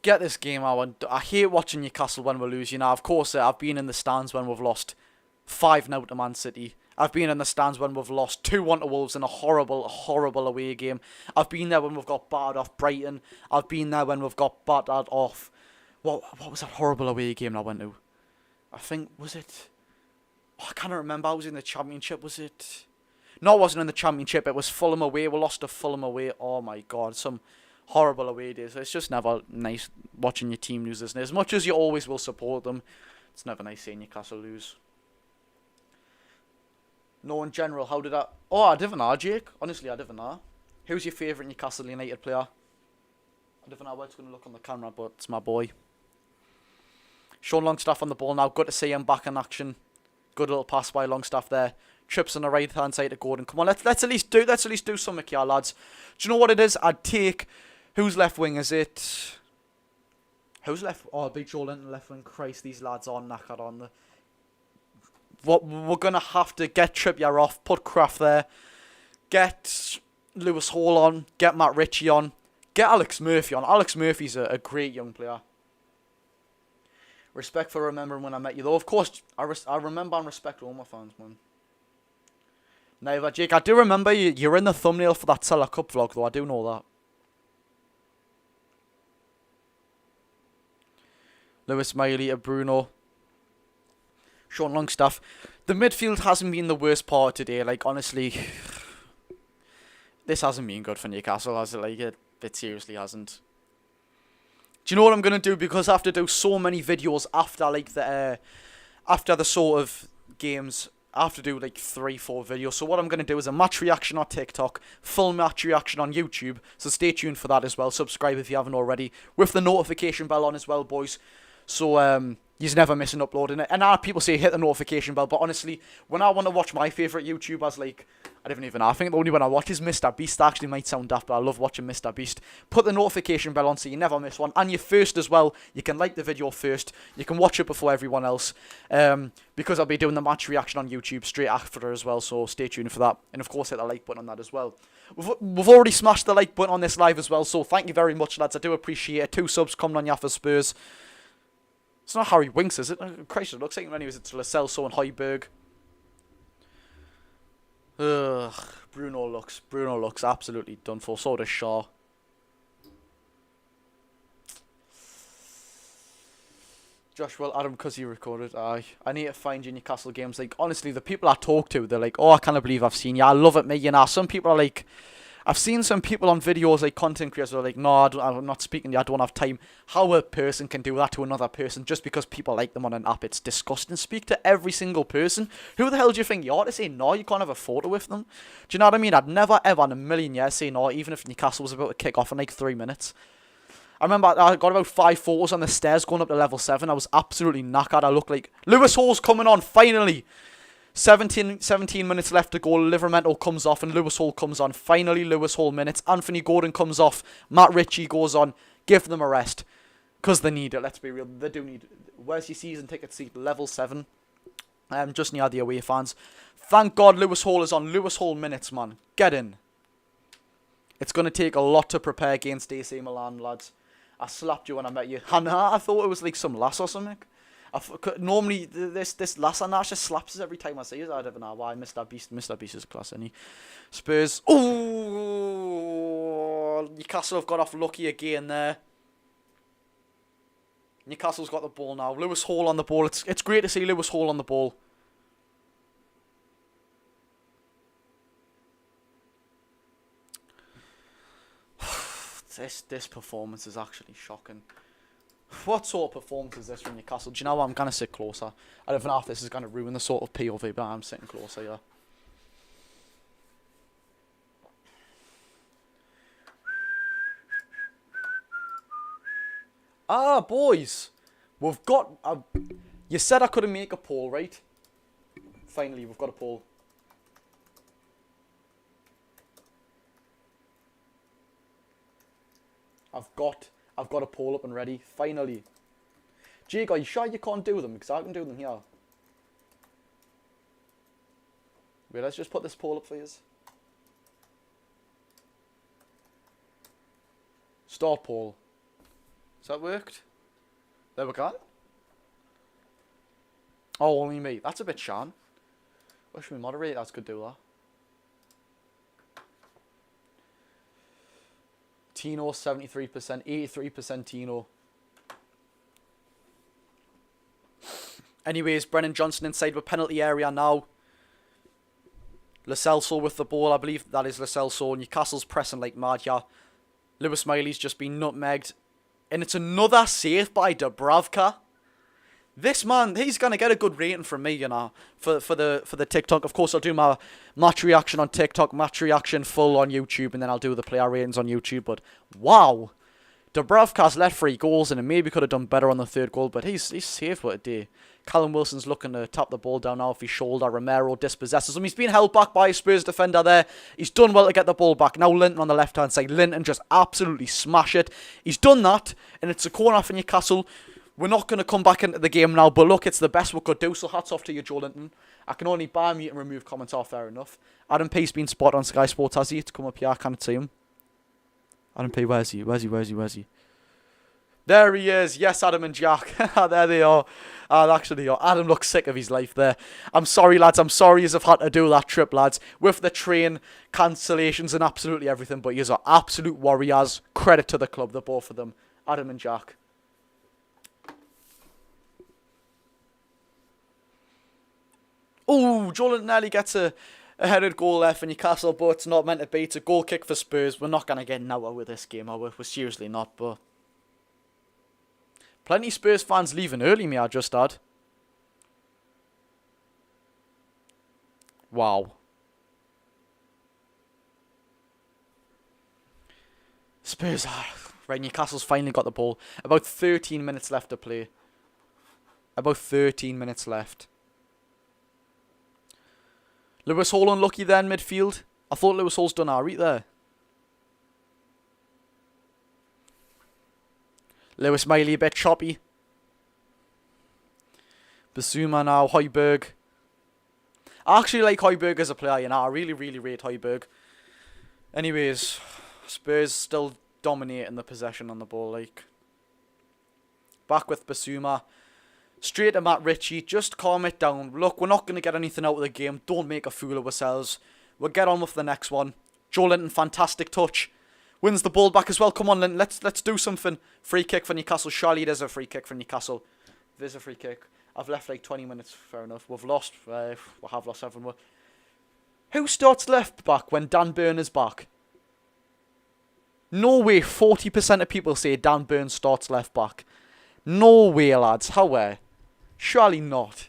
Speaker 1: Get this game out. I hate watching Newcastle when we lose. You know, of course, I've been in the stands when we've lost 5-0 to Man City. I've been in the stands when we've lost 2-1 to Wolves in a horrible, horrible away game. I've been there when we've got battered off Brighton. I've been there when we've got battered off... What was that horrible away game I went to? I think, was it... Oh, I can't remember. I was in the Championship. Was it? No, it wasn't in the Championship. It was Fulham away. We lost to Fulham away. Oh my god, some horrible away days. It's just never nice watching your team lose, isn't it? As much as you always will support them, it's never nice seeing Newcastle lose. No, in general, how did I... Oh, I didn't know, Jake. Honestly, I didn't know. Who's your favourite Newcastle United player? I didn't know where it's going to look on the camera, but it's my boy. Sean Longstaff on the ball now. Good to see him back in action. Good little pass by Longstaff there. trips on the right hand side to Gordon. Come on, let's at least do something here, lads. Do you know what it is? I'd take who's left wing? Is it who's left? Oh, Big Joe Linton left wing. Christ, these lads are knackered on the. What we're gonna have to get Trippier off, put Kraft there, get Lewis Hall on, get Matt Ritchie on, get Alex Murphy on. Alex Murphy's a great young player. Respect for remembering when I met you, though. Of course, I remember and respect all my fans, man. Never, Jake. I do remember you're in the thumbnail for that Seller Cup vlog, though. I do know that. Lewis Miley to Bruno. Sean Longstaff. The midfield hasn't been the worst part today. Like, honestly, this hasn't been good for Newcastle, has it? Like, it seriously hasn't. Do you know what I'm gonna do? Because I have to do so many videos after like after the sort of games. I have to do like 3-4 videos. So what I'm gonna do is a match reaction on TikTok, full match reaction on YouTube. So stay tuned for that as well. Subscribe if you haven't already, with the notification bell on as well, boys. So you're never missing uploading it. And now people say hit the notification bell, but honestly, when I want to watch my favourite YouTubers, like, I don't even know, I think the only one I watch is Mr. Beast. Actually might sound daft, but I love watching Mr. Beast. Put the notification bell on so you never miss one. And you're first as well. You can like the video first. You can watch it before everyone else. Because I'll be doing the match reaction on YouTube straight after as well, so stay tuned for that. And of course hit the like button on that as well. We've already smashed the like button on this live as well, so thank you very much, lads. I do appreciate it. 2 subs coming on you for Spurs. It's not Harry Winks, is it? Christ, it looks like anyways it's Lo Celso and Højbjerg. Ugh, Bruno looks absolutely done for. So does Shaw. Josh will Adam because he recorded. I need to find you Newcastle games. Like, honestly, the people I talk to, they're like, oh, I can't believe I've seen you. I love it, mate. You know, some people are like, I've seen some people on videos, like content creators, are like, no, I'm not speaking to you, I don't have time. How a person can do that to another person just because people like them on an app, it's disgusting. Speak to every single person. Who the hell do you think you are to say no? You can't have a photo with them. Do you know what I mean? I'd never ever in a million years say no, even if Newcastle was about to kick off in like 3 minutes. I remember I got about 5 photos on the stairs going up to level 7. I was absolutely knackered. I looked like Lewis Hall's coming on finally. 17 minutes left to go. Livermento comes off and Lewis Hall comes on. Finally, Lewis Hall minutes. Anthony Gordon comes off. Matt Ritchie goes on. Give them a rest. Because they need it. Let's be real. They do need it. Where's your season ticket seat? Level 7. Just near the away fans. Thank God Lewis Hall is on. Lewis Hall minutes, man. Get in. It's going to take a lot to prepare against AC Milan, lads. I slapped you when I met you. I thought it was like some lass or something. Normally, this lass and that just slaps us every time I see it. I don't know why. Mr. Beast is class, isn't he? Spurs. Oh, Newcastle have got off lucky again there. Newcastle's got the ball now. Lewis Hall on the ball. It's great to see Lewis Hall on the ball. This performance is actually shocking. What sort of performance is this from Newcastle? Do you know what? I'm going to sit closer. I don't know if this is going to ruin the sort of POV, but I'm sitting closer, yeah. Ah, boys. We've got... you said I couldn't make a poll, right? Finally, we've got a poll. I've got a poll up and ready. Finally. Jake, are you sure you can't do them? Because I can do them here. Wait, let's just put this poll up for you. Start poll. Has that worked? There we go. Oh, only me. That's a bit shan. Wish we moderators could do that. Tino, 73%, 83% Tino. Anyways, Brennan Johnson inside the penalty area now. Lo Celso with the ball. I believe that is Lo Celso. Newcastle's pressing like mad here. Lewis Miley's just been nutmegged. And it's another save by Dubravka. This man, he's going to get a good rating from me, you know, for the TikTok. Of course, I'll do my match reaction on TikTok, match reaction full on YouTube, and then I'll do the player ratings on YouTube. But, wow. Dubravka's let 3 goals, and it maybe could have done better on the 3rd goal, but he's saved what a day. Callum Wilson's looking to tap the ball down now off his shoulder. Romero dispossesses him. He's been held back by a Spurs defender there. He's done well to get the ball back. Now Linton on the left-hand side. Linton just absolutely smash it. He's done that, and it's a corner for Newcastle. We're not going to come back into the game now, but look, it's the best we could do, so hats off to you, Joe Linton. I can only buy mute and remove comments off, fair enough. Adam P's been spotted on Sky Sports, has he? To come up here, I can't see him. Adam P, where's he? Where's he? There he is. Yes, Adam and Jack. There they are. Actually, Adam looks sick of his life there. I'm sorry, lads. I'm sorry as I've had to do that trip, lads. With the train cancellations and absolutely everything. But yous are absolute warriors. Credit to the club, the both of them. Adam and Jack. Oh, Joe Linton nearly gets a headed goal there for Newcastle, but it's not meant to be. It's a goal kick for Spurs. We're not going to get nowhere with this game, are we? We're seriously not, but... Plenty Spurs fans leaving early, me I just had. Wow. Spurs are... Right, Newcastle's finally got the ball. About 13 minutes left to play. About 13 minutes left. Lewis Hall unlucky there in midfield. I thought Lewis Hall's done alright there. Lewis Miley a bit choppy. Basuma now, Højbjerg. I actually like Højbjerg as a player, you know. I really, really rate Højbjerg. Anyways, Spurs still dominating the possession on the ball, like. Back with Basuma. Straight to Matt Ritchie. Just calm it down. Look, we're not going to get anything out of the game. Don't make a fool of ourselves. We'll get on with the next one. Joe Linton, fantastic touch. Wins the ball back as well. Come on, Linton. Let's do something. Free kick for Newcastle. Surely there's a free kick for Newcastle. There's a free kick. I've left like 20 minutes. Fair enough. We've lost. We have lost everyone. Who starts left back when Dan Burn is back? No way. 40% of people say Dan Burn starts left back. No way, lads. How? Surely not.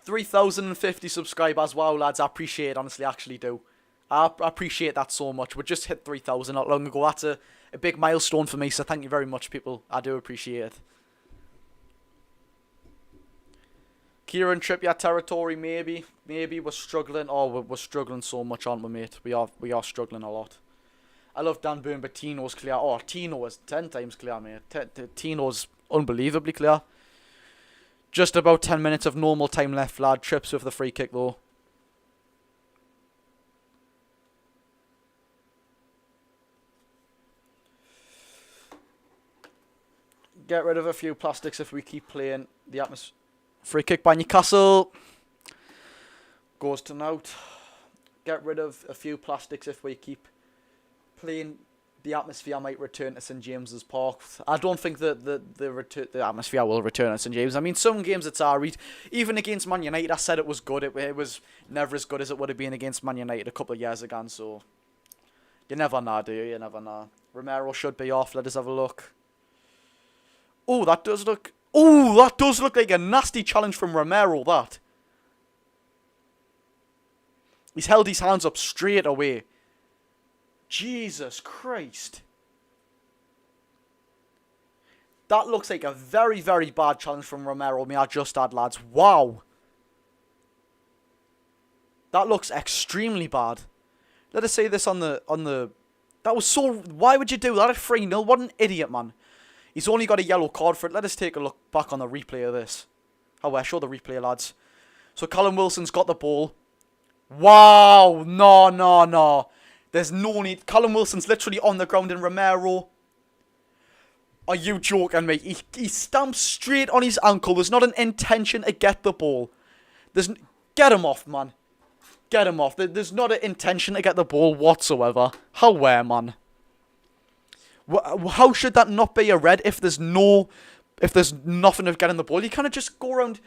Speaker 1: 3,050 subscribers. Wow, lads. I appreciate it. Honestly, I actually do. I appreciate that so much. We just hit 3,000 not long ago. That's a big milestone for me. So thank you very much, people. I do appreciate it. Kieran Trippier territory, maybe. Maybe we're struggling. Oh, we're struggling so much, aren't we, mate? We are struggling a lot. I love Dan Burn, but Tino's clear. Oh, Tino is 10 times clear, mate. Tino's unbelievably clear. Just about 10 minutes of normal time left, lad. Trips with the free kick, though. Get rid of a few plastics if we keep playing the atmosphere. Free kick by Newcastle. Goes to Nout. Get rid of a few plastics if we keep playing. The atmosphere might return to St James's Park. I don't think that the atmosphere will return at St James. I mean, some games it's alright. Even against Man United, I said it was good. It was never as good as it would have been against Man United a couple of years ago. So you never know, do you? You never know. Romero should be off. Let us have a look. Oh, that does look. Oh, that does look like a nasty challenge from Romero. That. He's held his hands up straight away. Jesus Christ. That looks like a very, very bad challenge from Romero. May I just add, lads. Wow. That looks extremely bad. Let us say this on the... That was so... Why would you do that at 3-0? What an idiot, man. He's only got a yellow card for it. Let us take a look back on the replay of this. Oh, show the replay, lads. So Callum Wilson's got the ball. Wow. No. There's no need. Callum Wilson's literally on the ground and Romero. Are you joking me? He stamps straight on his ankle. There's not an intention to get the ball. Get him off, man. Get him off. There's not an intention to get the ball whatsoever. How man? How should that not be a red if there's nothing of getting the ball? You kind of just go around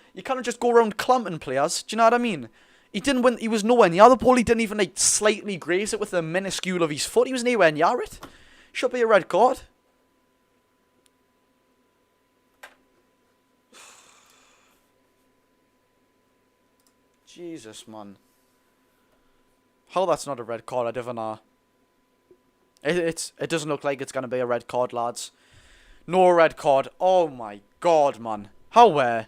Speaker 1: clamping players. Do you know what I mean? He didn't win. He was nowhere near the ball. He didn't even like slightly graze it with the minuscule of his foot. He was nowhere near it. Should be a red card. Jesus, man. How that's not a red card, I don't know. It doesn't look like it's going to be a red card, lads. No red card. Oh my god, man. How?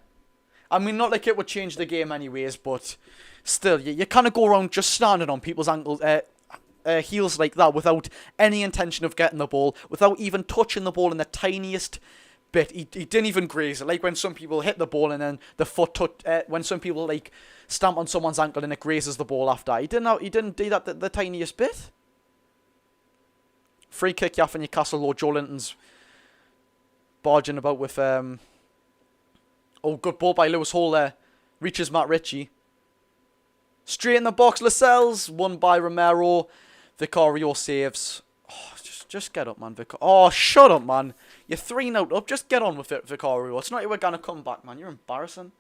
Speaker 1: I mean, not like it would change the game anyways, but still, you kind of go around just standing on people's ankles, heels like that without any intention of getting the ball, without even touching the ball in the tiniest bit. He didn't even graze it. Like when some people hit the ball and then the foot when some people like stamp on someone's ankle and it grazes the ball after. He didn't do that the tiniest bit. Free kick, yeah, for Newcastle. Lord Joe Linton's barging about with oh, good ball by Lewis Hall there. Reaches Matt Ritchie. Straight in the box, Lascelles. Won by Romero. Vicario saves. Oh, just get up, man. Oh, shut up, man. You're 3-0 up. Just get on with it, Vicario. It's not like we're going to come back, man. You're embarrassing.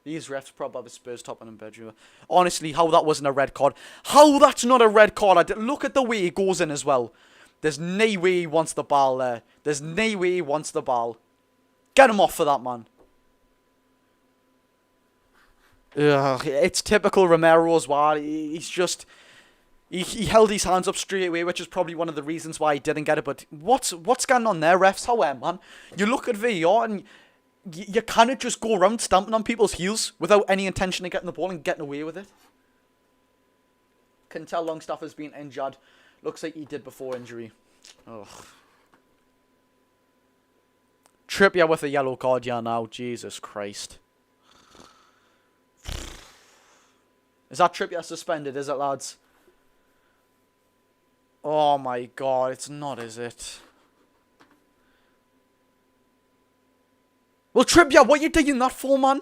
Speaker 1: These refs probably have a Spurs top in bedroom. Honestly, how that wasn't a red card. How that's not a red card. Look at the way he goes in as well. There's no way he wants the ball there. There's no way he wants the ball. Get him off for that, man. Ugh, it's typical Romero as well. He's just... He held his hands up straight away, which is probably one of the reasons why he didn't get it. But what's going on there, refs? How, man? You look at VAR and you kind of just go around stamping on people's heels without any intention of getting the ball and getting away with it. Can tell Longstaff has been injured. Looks like he did before injury. Ugh. Trippier with a yellow card, yeah, now. Jesus Christ. Is that Trippier suspended, is it, lads? Oh my god, it's not, is it? Well, Trippier, what you doing that for, man?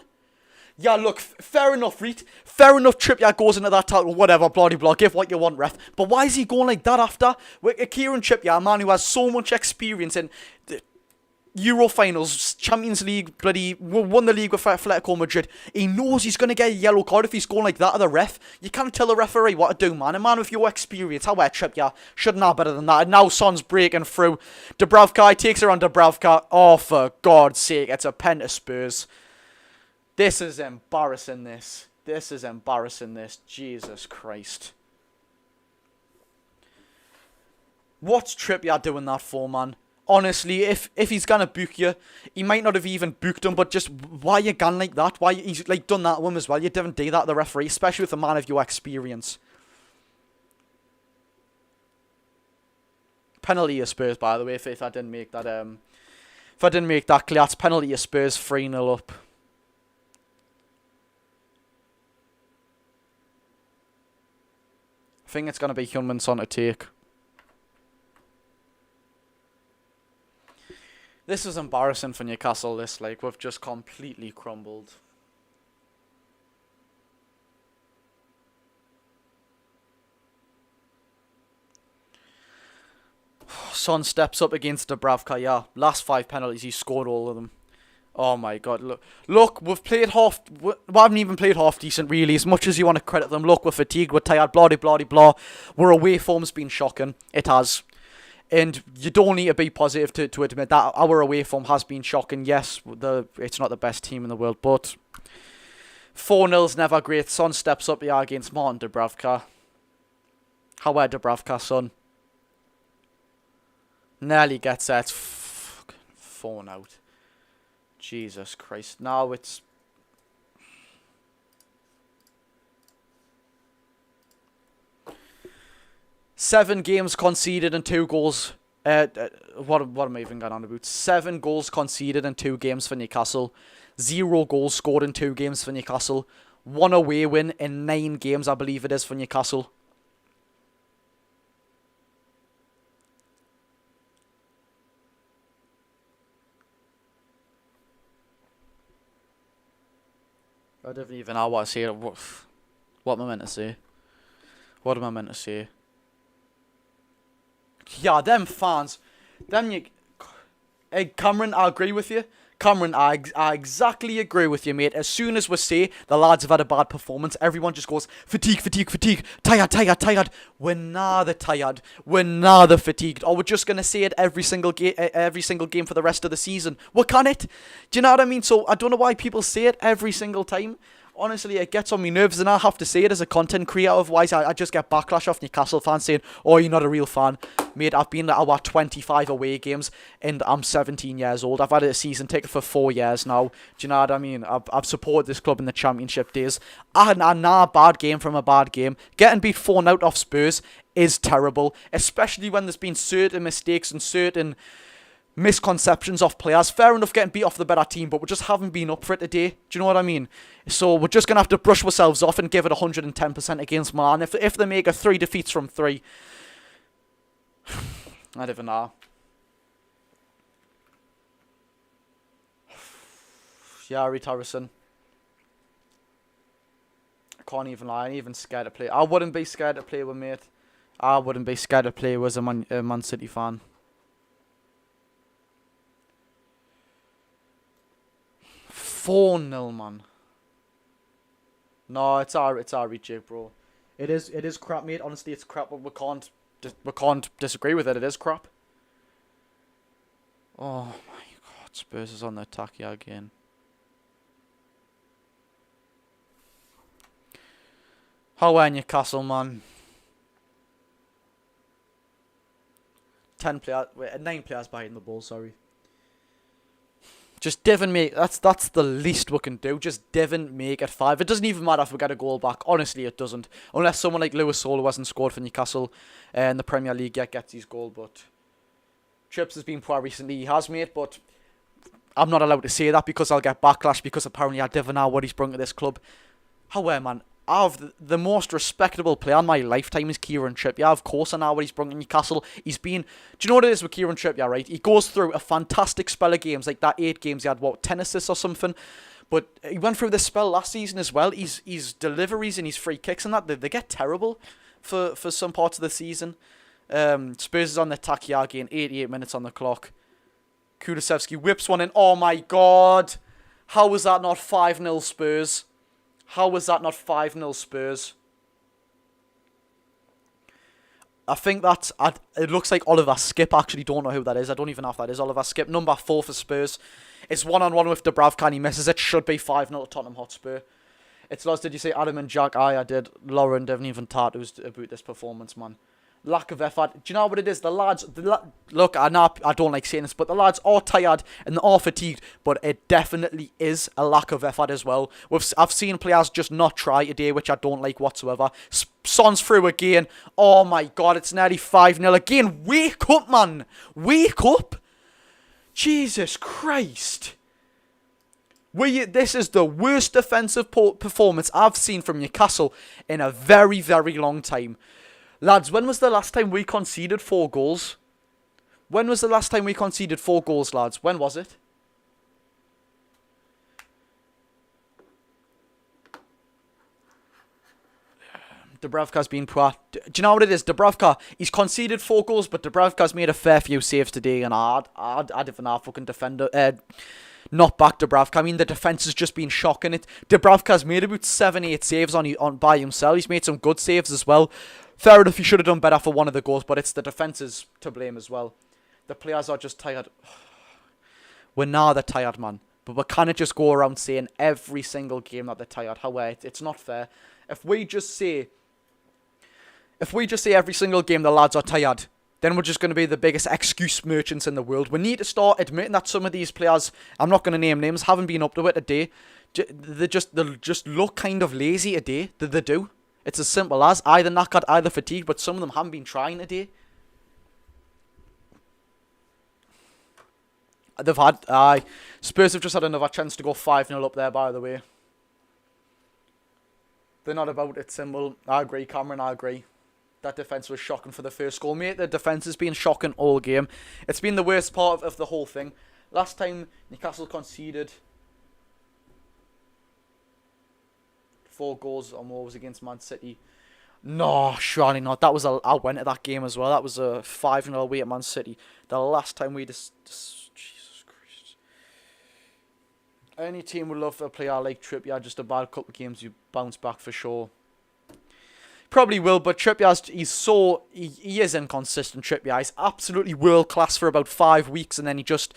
Speaker 1: Yeah, look, fair enough, Reed. Fair enough, Trippier goes into that title, whatever, blah, blah, give what you want, ref. But why is he going like that after? Kieran Trippier, a man who has so much experience in the Euro finals, Champions League, bloody won the league with Atletico Madrid. He knows he's going to get a yellow card if he's going like that to the ref. You can't tell the referee what to do, man. A man with your experience, how Trippier should know better than that. And now Son's breaking through. Dubravka, he takes her on Dubravka. Oh, for God's sake, it's a pen to Spurs. This is embarrassing, this. This is embarrassing, this. Jesus Christ. What's Trippier doing that for, man? Honestly, if he's gonna book you, he might not have even booked him, but just why you gone like that? Why he's like done that to him as well? You didn't do that to the referee, especially with a man of your experience. Penalty of Spurs, by the way, if I didn't make that clear, it's penalty of Spurs, 3-0 up. I think it's gonna be Heung-min Son to take. This is embarrassing for Newcastle, this, like, we've just completely crumbled. Son steps up against Dubravka, yeah. Last 5 penalties, he scored all of them. Oh my god, look, we've played half, we haven't even played half decent, really, as much as you want to credit them. Look, we're fatigued, we're tired, blah, blah, blah, blah. Our away form's been shocking, it has. And you don't need to be positive to admit that our away form has been shocking. Yes, it's not the best team in the world, but 4-0's never great. Son steps up here against Martin Dubravka. How are Dubravka, son? Nearly gets that. It's fucking 4 out. Jesus Christ. Now it's... Seven games conceded and 2 goals. What am I even going on about? 7 goals conceded in 2 games for Newcastle. 0 goals scored in 2 games for Newcastle. 1 away win in 9 games, I believe it is, for Newcastle. I don't even know what to say. What am I meant to say? What am I meant to say? Yeah, them fans. Hey, Cameron, I agree with you. Cameron, I exactly agree with you, mate. As soon as we say the lads have had a bad performance, everyone just goes, fatigue, fatigue, fatigue, tired, tired, tired. We're neither tired. We're neither fatigued. Or we're just going to say it every single game for the rest of the season. We can't it. Do you know what I mean? So I don't know why people say it every single time. honestly, it gets on me nerves, and I have to say it as a content creator. Otherwise, I just get backlash off Newcastle fans saying, "Oh, you're not a real fan." Mate, I've been at our 25 away games, and I'm 17 years old. I've had a season ticket for 4 years now. Do you know what I mean? I've supported this club in the Championship days. I know a bad game from a bad game. Getting beat 4-0 off Spurs is terrible, especially when there's been certain mistakes and certain misconceptions of players. Fair enough getting beat off the better team, but we just haven't been up for it today. Do you know what I mean? So we're just going to have to brush ourselves off and give it 110% against Milan. If they make 3 defeats from 3, I don't even know. Yeah, Reed Harrison. I can't even lie. I'm even scared to play. I wouldn't be scared to play with, mate. I wouldn't be scared to play with a Man City fan. 4-0, man. No, it's alright, Jake, bro. It is crap, mate. Honestly, it's crap, but we can't disagree with it. It is crap. Oh my God, Spurs is on the attack here again. How are Newcastle, man? 9 players behind the ball. Sorry. Just Devon make that's the least we can do. Just Devon make it 5. It doesn't even matter if we get a goal back. Honestly, it doesn't. Unless someone like Lewis Solo hasn't scored for Newcastle in the Premier League yet gets his goal. But Trips has been poor recently. He has, mate. But I'm not allowed to say that because I'll get backlash because apparently I Devon know what he's brought to this club. However, man, the most respectable player in my lifetime is Kieran Trippier. Of course, I know what he's brought to Newcastle. He's been... Do you know what it is with Kieran Trippier, right? He goes through a fantastic spell of games. Like that 8 games, he had, 10 assists or something? But he went through this spell last season as well. His deliveries and his free kicks and that, they get terrible for some parts of the season. Spurs is on the attack here again. 88 minutes on the clock. Kulusevski whips one in. Oh my God! How was that not 5-0 Spurs? How was that not 5-0 Spurs? I think that's... It looks like Oliver Skip. I actually don't know who that is. I don't even know if that is Oliver Skip. Number 4 for Spurs. It's 1-on-1 with Dubravka and he misses it. Should be 5-0 to Tottenham Hotspur. It's lost. Did you say Adam and Jack? I did. Lauren didn't even talk about this performance, man. Lack of effort. Do you know what it is? The lads... Look, I don't like saying this, but the lads are tired and they are fatigued. But it definitely is a lack of effort as well. I've seen players just not try today, which I don't like whatsoever. Son's through again. Oh my God, it's nearly 5-0 again. Wake up, man. Wake up. Jesus Christ. This is the worst defensive performance I've seen from Newcastle in a very, very long time. Lads, when was the last time we conceded 4 goals? When was the last time we conceded 4 goals, lads? When was it? Dubravka's been poor. Do you know what it is? Dubravka, he's conceded 4 goals, but Dubravka's made a fair few saves today, and I'd even have fucking defender... not back Dubravka. I mean, the defence has just been shocking. Dubravka's made about 7-8 saves on by himself. He's made some good saves as well. Fair enough, he should have done better for one of the goals, but it's the defences to blame as well. The players are just tired. We're now they're tired, man. But we can't just go around saying every single game that they're tired. However, it's not fair. If we just say every single game the lads are tired, then we're just going to be the biggest excuse merchants in the world. We need to start admitting that some of these players, I'm not going to name names, haven't been up to it today. They just look kind of lazy today. They do. It's as simple as either knackered, either fatigued, but some of them haven't been trying today. Spurs have just had another chance to go 5-0 up there, by the way. They're not about it, simple. I agree, Cameron, I agree. That defence was shocking for the first goal, mate. The defence has been shocking all game. It's been the worst part of the whole thing. Last time Newcastle conceded 4 goals or more was against Man City. No, surely not. I went to that game as well. That was a 5-0 away at Man City. The last time we Jesus Christ. Any team would love a player like Trippier. Just a bad couple of games, you bounce back for sure. Probably will, but Trippier, he is inconsistent, Trippier. He's absolutely world class for about 5 weeks and then he just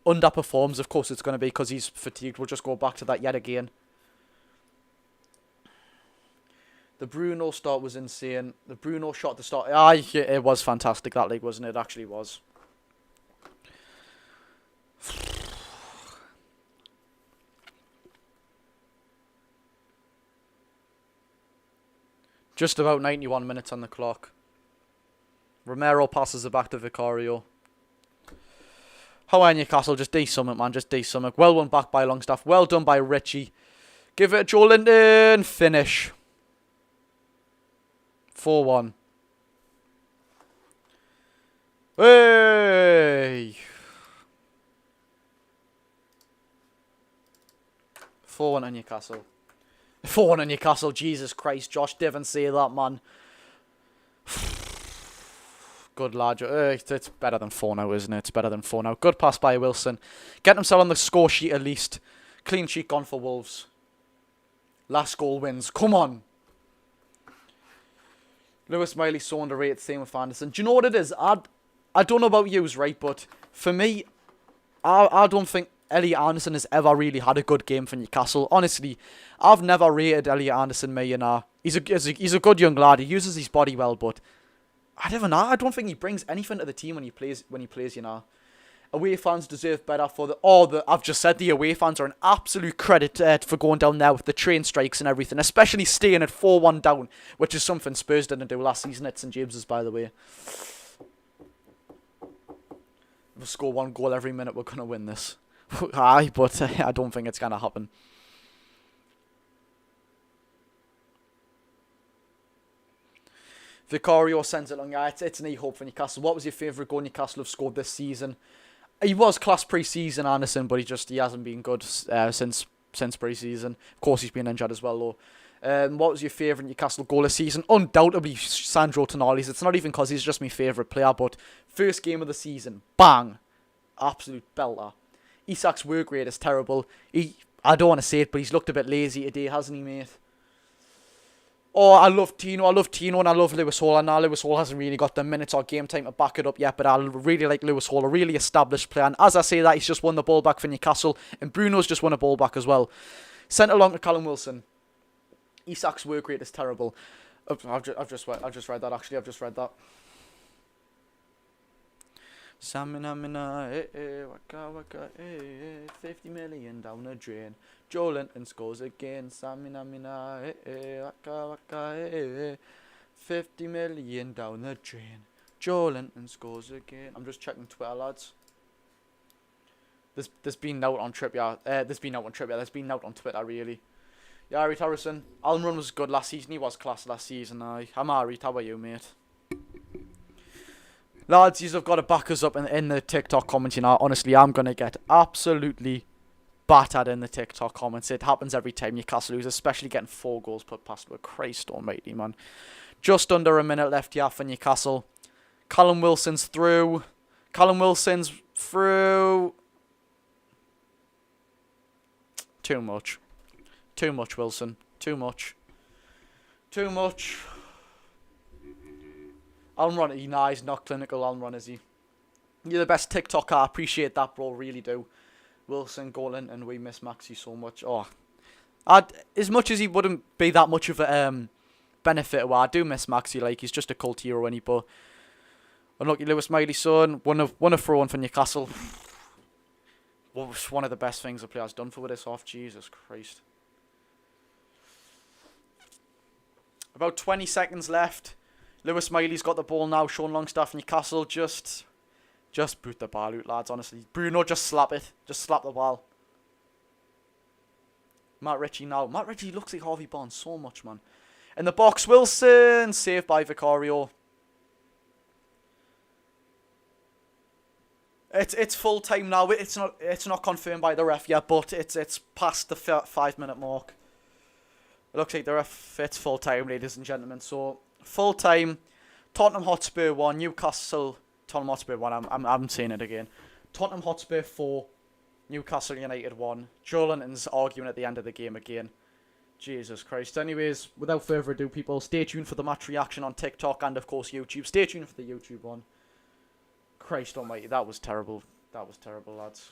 Speaker 1: underperforms. Of course it's going to be because he's fatigued. We'll just go back to that yet again. The Bruno start was insane. The Bruno shot at the start. Ah, it was fantastic, that league, wasn't it? It actually was. Just about 91 minutes on the clock. Romero passes it back to Vicario. How are Newcastle? Just do something, man. Just do something. Well won back by Longstaff. Well done by Richie. Give it to Joe Linton. Finish. 4-1. Hey! 4-1 on Newcastle. 4-1 on Newcastle. Jesus Christ. Josh didn't say that, man. Good lad. It's better than 4 now, isn't it? It's better than 4 now. Good pass by Wilson. Get himself on the score sheet at least. Clean sheet gone for Wolves. Last goal wins. Come on. Lewis Miley so underrated. Same with Anderson. Do you know what it is? I don't know about yous, right? But for me, I don't think Elliot Anderson has ever really had a good game for Newcastle. Honestly, I've never rated Elliot Anderson, he's a good young lad. He uses his body well, but I don't think he brings anything to the team when he plays, Away fans deserve better for I've just said the away fans are an absolute credit for going down there with the train strikes and everything, especially staying at 4-1 down, which is something Spurs didn't do last season at St James's, by the way. If we score 1 goal every minute, we're going to win this. Aye, but I don't think it's going to happen. Vicario sends it along. Yeah, it's an e-hope for Newcastle. What was your favourite goal Newcastle have scored this season? He was class pre-season, Anderson, but he hasn't been good since pre-season. Of course, he's been injured as well, though. What was your favourite Newcastle goal this season? Undoubtedly, Sandro Tonali's. It's not even because he's just my favourite player, but first game of the season, bang, absolute belter. Isak's work rate is terrible. I don't want to say it, but he's looked a bit lazy today, hasn't he, mate? Oh, I love Tino, and I love Lewis Hall. And now Lewis Hall hasn't really got the minutes or game time to back it up yet, but I really like Lewis Hall, a really established player. And as I say that, he's just won the ball back for Newcastle, and Bruno's just won a ball back as well. Sent along to Callum Wilson. Isak's work rate is terrible. I've just read that, actually. I've just read that. Samina, waka waka, 50 million down the drain. Joe Linton scores again. Samina, waka waka, 50 million down the drain. Joe Linton scores again. I'm just checking Twitter, lads. There's been out on Trippier. There's been out on Twitter, really. Yeah, Reed Harrison. Alan Run was good last season. He was class last season. I'm alright. How about you, mate? Lads, you've got to back us up in the TikTok comments. Honestly, I'm going to get absolutely battered in the TikTok comments. It happens every time Newcastle lose, especially getting 4 goals put past with Christ almighty, man. Just under a minute left here for Newcastle. Callum Wilson's through. Too much. Too much, Wilson. Too much. Alan Ron, he's not clinical, Alan Ron, is he? You're the best TikToker. I appreciate that, bro. Really do. Wilson, Golan, and we miss Maxi so much. As much as he wouldn't be that much of a benefit, I do miss Maxi. Like, he's just a cult hero, any. But unlucky Lewis Miley, son. One of throw one for Newcastle. One of the best things the player's done for with this off. Jesus Christ. About 20 seconds left. Lewis Miley's got the ball now. Sean Longstaff, Newcastle, just boot the ball out, lads, honestly. Bruno, just slap it. Just slap the ball. Matt Ritchie now. Matt Ritchie looks like Harvey Barnes so much, man. In the box, Wilson. Saved by Vicario. It's full time now. It's not confirmed by the ref yet, but it's past the 5-minute mark. It looks like the ref, it's full time, ladies and gentlemen. So, full time, Tottenham Hotspur 1, Tottenham Hotspur 1, I'm saying it again. Tottenham Hotspur 4, Newcastle United 1. Joe Linton's arguing at the end of the game again. Jesus Christ. Anyways, without further ado, people, stay tuned for the match reaction on TikTok and, of course, YouTube. Stay tuned for the YouTube one. Christ almighty, that was terrible. That was terrible, lads.